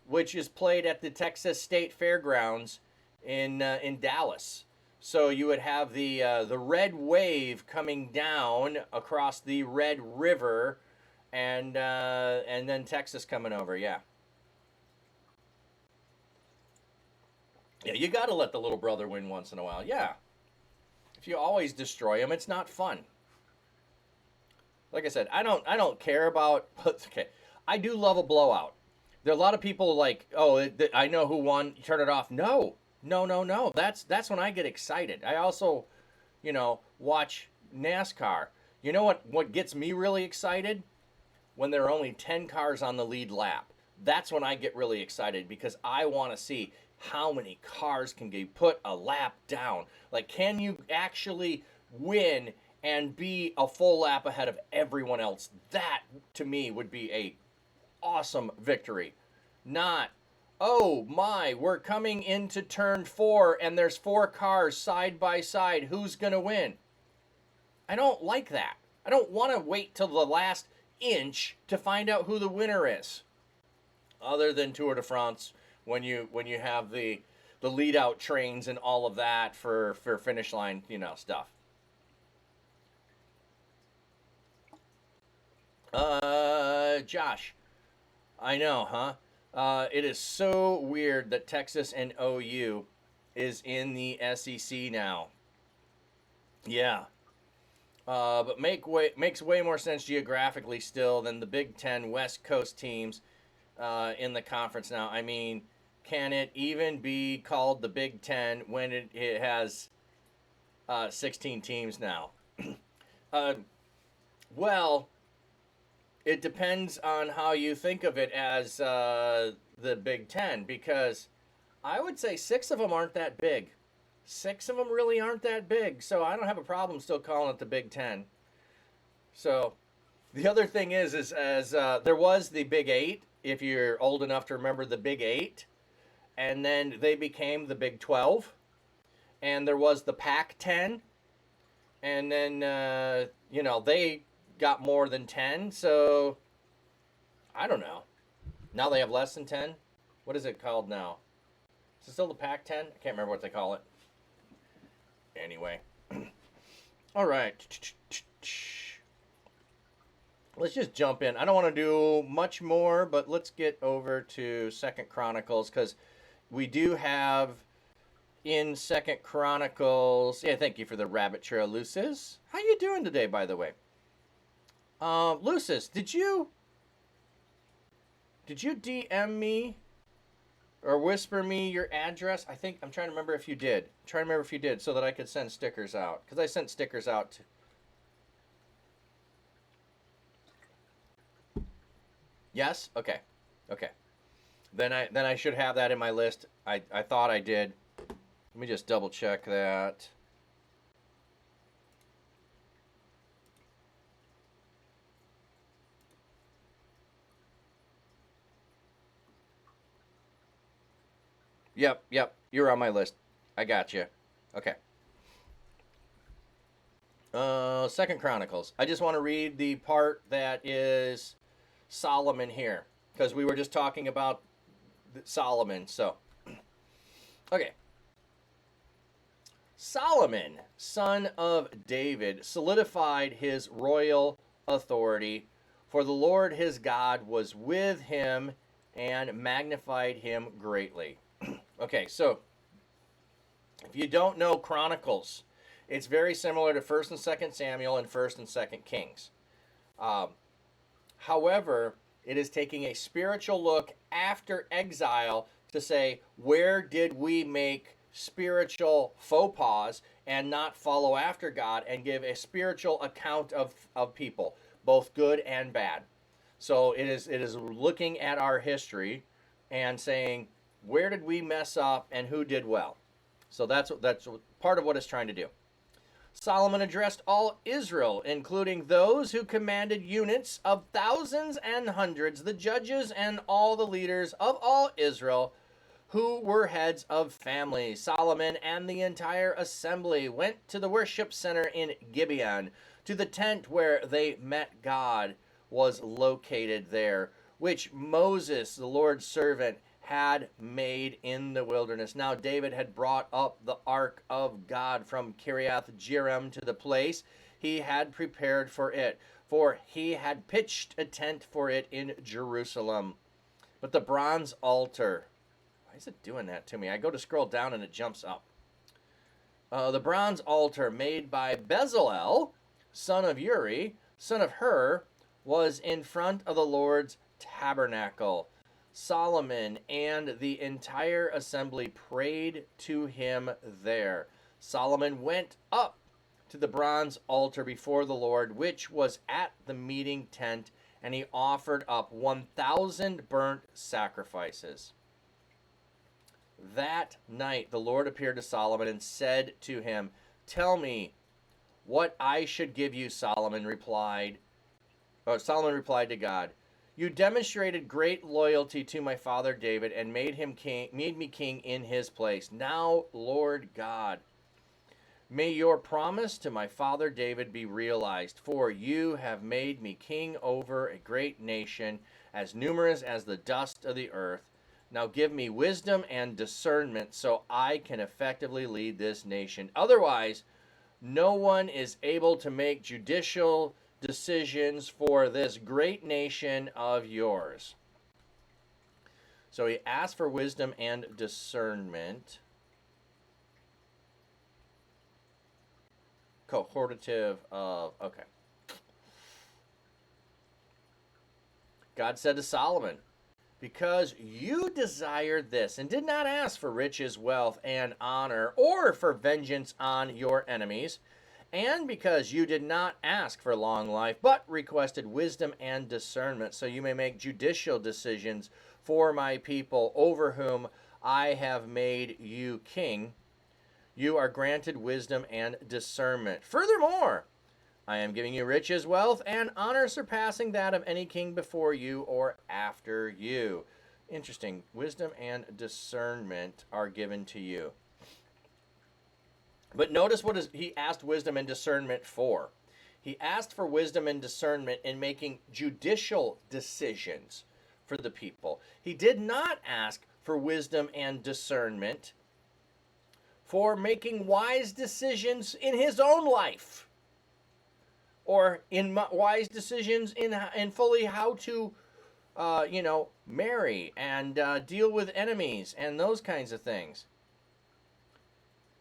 which is played at the Texas State Fairgrounds in Dallas. So you would have the red wave coming down across the Red River, and then Texas coming over. Yeah, you got to let the little brother win once in a while. Yeah, if you always destroy him, it's not fun. Like I said, I don't care about. Okay, I do love a blowout. There are a lot of people like, oh, I know who won. Turn it off. No. That's when I get excited. I also, watch NASCAR. You know what gets me really excited? When there are only 10 cars on the lead lap. That's when I get really excited because I want to see how many cars can get put a lap down. Like, can you actually win and be a full lap ahead of everyone else? That, to me, would be a awesome victory. Not, oh my, we're coming into turn 4 and there's 4 cars side by side. Who's going to win? I don't like that. I don't want to wait till the last inch to find out who the winner is. Other than Tour de France, when you have the lead out trains and all of that for finish line, stuff. Josh, I know, huh? It is so weird that Texas and OU is in the SEC now. Yeah. But makes way more sense geographically still than the Big Ten West Coast teams in the conference now. I mean, can it even be called the Big Ten when it has 16 teams now? Well, it depends on how you think of it as the Big Ten, because I would say 6 of them aren't that big. 6 of them really aren't that big, so I don't have a problem still calling it the Big Ten. So the other thing is as there was the Big 8, if you're old enough to remember the Big 8, and then they became the Big 12, and there was the Pac-10, and then they got more than 10, so I don't know. Now they have less than 10? What is it called now? Is it still the Pac-10? I can't remember what they call it. Anyway. All right. Let's just jump in. I don't want to do much more, but let's get over to 2nd Chronicles, because we do have in 2nd Chronicles... Yeah, thank you for the rabbit trail, Lucis. How you doing today, by the way? Lucis, did you DM me or whisper me your address? I'm trying to remember if you did. So that I could send stickers out. Because I sent stickers out. Yes? Okay. Then I should have that in my list. I thought I did. Let me just double check that. Yep, you're on my list. I got you. Okay. Second Chronicles. I just want to read the part that is Solomon here, because we were just talking about Solomon. So, okay. Solomon, son of David, solidified his royal authority, for the Lord his God was with him and magnified him greatly. Okay, so if you don't know Chronicles, it's very similar to 1st and 2nd Samuel and 1st and 2nd Kings. However, it is taking a spiritual look after exile to say, where did we make spiritual faux pas and not follow after God and give a spiritual account of people, both good and bad. So it is looking at our history and saying, where did we mess up and who did well? So that's part of what it's trying to do. Solomon addressed all Israel, including those who commanded units of thousands and hundreds, the judges and all the leaders of all Israel, who were heads of families. Solomon and the entire assembly went to the worship center in Gibeon, to the tent where they met God was located there, which Moses, the Lord's servant, had made in the wilderness. Now David had brought up the ark of God from Kiriath Jearim to the place he had prepared for it, for he had pitched a tent for it in Jerusalem. But the bronze altar, why is it doing that to me? I go to scroll down and it jumps up. The bronze altar made by Bezalel, son of Uri, son of Hur, was in front of the Lord's tabernacle. Solomon and the entire assembly prayed to him there. Solomon went up to the bronze altar before the Lord, which was at the meeting tent, and he offered up 1,000 burnt sacrifices. That night the Lord appeared to Solomon and said to him, "Tell me what I should give you." Solomon replied to God, "You demonstrated great loyalty to my father David and made me king in his place. Now, Lord God, may your promise to my father David be realized, for you have made me king over a great nation, as numerous as the dust of the earth. Now give me wisdom and discernment so I can effectively lead this nation. Otherwise, no one is able to make judicial decisions for this great nation of yours." So he asked for wisdom and discernment. Cohortative of, okay. God said to Solomon, "Because you desired this and did not ask for riches, wealth, and honor, or for vengeance on your enemies, and because you did not ask for long life, but requested wisdom and discernment, so you may make judicial decisions for my people, over whom I have made you king, you are granted wisdom and discernment. Furthermore, I am giving you riches, wealth, and honor surpassing that of any king before you or after you." Interesting. Wisdom and discernment are given to you. But notice he asked wisdom and discernment for. He asked for wisdom and discernment in making judicial decisions for the people. He did not ask for wisdom and discernment for making wise decisions in his own life, or in wise decisions in fully how to, marry and deal with enemies and those kinds of things.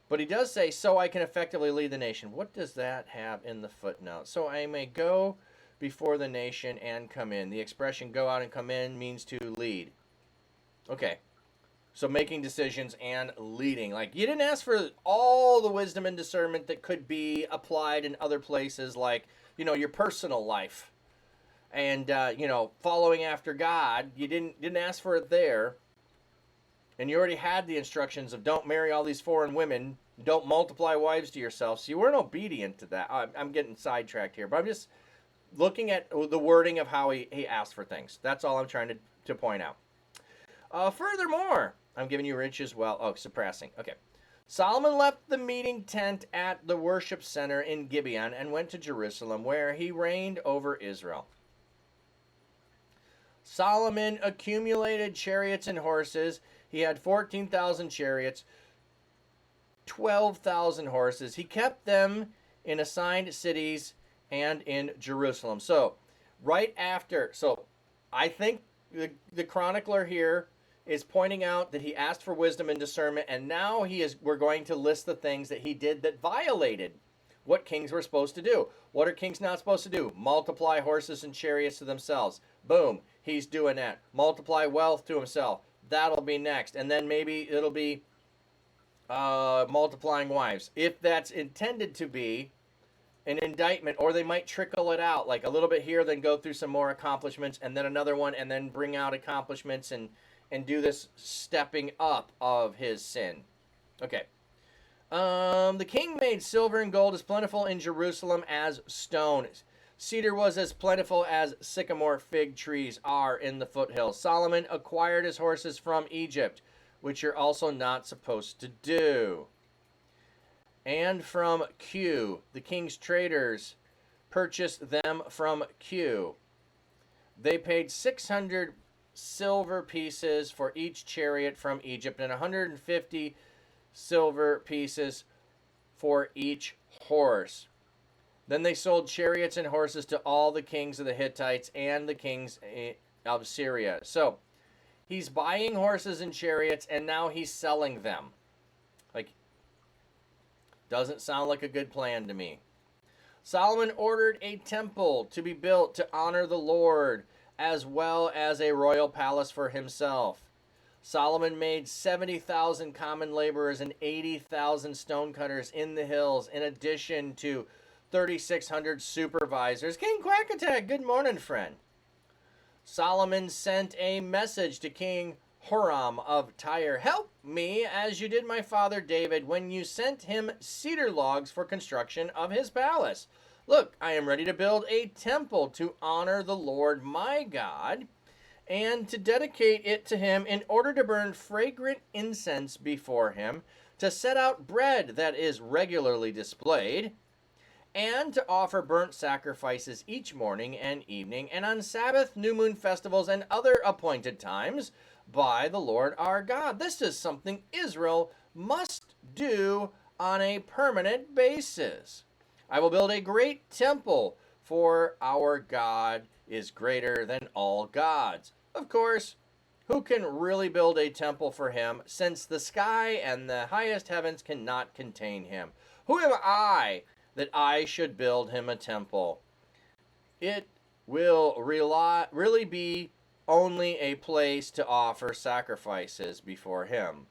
But he does say, "so I can effectively lead the nation." What does that have in the footnote? "So I may go before the nation and come in." The expression "go out and come in" means to lead. Okay. So making decisions and leading. Like, you didn't ask for all the wisdom and discernment that could be applied in other places, like, your personal life. And, following after God. You didn't ask for it there. And you already had the instructions of don't marry all these foreign women, don't multiply wives to yourself. So you weren't obedient to that. I'm getting sidetracked here, but I'm just looking at the wording of how he asked for things. That's all I'm trying to point out. Furthermore, I'm giving you rich as well. Oh, suppressing. Okay. Solomon left the meeting tent at the worship center in Gibeon and went to Jerusalem, where he reigned over Israel. Solomon accumulated chariots and horses. He had 14,000 chariots, 12,000 horses. He kept them in assigned cities and in Jerusalem. So, right after, I think the chronicler here is pointing out that he asked for wisdom and discernment, and now we're going to list the things that he did that violated what kings were supposed to do. What are kings not supposed to do? Multiply horses and chariots to themselves. Boom, he's doing that. Multiply wealth to himself. That'll be next. And then maybe it'll be multiplying wives. If that's intended to be an indictment, or they might trickle it out, like a little bit here, then go through some more accomplishments, and then another one, and then bring out accomplishments and do this stepping up of his sin. Okay. The king made silver and gold as plentiful in Jerusalem as stone. Cedar was as plentiful as sycamore fig trees are in the foothills. Solomon acquired his horses from Egypt, which you're also not supposed to do. And from Q, the king's traders purchased them from Q. They paid 600 silver pieces for each chariot from Egypt, and 150 silver pieces for each horse. Then they sold chariots and horses to all the kings of the Hittites and the kings of Syria. So he's buying horses and chariots, and now he's selling them. Like, doesn't sound like a good plan to me. Solomon ordered a temple to be built to honor the Lord, as well as a royal palace for himself. Solomon made 70,000 common laborers and 80,000 stonecutters in the hills, in addition to 3,600 supervisors. King Quackatak, good morning, friend. Solomon sent a message to King Huram of Tyre. Help me as you did my father David when you sent him cedar logs for construction of his palace. Look, I am ready to build a temple to honor the Lord my God and to dedicate it to him in order to burn fragrant incense before him, to set out bread that is regularly displayed, and to offer burnt sacrifices each morning and evening, and on Sabbath, new moon festivals, and other appointed times by the Lord our God. This is something Israel must do on a permanent basis. I will build a great temple, for our God is greater than all gods. Of course, who can really build a temple for him, since the sky and the highest heavens cannot contain him? Who am I that I should build him a temple? It will really be only a place to offer sacrifices before him.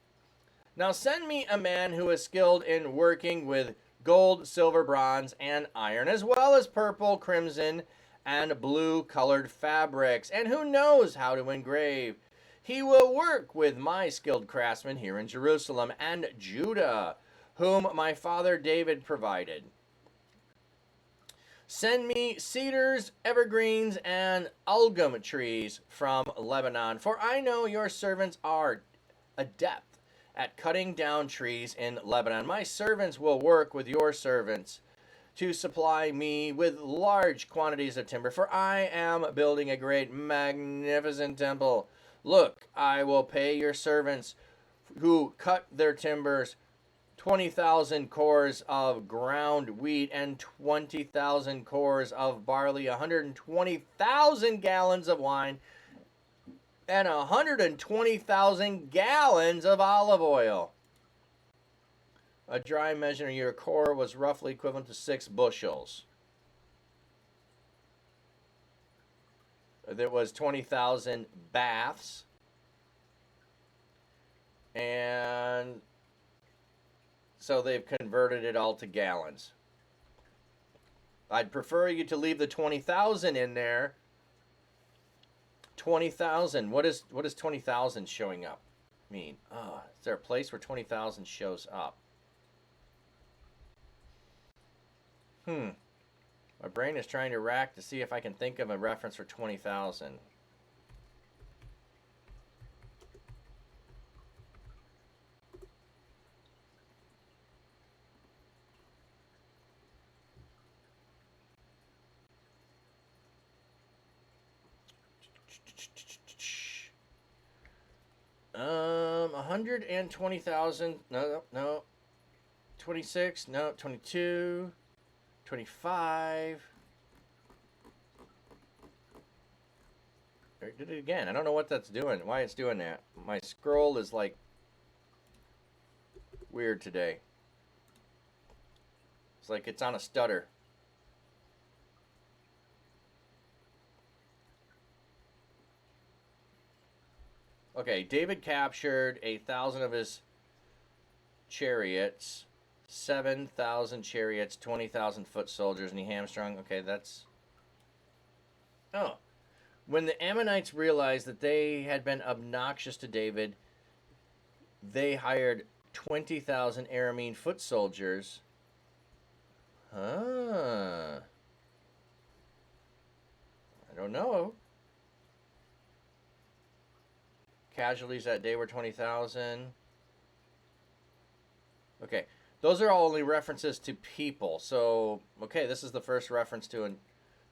Now send me a man who is skilled in working with gold, silver, bronze, and iron, as well as purple, crimson, and blue-colored fabrics, and who knows how to engrave. He will work with my skilled craftsmen here in Jerusalem and Judah, whom my father David provided. Send me cedars, evergreens, and algum trees from Lebanon, for I know your servants are adept at cutting down trees in Lebanon. My servants will work with your servants to supply me with large quantities of timber, for I am building a great, magnificent temple. Look, I will pay your servants who cut their timbers 20,000 cores of ground wheat and 20,000 cores of barley, 120,000 gallons of wine, and 120,000 gallons of olive oil. A dry measure of your core was roughly equivalent to 6 bushels. There was 20,000 baths, and so they've converted it all to gallons. I'd prefer you to leave the 20,000 in there. 20,000. What is 20,000 showing up? mean? Is there a place where 20,000 shows up? My brain is trying to rack to see if I can think of a reference for 20,000. Um, 120,000. No. 26. No. 22. 25. I did it again. I don't know what that's doing. Why it's doing that. My scroll is like weird today. It's like it's on a stutter. Okay, David captured 1,000 of his chariots, 7,000 chariots, 20,000 foot soldiers, and he hamstrung. Okay, that's... Oh. When the Ammonites realized that they had been obnoxious to David, they hired 20,000 Aramean foot soldiers. I don't know. Casualties that day were 20,000. Okay, those are all only references to people. So, okay, this is the first reference to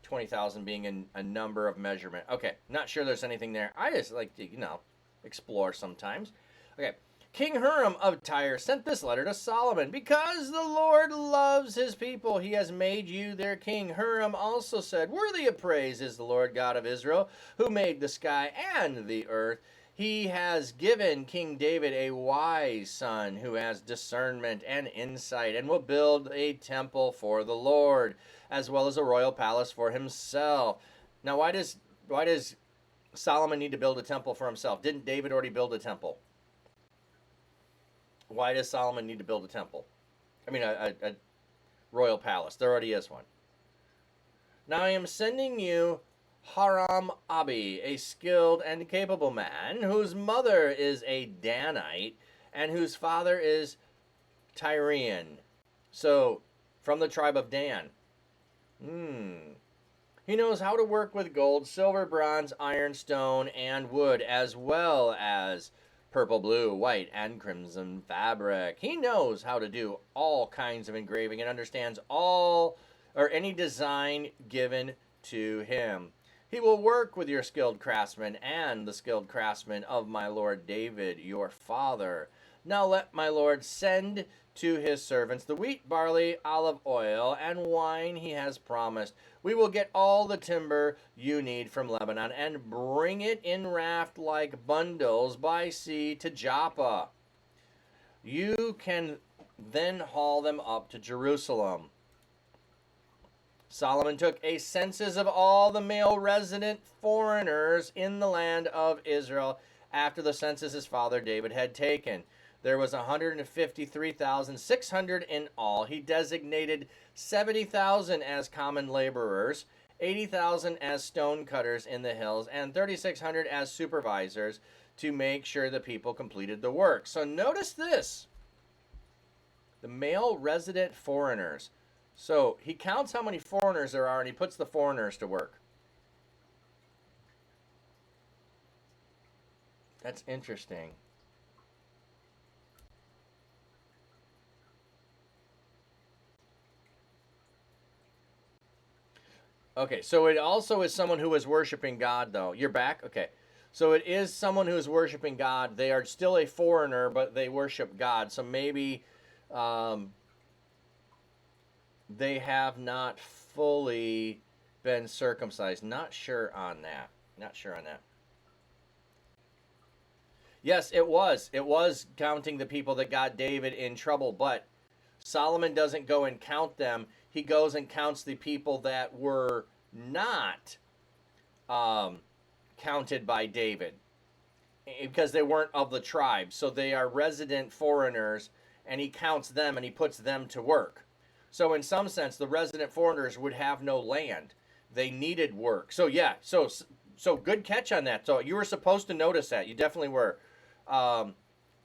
20,000 being a number of measurement. Okay, not sure there's anything there. I just like to, explore sometimes. Okay, King Hiram of Tyre sent this letter to Solomon. Because the Lord loves his people, he has made you their king. Hiram also said, worthy of praise is the Lord God of Israel, who made the sky and the earth. He has given King David a wise son who has discernment and insight and will build a temple for the Lord, as well as a royal palace for himself. Now, why does Solomon need to build a temple for himself? Didn't David already build a temple? Why does Solomon need to build a temple? I mean, a royal palace. There already is one. Now I am sending you Haram Abi, a skilled and capable man, whose mother is a Danite, and whose father is Tyrian. So, from the tribe of Dan. He knows how to work with gold, silver, bronze, iron, stone, and wood, as well as purple, blue, white, and crimson fabric. He knows how to do all kinds of engraving and understands any design given to him. He will work with your skilled craftsmen and the skilled craftsmen of my lord David, your father. Now let my lord send to his servants the wheat, barley, olive oil, and wine he has promised. We will get all the timber you need from Lebanon and bring it in raft-like bundles by sea to Joppa. You can then haul them up to Jerusalem. Solomon took a census of all the male resident foreigners in the land of Israel after the census his father David had taken. There was 153,600 in all. He designated 70,000 as common laborers, 80,000 as stone cutters in the hills, and 3,600 as supervisors to make sure the people completed the work. So notice this. The male resident foreigners. So he counts how many foreigners there are, and he puts the foreigners to work. That's interesting. Okay, so it also is someone who is worshiping God, though. You're back? Okay. So it is someone who is worshiping God. They are still a foreigner, but they worship God. So maybe they have not fully been circumcised. Not sure on that. Not sure on that. Yes, it was. It was counting the people that got David in trouble, but Solomon doesn't go and count them. He goes and counts the people that were not counted by David because they weren't of the tribe. So they are resident foreigners, and he counts them and he puts them to work. So in some sense, the resident foreigners would have no land. They needed work. So yeah, so good catch on that. So you were supposed to notice that. You definitely were.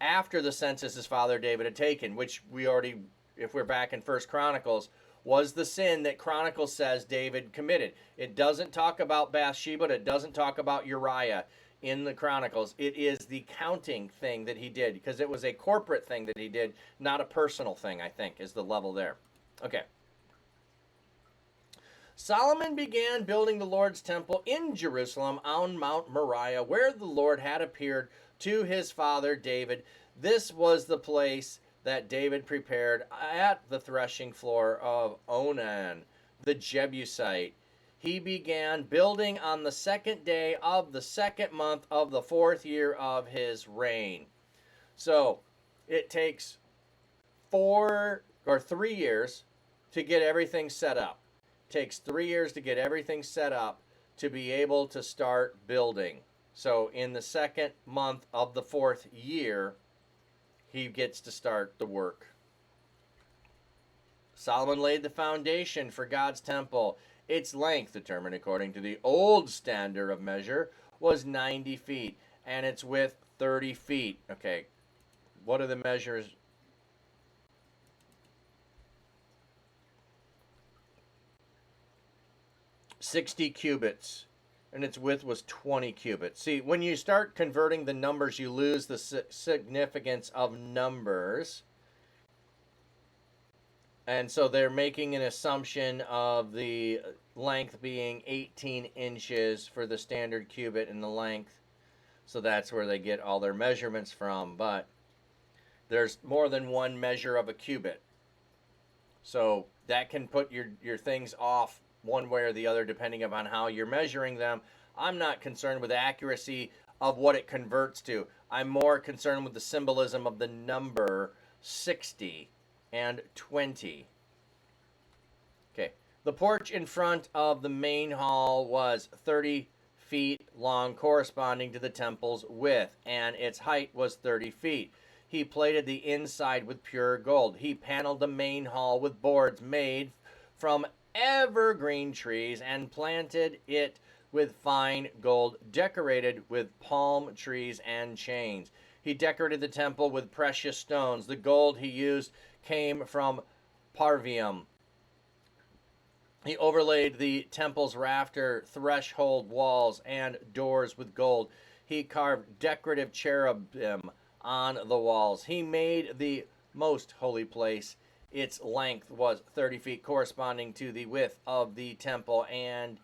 after the census his father David had taken, which we already, if we're back in First Chronicles, was the sin that Chronicles says David committed. It doesn't talk about Bathsheba. It doesn't talk about Uriah in the Chronicles. It is the counting thing that he did, because it was a corporate thing that he did, not a personal thing, I think, is the level there. Okay. Solomon began building the Lord's temple in Jerusalem on Mount Moriah, where the Lord had appeared to his father David. This was the place that David prepared at the threshing floor of Onan, the Jebusite. He began building on the 2nd day of the 2nd month of the 4th year of his reign. So it takes 4 or 3 years to get everything set up. It takes 3 years to get everything set up to be able to start building. So in the 2nd month of the 4th year, he gets to start the work. Solomon laid the foundation for God's temple. Its length, determined according to the old standard of measure, was 90 feet, and its width 30 feet. Okay, what are the measures? "60 cubits, and its width was 20 cubits." See, when you start converting the numbers, you lose the significance of numbers. And so they're making an assumption of the length being 18 inches for the standard cubit and the length. So that's where they get all their measurements from. But there's more than one measure of a cubit. So that can put your things off one way or the other depending upon how you're measuring them. I'm not concerned with the accuracy of what it converts to. I'm more concerned with the symbolism of the number 60 and 20. Okay, the porch in front of the main hall was 30 feet long, corresponding to the temple's width, and its height was 30 feet. He plated the inside with pure gold. He paneled the main hall with boards made from evergreen trees and planted it with fine gold, decorated with palm trees and chains. He decorated the temple with precious stones. The gold he used came from Parvium. He overlaid the temple's rafter, threshold walls, and doors with gold. He carved decorative cherubim on the walls. He made the most holy place. Its length was 30 feet, corresponding to the width of the temple, and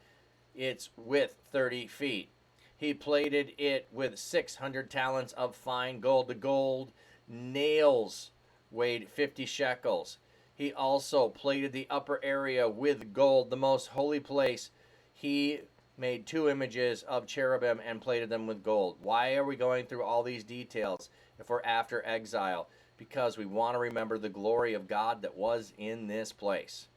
its width 30 feet. He plated it with 600 talents of fine gold. The gold nails weighed 50 shekels. He also plated the upper area with gold, the most holy place. He made 2 images of cherubim and plated them with gold. Why are we going through all these details if we're after exile? Because we want to remember the glory of God that was in this place.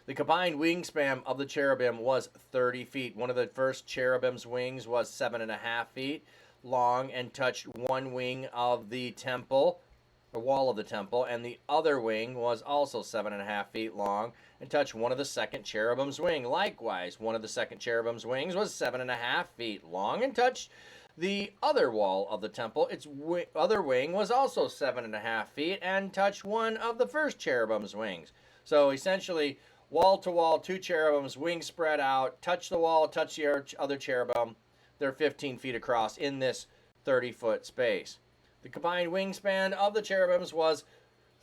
The combined wingspan of the cherubim was 30 feet. One of the first cherubim's wings was 7.5 feet long and touched one wing of the temple, the wall of the temple, and the other wing was also 7.5 feet long and touched one of the second cherubim's wing. Likewise, one of the second cherubim's wings was 7.5 feet long and touched the other wall of the temple. Its other wing was also 7.5 feet and touched one of the first cherubim's wings. So essentially, wall to wall, 2 cherubims, wings spread out, touch the wall, touch the other cherubim. They're 15 feet across in this 30-foot space. The combined wingspan of the cherubims was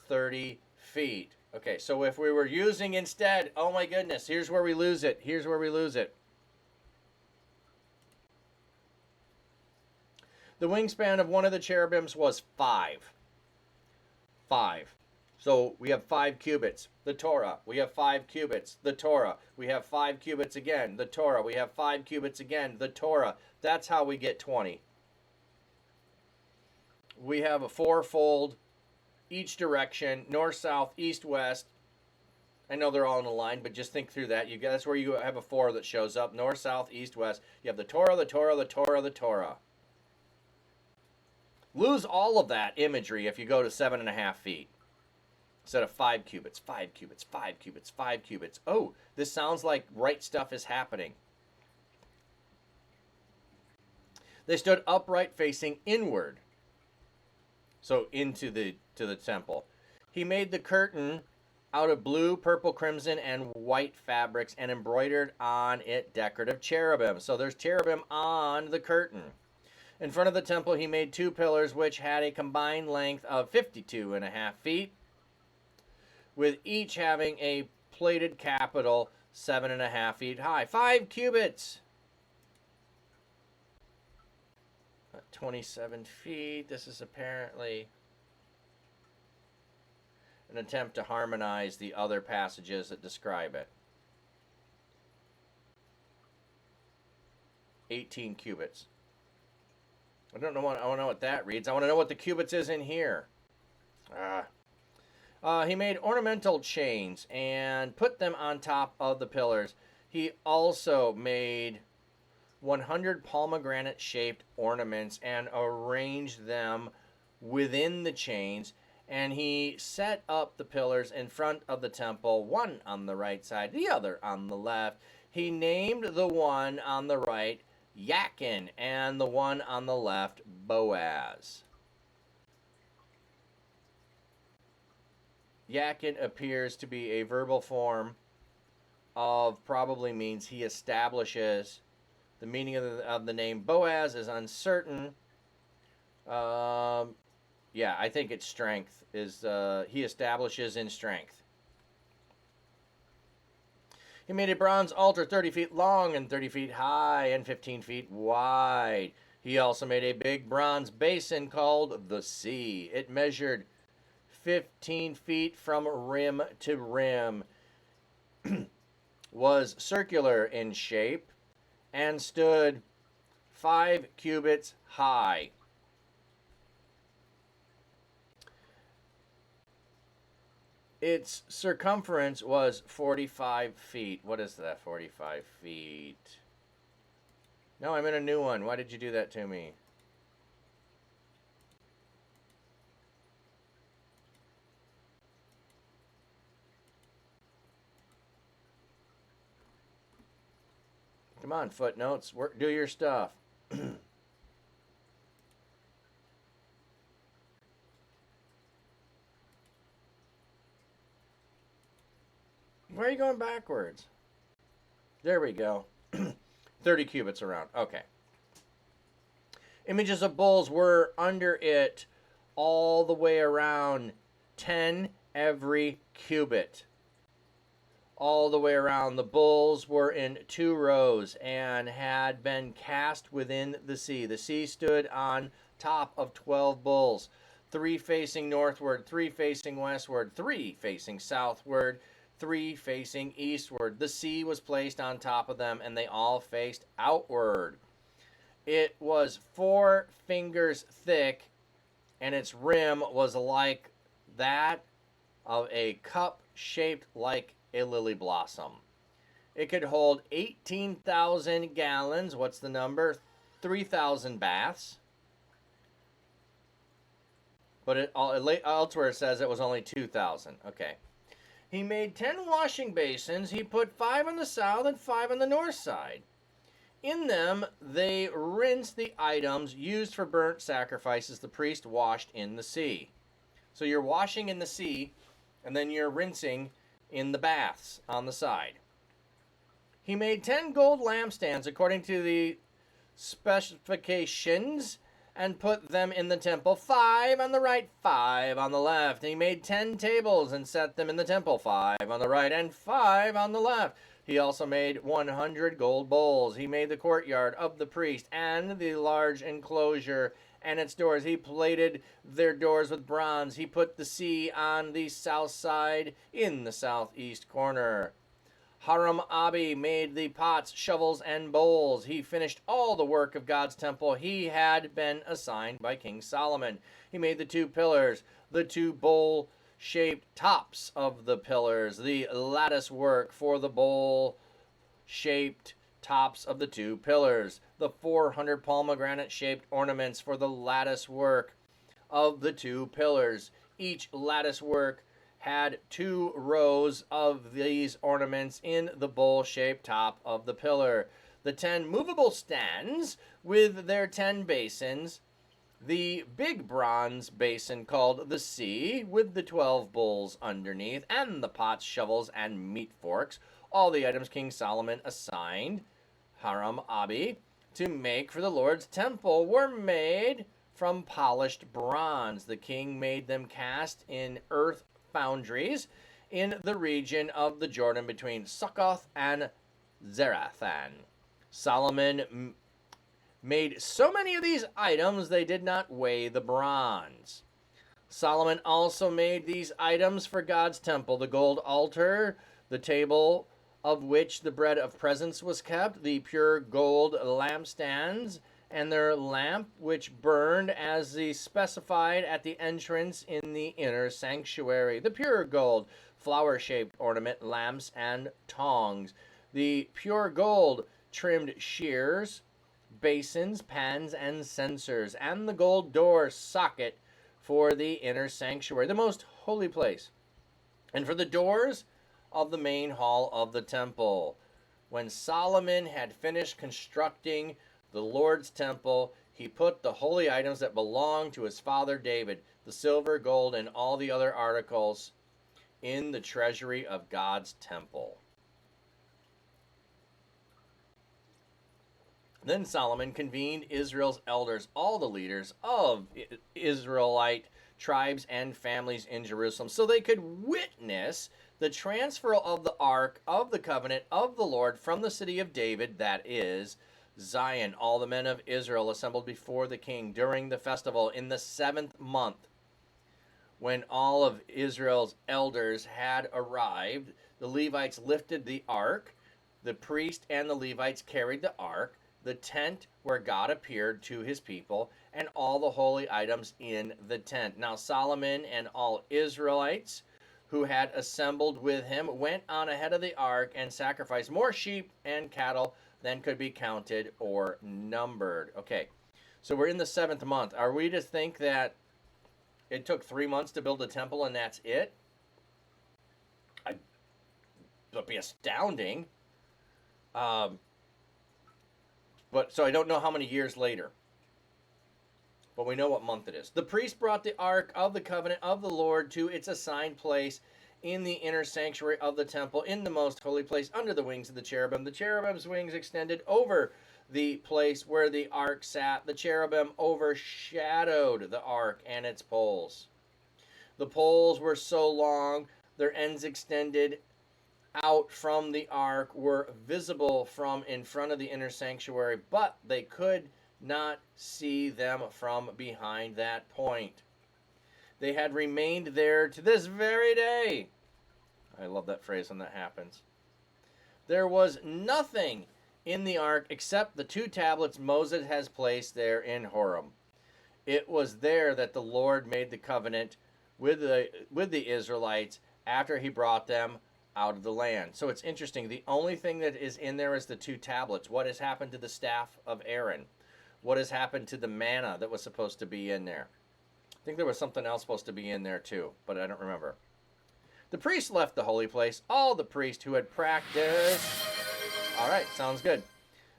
30 feet. Okay, so if we were using instead, oh my goodness, here's where we lose it. Here's where we lose it. The wingspan of one of the cherubims was 5. 5. So we have 5 cubits, the Torah. We have 5 cubits, the Torah. We have 5 cubits again, the Torah. We have 5 cubits again, the Torah. That's how we get 20. We have a 4-fold, each direction, north, south, east, west. I know they're all in a line, but just think through that. That's where you have a 4 that shows up, north, south, east, west. You have the Torah, the Torah, the Torah, the Torah. Lose all of that imagery if you go to 7.5 feet. Instead of 5 cubits, 5 cubits, 5 cubits, 5 cubits. Oh, this sounds like right stuff is happening. They stood upright facing inward, so into the temple. He made the curtain out of blue, purple, crimson, and white fabrics and embroidered on it decorative cherubim. So there's cherubim on the curtain. In front of the temple, he made 2 pillars which had a combined length of 52.5 feet, with each having a plated capital 7.5 feet high. 5 cubits. 27 feet. This is apparently an attempt to harmonize the other passages that describe it. 18 cubits. I want to know what that reads. I want to know what the cubits is in here. He made ornamental chains and put them on top of the pillars. He also made 100 pomegranate-shaped ornaments and arranged them within the chains. And he set up the pillars in front of the temple, one on the right side, the other on the left. He named the one on the right Yakin, and the one on the left Boaz. Yakin appears to be a verbal form of probably means he establishes. The meaning of the name Boaz is uncertain. Yeah, I think it's strength. He establishes in strength. He made a bronze altar 30 feet long and 30 feet high and 15 feet wide. He also made a big bronze basin called the Sea. It measured 15 feet from rim to rim, was circular in shape, and stood 5 cubits high. Its circumference was 45 feet. What is that, 45 feet? No, I'm in a new one. Why did you do that to me? Come on, footnotes. Do your stuff. Why are you going backwards? There we go. 30 cubits around. Okay. Images of bulls were under it all the way around, 10 every cubit. All the way around. The bulls were in 2 rows and had been cast within the sea. The sea stood on top of 12 bulls, 3 facing northward, 3 facing westward, 3 facing southward, 3 facing eastward. The sea was placed on top of them, and they all faced outward. It was 4 fingers thick, and its rim was like that of a cup shaped like a lily blossom. It could hold 18,000 gallons. What's the number? 3,000 baths. But elsewhere it says it was only 2,000. Okay. He made 10 washing basins. He put 5 on the south and 5 on the north side. In them, they rinsed the items used for burnt sacrifices the priest washed in the sea. So you're washing in the sea, and then you're rinsing in the baths on the side. He made 10 gold lampstands according to the specifications and put them in the temple, 5 on the right, 5 on the left. And he made 10 tables and set them in the temple, 5 on the right and 5 on the left. He also made 100 gold bowls. He made the courtyard of the priest and the large enclosure and its doors. He plated their doors with bronze. He put the sea on the south side in the southeast corner. Haram-Abi made the pots, shovels, and bowls. He finished all the work of God's temple he had been assigned by King Solomon. He made the 2 pillars, the 2 bowl-shaped tops of the pillars, the lattice work for the bowl-shaped tops of the 2 pillars, the 400 pomegranate-shaped ornaments for the lattice work of the 2 pillars. Each lattice work had 2 rows of these ornaments in the bowl-shaped top of the pillar. the 10 movable stands with their 10 basins, the big bronze basin called the sea with the 12 bowls underneath, and the pots, shovels, and meat forks, all the items King Solomon assigned Hiram Abi to make for the Lord's temple were made from polished bronze. The king made them cast in earth foundries in the region of the Jordan between Succoth and Zarethan. Solomon made so many of these items they did not weigh the bronze. Solomon also made these items for God's temple: the gold altar, the table of which the bread of presence was kept, the pure gold lampstands, and their lamp which burned as the specified at the entrance in the inner sanctuary, the pure gold flower-shaped ornament lamps and tongs, the pure gold trimmed shears, basins, pans, and censers, and the gold door socket for the inner sanctuary, the most holy place, and for the doors of the main hall of the temple. When Solomon had finished constructing the Lord's temple, he put the holy items that belonged to his father David, the silver, gold, and all the other articles, in the treasury of God's temple. Then Solomon convened Israel's elders, all the leaders of Israelite tribes and families in Jerusalem, so they could witness the transfer of the Ark of the Covenant of the Lord from the city of David, that is, Zion. All the men of Israel assembled before the king during the festival in the 7th month. When all of Israel's elders had arrived, the Levites lifted the ark. The priest and the Levites carried the ark, the tent where God appeared to his people, and all the holy items in the tent. Now Solomon and all Israelites who had assembled with him went on ahead of the ark and sacrificed more sheep and cattle than could be counted or numbered. Okay, so we're in the 7th month. Are we to think that it took 3 months to build a temple and that's it? That'd be astounding. But so I don't know how many years later, but we know what month it is. The priest brought the ark of the covenant of the Lord to its assigned place in the inner sanctuary of the temple, in the most holy place, under the wings of the cherubim. The cherubim's wings extended over the place where the ark sat. The cherubim overshadowed the ark and its poles. The poles were so long, their ends extended out from the ark, were visible from in front of the inner sanctuary, but they could not see them from behind that point. They had remained there to this very day. I love that phrase when that happens. There was nothing in the ark except the 2 tablets Moses has placed there in Horeb. It was there that the Lord made the covenant with the Israelites after he brought them out of the land. So it's interesting. The only thing that is in there is the 2 tablets. What has happened to the staff of Aaron? What has happened to the manna that was supposed to be in there? I think there was something else supposed to be in there too, but I don't remember. The priest left the holy place. All the priests who had practiced... All right, sounds good.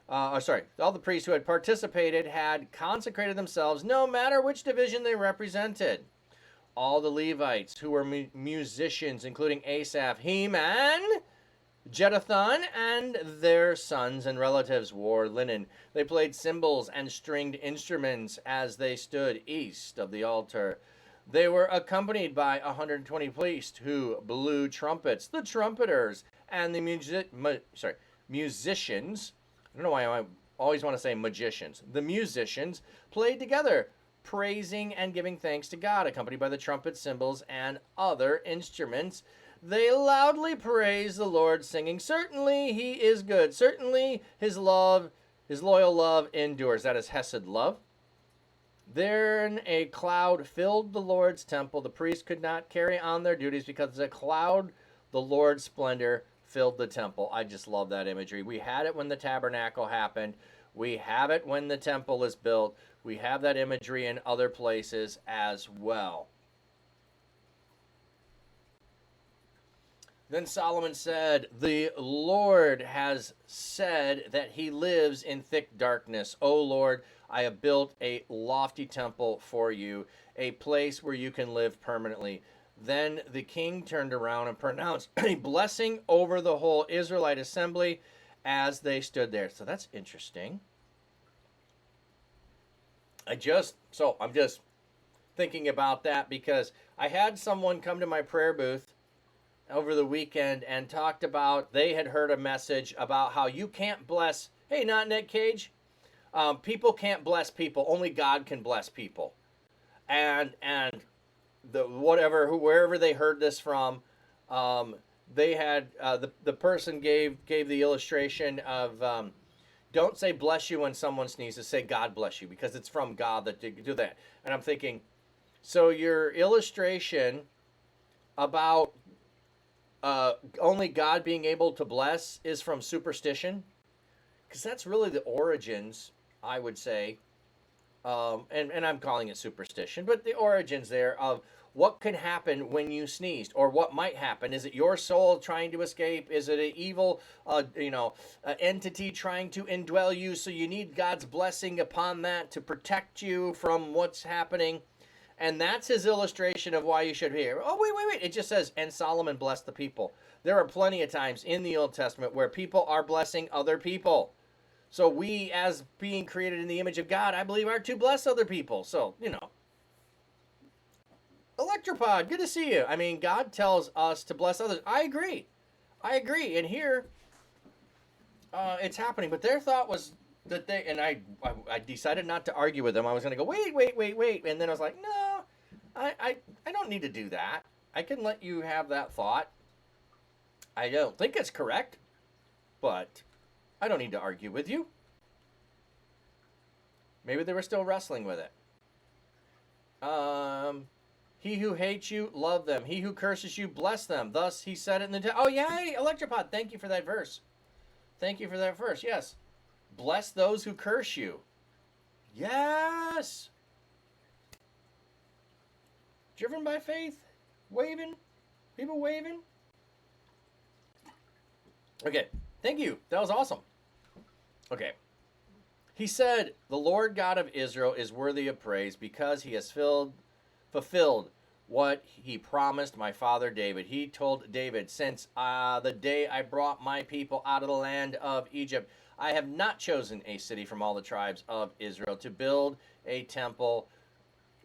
All the priests who had participated had consecrated themselves no matter which division they represented. All the Levites who were musicians, including Asaph, Heman, Jeduthun, and their sons and relatives, wore linen. They played cymbals and stringed instruments as they stood east of the altar. They were accompanied by 120 priests who blew trumpets, the trumpeters, and the musicians. I don't know why I always want to say magicians. The musicians played together, praising and giving thanks to God, accompanied by the trumpet, cymbals, and other instruments. They loudly praised the Lord, singing, "Certainly he is good. Certainly his loyal love endures." That is Hesed love. Then a cloud filled the Lord's temple. The priests could not carry on their duties because the cloud, the Lord's splendor, filled the temple. I just love that imagery. We had it when the tabernacle happened. We have it when the temple is built. We have that imagery in other places as well. Then Solomon said, "The Lord has said that he lives in thick darkness. O Lord, I have built a lofty temple for you, a place where you can live permanently." Then the king turned around and pronounced a blessing over the whole Israelite assembly as they stood there. So that's interesting. I'm just thinking about that because I had someone come to my prayer booth over the weekend and talked about they had heard a message about how you can't bless, hey, not Nick Cage, people can't bless people, only God can bless people. And wherever they heard this from, they had the person gave the illustration of don't say bless you when someone sneezes, say God bless you, because it's from God that do that. And I'm thinking, so your illustration about only God being able to bless is from superstition, because that's really the origins, I would say, and I'm calling it superstition, but the origins there of what can happen when you sneezed, or what might happen. Is it your soul trying to escape? Is it an evil, entity trying to indwell you? So you need God's blessing upon that to protect you from what's happening. And that's his illustration of why you should hear. Oh, wait. It just says, and Solomon blessed the people. There are plenty of times in the Old Testament where people are blessing other people. So we, as being created in the image of God, I believe are to bless other people. So, Electropod, good to see you. I mean, God tells us to bless others. I agree. And here, it's happening. But their thought was that I decided not to argue with them. I was going to go, wait. And then I was like, no, I don't need to do that. I can let you have that thought. I don't think it's correct, but I don't need to argue with you. Maybe they were still wrestling with it. He who hates you, love them. He who curses you, bless them. Thus he said it in the... Oh, yay, Electropod, thank you for that verse. Yes. Bless those who curse you. Yes. Driven by faith. Waving. People waving. Okay. Thank you. That was awesome. Okay. He said, the Lord God of Israel is worthy of praise because he has fulfilled what he promised my father David. He told David, since the day I brought my people out of the land of Egypt, I have not chosen a city from all the tribes of Israel to build a temple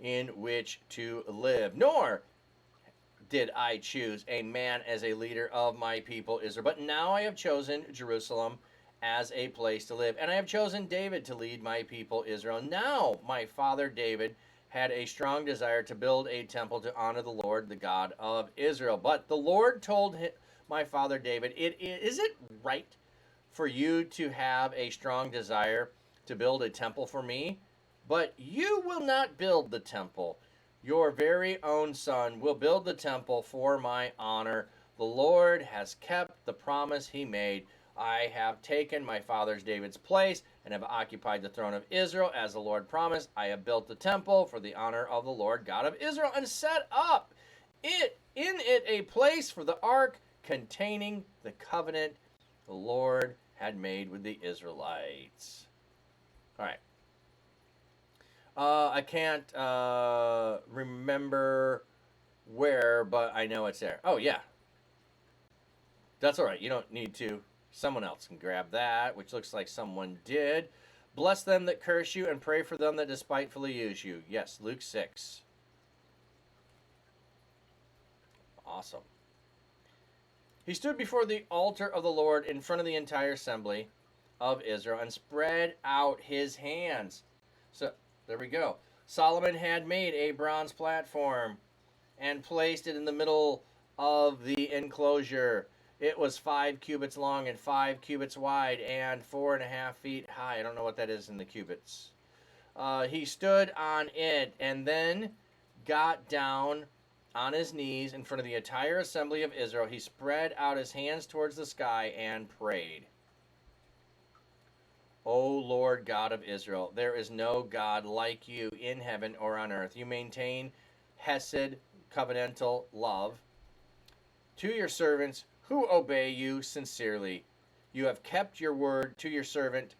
in which to live, nor did I choose a man as a leader of my people Israel. But now I have chosen Jerusalem as a place to live, and I have chosen David to lead my people Israel. Now my father David had a strong desire to build a temple to honor the Lord, the God of Israel. But the Lord told my father David, is it right for you to have a strong desire to build a temple for me? But you will not build the temple. Your very own son will build the temple for my honor. The Lord has kept the promise he made. I have taken my father's David's place and have occupied the throne of Israel as the Lord promised. I have built the temple for the honor of the Lord God of Israel and set up in it a place for the ark containing the covenant the Lord had made with the Israelites. All right. I can't remember where, but I know it's there. Oh, yeah. That's all right. You don't need to. Someone else can grab that, which looks like someone did. Bless them that curse you and pray for them that despitefully use you. Yes, Luke 6. Awesome. He stood before the altar of the Lord in front of the entire assembly of Israel and spread out his hands. So, there we go. Solomon had made a bronze platform and placed it in the middle of the enclosure. It was 5 cubits long and 5 cubits wide and 4.5 feet high. I don't know what that is in the cubits. He stood on it and then got down on his knees in front of the entire assembly of Israel. He spread out his hands towards the sky and prayed. O Lord God of Israel, there is no God like you in heaven or on earth. You maintain Hesed, covenantal love, to your servants who obey you sincerely. You have kept your word to your servant,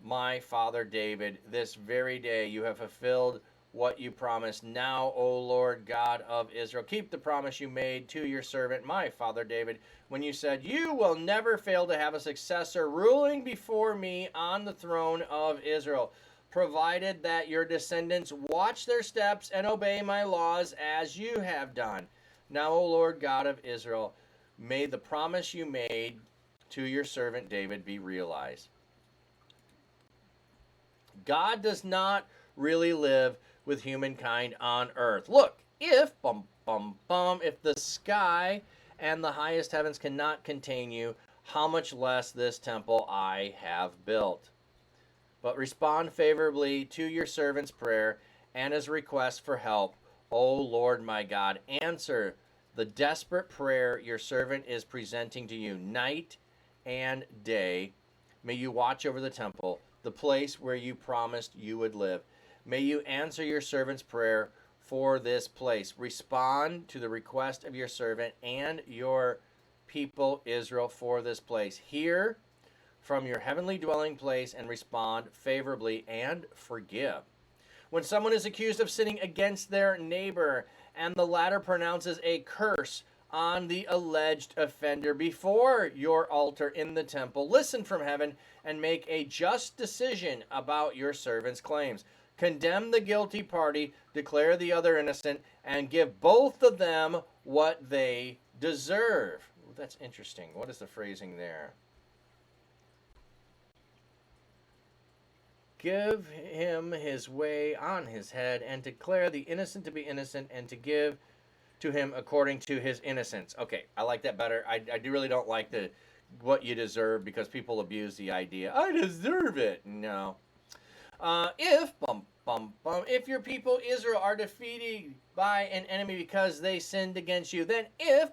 my father David. This very day you have fulfilled what you promised. Now, O Lord God of Israel, keep the promise you made to your servant, my father David, when you said, you will never fail to have a successor ruling before me on the throne of Israel, provided that your descendants watch their steps and obey my laws as you have done. Now, O Lord God of Israel, may the promise you made to your servant David be realized. God does not really live with humankind on earth. Look, if if the sky and the highest heavens cannot contain you, how much less this temple I have built. But respond favorably to your servant's prayer and his request for help. O Lord my God, answer the desperate prayer your servant is presenting to you night and day. May you watch over the temple, the place where you promised you would live. May you answer your servant's prayer for this place. Respond to the request of your servant and your people Israel for this place. Hear from your heavenly dwelling place and respond favorably and forgive. When someone is accused of sinning against their neighbor and the latter pronounces a curse on the alleged offender before your altar in the temple, listen from heaven and make a just decision about your servant's claims. Condemn the guilty party, declare the other innocent, and give both of them what they deserve. Ooh, that's interesting. What is the phrasing there? Give him his way on his head, and declare the innocent to be innocent, and to give to him according to his innocence. Okay, I like that better. I really don't like the what you deserve, because people abuse the idea. I deserve it. No. If your people Israel are defeated by an enemy because they sinned against you, then if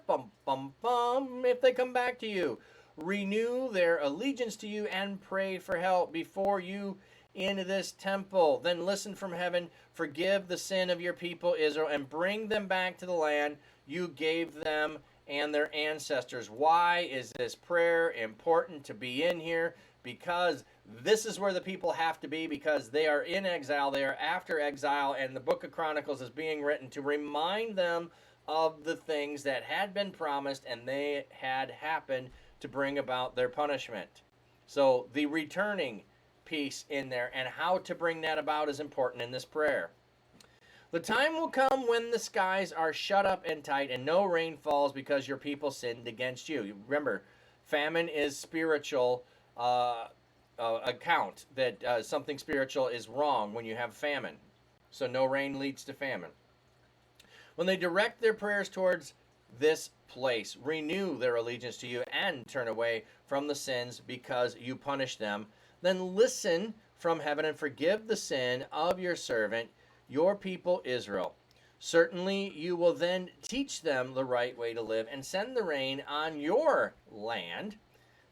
they come back to you, renew their allegiance to you and pray for help before you in this temple, then listen from heaven, forgive the sin of your people Israel, and bring them back to the land you gave them and their ancestors. Why is this prayer important to be in here? Because this is where the people have to be, because they are in exile, they are after exile, and the book of Chronicles is being written to remind them of the things that had been promised and they had happened to bring about their punishment. So the returning piece in there and how to bring that about is important in this prayer. The time will come when the skies are shut up and tight and no rain falls because your people sinned against you. Remember, famine is spiritual account that something spiritual is wrong when you have famine. So no rain leads to famine. When they direct their prayers towards this place, renew their allegiance to you and turn away from the sins because you punish them, then listen from heaven and forgive the sin of your servant, your people Israel. Certainly you will then teach them the right way to live and send the rain on your land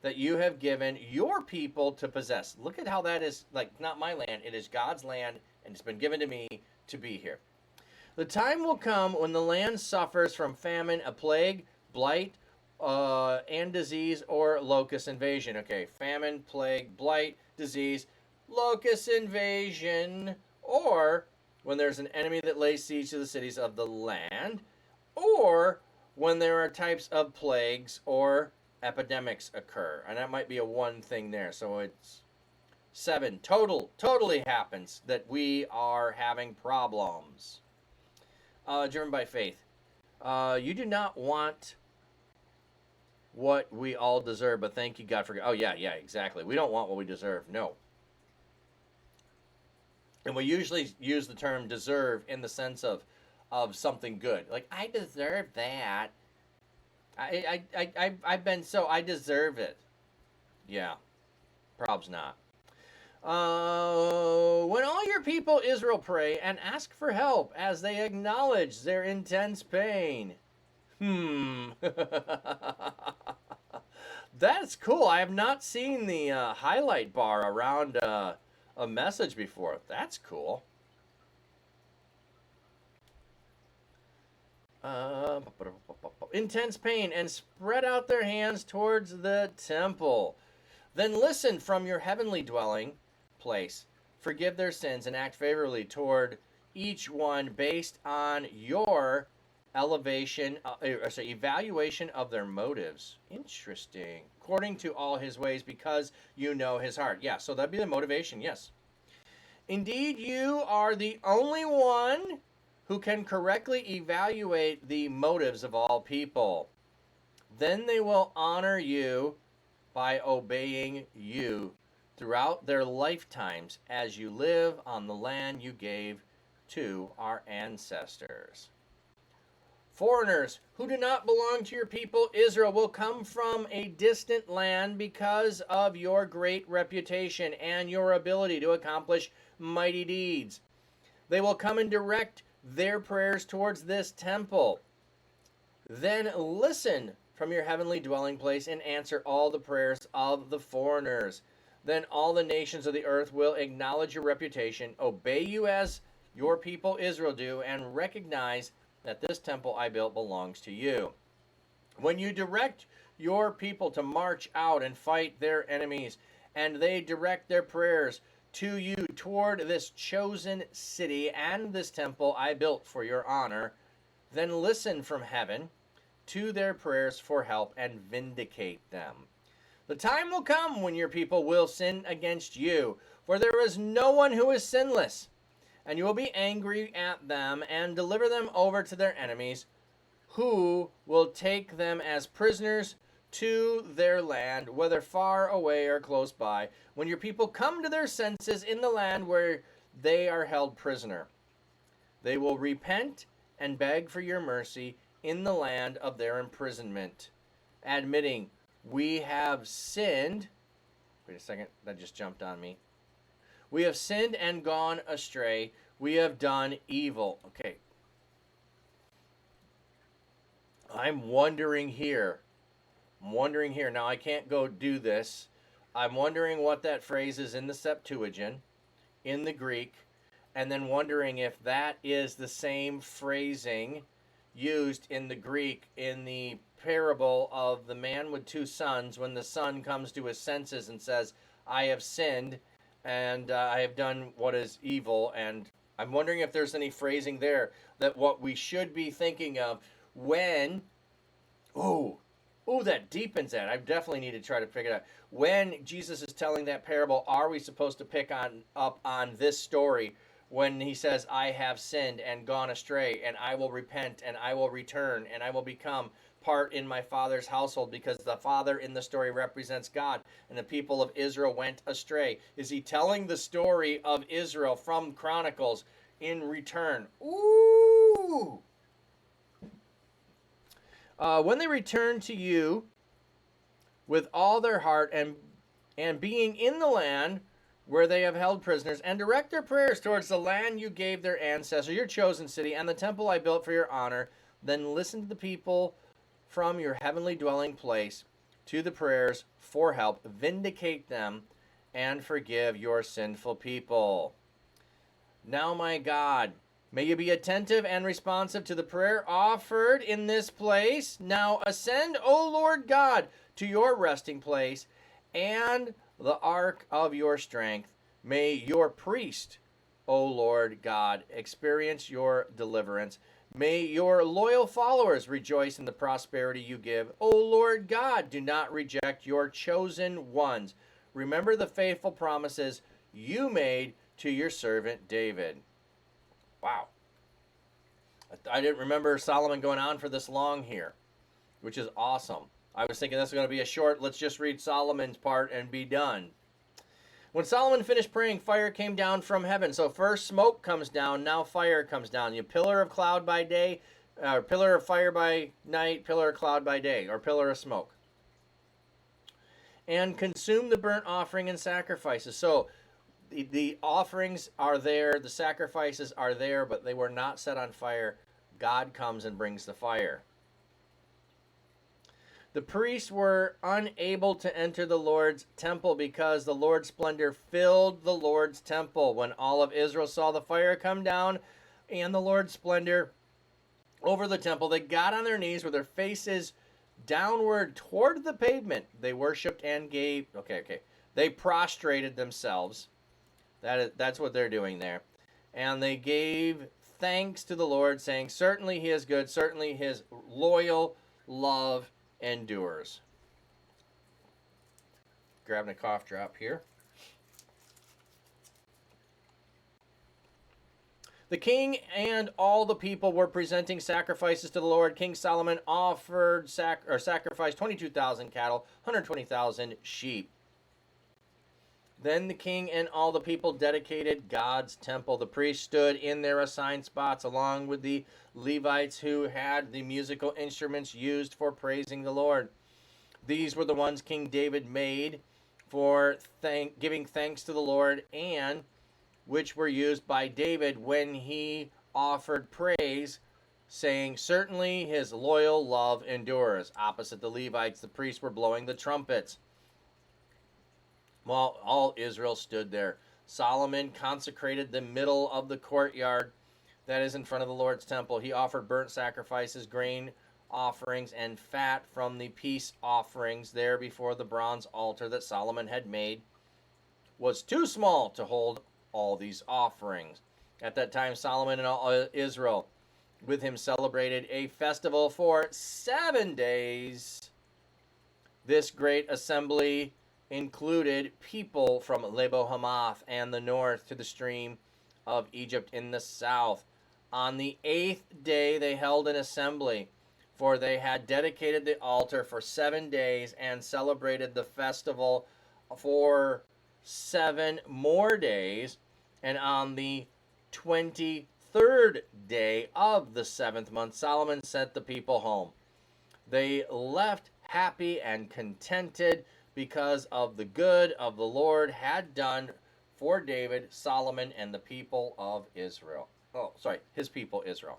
that you have given your people to possess. Look at how that is, like, not my land. It is God's land, and it's been given to me to be here. The time will come when the land suffers from famine, a plague, blight, and disease, or locust invasion. Okay, famine, plague, blight, disease, locust invasion, or when there's an enemy that lays siege to the cities of the land, or when there are types of plagues or epidemics occur. And that might be a one thing there. So it's 7. Totally happens that we are having problems. Driven by faith. You do not want what we all deserve, but thank you, God, for... Oh, yeah, exactly. We don't want what we deserve. No. And we usually use the term deserve in the sense of something good. Like, I deserve that. I've been so... I deserve it. Yeah. Probs not. When all your people Israel pray and ask for help as they acknowledge their intense pain. That's cool. I have not seen the highlight bar around a message before. That's cool. intense pain and spread out their hands towards the temple. Then listen from your heavenly dwelling place. Forgive their sins and act favorably toward each one based on your evaluation of their motives. Interesting. According to all his ways, because you know his heart. Yeah, so that'd be the motivation, yes. Indeed, you are the only one who can correctly evaluate the motives of all people. Then they will honor you by obeying you throughout their lifetimes as you live on the land you gave to our ancestors. Foreigners who do not belong to your people Israel will come from a distant land because of your great reputation and your ability to accomplish mighty deeds. They will come and direct their prayers towards this temple. Then listen from your heavenly dwelling place and answer all the prayers of the foreigners. Then all the nations of the earth will acknowledge your reputation, obey you as your people Israel do, and recognize that this temple I built belongs to you. When you direct your people to march out and fight their enemies, and they direct their prayers to you toward this chosen city and this temple I built for your honor, then listen from heaven to their prayers for help and vindicate them. The time will come when your people will sin against you, for there is no one who is sinless. And you will be angry at them and deliver them over to their enemies, who will take them as prisoners to their land, whether far away or close by, when your people come to their senses in the land where they are held prisoner. They will repent and beg for your mercy in the land of their imprisonment, admitting, we have sinned. Wait a second, that just jumped on me. We have sinned and gone astray. We have done evil. Okay. I'm wondering here. Now, I can't go do this. I'm wondering what that phrase is in the Septuagint, in the Greek, and then wondering if that is the same phrasing used in the Greek in the parable of the man with two sons, when the son comes to his senses and says, I have sinned and I have done what is evil. And I'm wondering if there's any phrasing there that what we should be thinking of when, that deepens that. I definitely need to try to figure it out. When Jesus is telling that parable, are we supposed to pick up on this story when he says, I have sinned and gone astray, and I will repent, and I will return, and I will become part in my Father's household, because the Father in the story represents God, and the people of Israel went astray? Is he telling the story of Israel from Chronicles in return? Ooh! When they return to you with all their heart and being in the land where they have held prisoners, and direct their prayers towards the land you gave their ancestors, your chosen city, and the temple I built for your honor, then listen to the people from your heavenly dwelling place to the prayers for help, vindicate them, and forgive your sinful people. Now, my God, may you be attentive and responsive to the prayer offered in this place. Now ascend, O Lord God, to your resting place and the ark of your strength. May your priest, O Lord God, experience your deliverance. May your loyal followers rejoice in the prosperity you give. O Lord God, do not reject your chosen ones. Remember the faithful promises you made to your servant David. Wow. I didn't remember Solomon going on for this long here, which is awesome. I was thinking this was going to be a short, let's just read Solomon's part and be done. When Solomon finished praying, fire came down from heaven. So first smoke comes down, now fire comes down. You pillar of cloud by day, pillar of fire by night, pillar of cloud by day, or pillar of smoke. And consume the burnt offering and sacrifices. So the offerings are there, the sacrifices are there, but they were not set on fire. God comes and brings the fire. The priests were unable to enter the Lord's temple because the Lord's splendor filled the Lord's temple. When all of Israel saw the fire come down and the Lord's splendor over the temple. They got on their knees with their faces downward toward the pavement. They worshipped and gave, okay. They prostrated themselves. That's what they're doing there. And they gave thanks to the Lord, saying, certainly he is good, certainly his loyal love endures. Grabbing a cough drop here. The king and all the people were presenting sacrifices to the Lord. King Solomon offered sacrificed 22,000 cattle, 120,000 sheep. Then the king and all the people dedicated God's temple. The priests stood in their assigned spots along with the Levites who had the musical instruments used for praising the Lord. These were the ones King David made for giving thanks to the Lord, and which were used by David when he offered praise, saying, certainly his loyal love endures. Opposite the Levites, the priests were blowing the trumpets, while all Israel stood there. Solomon consecrated the middle of the courtyard that is in front of the Lord's temple. He offered burnt sacrifices, grain offerings, and fat from the peace offerings there before the bronze altar that Solomon had made was too small to hold all these offerings. At that time, Solomon and all Israel with him celebrated a festival for 7 days. This great assembly included people from Lebo Hamath and the north to the stream of Egypt in the south. On the 8th day they held an assembly, for they had dedicated the altar for 7 days and celebrated the festival for 7 more days. And on the 23rd day of the 7th month, Solomon sent the people home. They left happy and contented because of the good of the Lord had done for David, Solomon, and the people of Israel. His people Israel.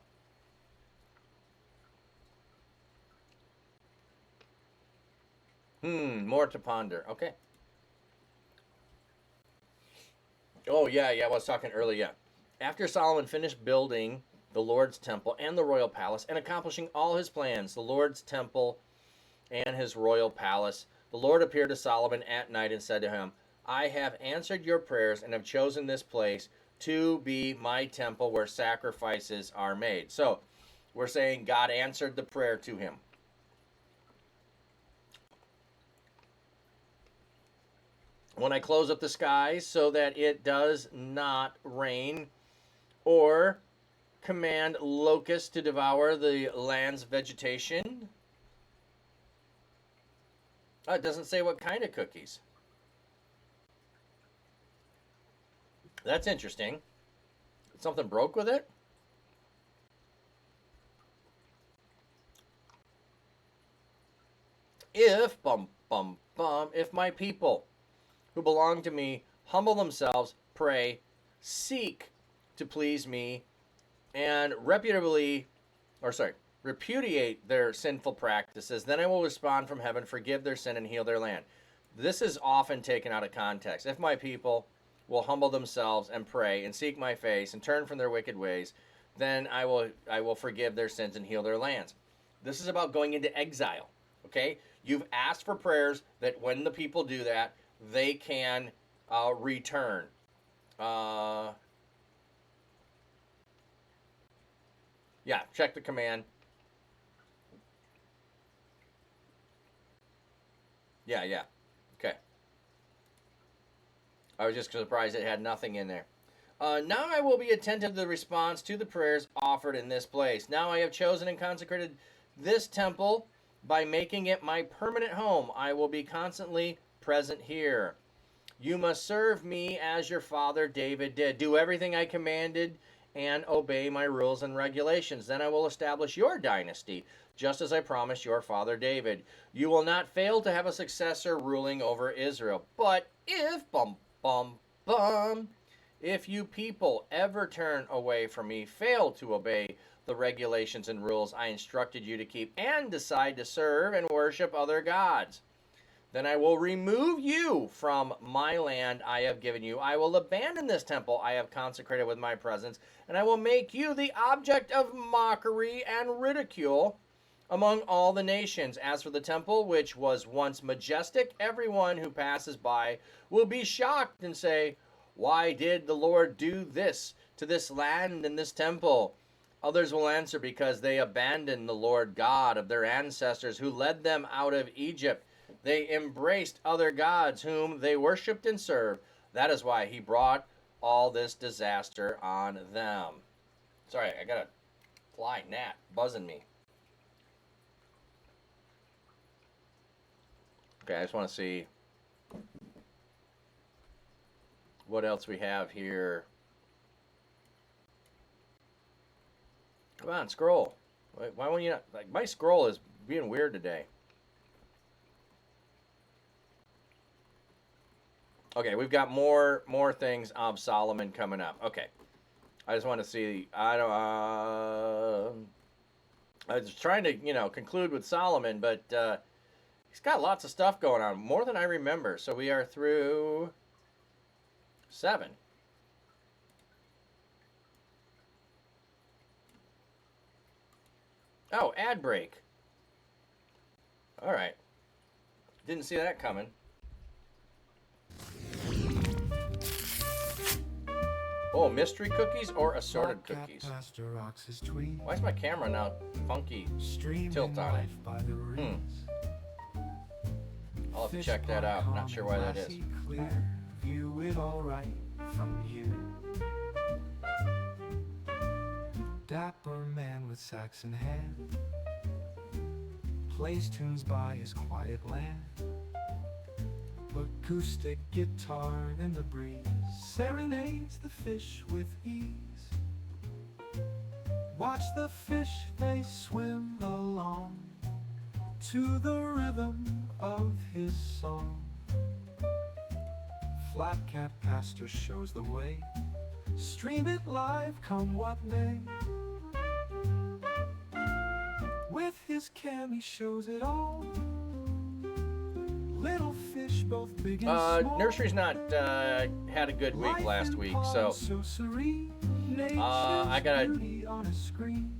More to ponder. Okay. Oh, yeah, I was talking earlier. After Solomon finished building the Lord's temple and the royal palace and accomplishing all his plans, the Lord's temple and his royal palace, the Lord appeared to Solomon at night and said to him, I have answered your prayers and have chosen this place to be my temple where sacrifices are made. So, we're saying God answered the prayer to him. When I close up the skies so that it does not rain, or command locusts to devour the land's vegetation. It doesn't say what kind of cookies. That's interesting. Something broke with it? If, if my people who belong to me humble themselves, pray, seek to please me, and repudiate their sinful practices, then I will respond from heaven, forgive their sin, and heal their land. This is often taken out of context. If my people will humble themselves and pray and seek my face and turn from their wicked ways, then I will forgive their sins and heal their lands. This is about going into exile. Okay? You've asked for prayers that when the people do that, they can return. Yeah, check the command. Yeah. Okay. I was just surprised it had nothing in there. Now I will be attentive to the response to the prayers offered in this place. Now I have chosen and consecrated this temple by making it my permanent home. I will be constantly present here. You must serve me as your father David did. Do everything I commanded and obey my rules and regulations. Then I will establish your dynasty, just as I promised your father David. You will not fail to have a successor ruling over Israel. But if you people ever turn away from me, fail to obey the regulations and rules I instructed you to keep, and decide to serve and worship other gods, Then I will remove you from my land I have given you. I will abandon this temple I have consecrated with my presence, and I will make you the object of mockery and ridicule among all the nations. As for the temple, which was once majestic, everyone who passes by will be shocked and say, why did the Lord do this to this land and this temple? Others will answer, because they abandoned the Lord God of their ancestors who led them out of Egypt. They embraced other gods whom they worshipped and served. That is why he brought all this disaster on them. Sorry, I got a fly gnat buzzing me. Okay, I just want to see what else we have here. Come on, scroll. Why won't you not? Like, my scroll is being weird today. Okay, we've got more things of Solomon coming up. Okay, I just want to see. I was trying to conclude with Solomon, but he's got lots of stuff going on, more than I remember. So we are through 7. Oh, ad break. All right, didn't see that coming. Oh, mystery cookies or assorted cookies? Why is my camera now funky tilt on it? I'll have to check that out. Not sure why that is. View it all right from here. Dapper man with sax in hand plays tunes by his quiet land. Acoustic guitar in the breeze serenades the fish with ease. Watch the fish, they swim along to the rhythm of his song. Flatcat Pastor shows the way. Stream it live, come what may. With his cam he shows it all. Little fish, both big and small. Nursery's not had a good week last week, so I gotta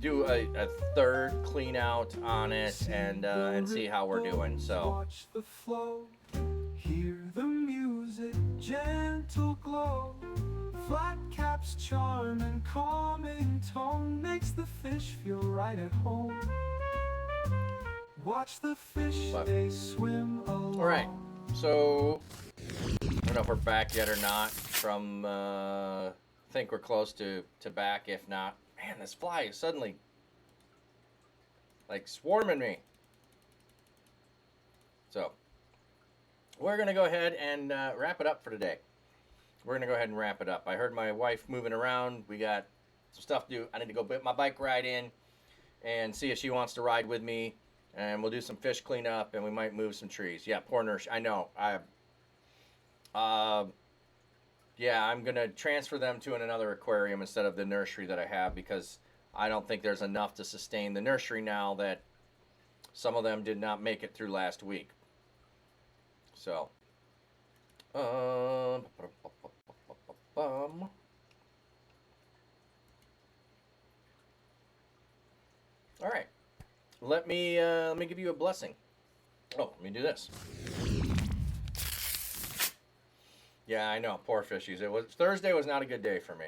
do a third clean out on it and see how we're doing. So watch the flow, hear the music, gentle glow. Flat cap's charm and calming tone makes the fish feel right at home. Watch the fish, they swim along. All right, so I don't know if we're back yet or not. From I think we're close to back. If not, man, this fly is suddenly like swarming me. So we're gonna go ahead and wrap it up for today. We're gonna go ahead and wrap it up. I heard my wife moving around. We got some stuff to do. I need to go put my bike ride in and see if she wants to ride with me. And we'll do some fish cleanup, and we might move some trees. Yeah, poor nurse. I know. Yeah, I'm gonna transfer them to another aquarium instead of the nursery that I have, because I don't think there's enough to sustain the nursery now that some of them did not make it through last week. So, all right. Let me give you a blessing. Oh, let me do this. Yeah, I know, poor fishies. Thursday was not a good day for me.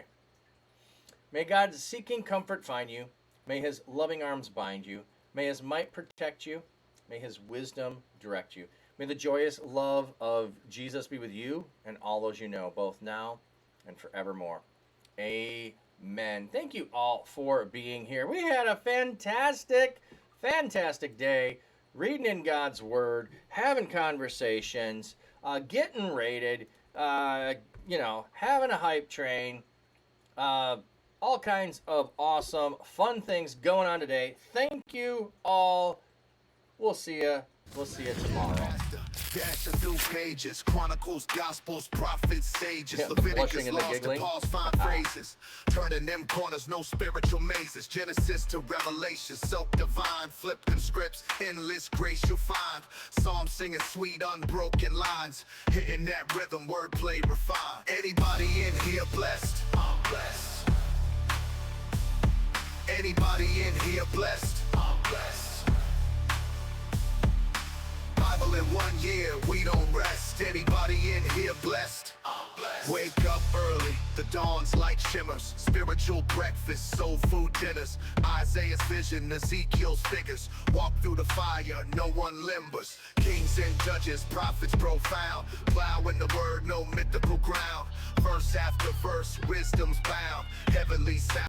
May God's seeking comfort find you. May his loving arms bind you. May his might protect you. May his wisdom direct you. May the joyous love of Jesus be with you and all those you know, both now and forevermore. Amen. Thank you all for being here. We had a fantastic day reading in God's Word, having conversations, getting rated, having a hype train, all kinds of awesome, fun things going on today. Thank you all We'll see ya. We'll see you tomorrow. Dash through pages, chronicles, gospels, prophets, sages, Yeah, the Leviticus, blushing and the laws to giggling. Paul's fine phrases, turning them corners, no spiritual mazes, Genesis to Revelation, soak divine, flipping scripts, endless grace you'll find, Psalms singing sweet unbroken lines, hitting that rhythm, wordplay refined. Anybody in here blessed? I'm blessed. Anybody in here blessed? I'm blessed. Bible in 1 year, we don't rest. Anybody in here blessed? I'm blessed. Wake up early, the dawn's light shimmers. Spiritual breakfast, soul food dinners. Isaiah's vision, Ezekiel's figures. Walk through the fire, no one limbers. Kings and judges, prophets profound. Plowing the word, no mythical ground. Verse after verse, wisdom's bound. Heavenly sound.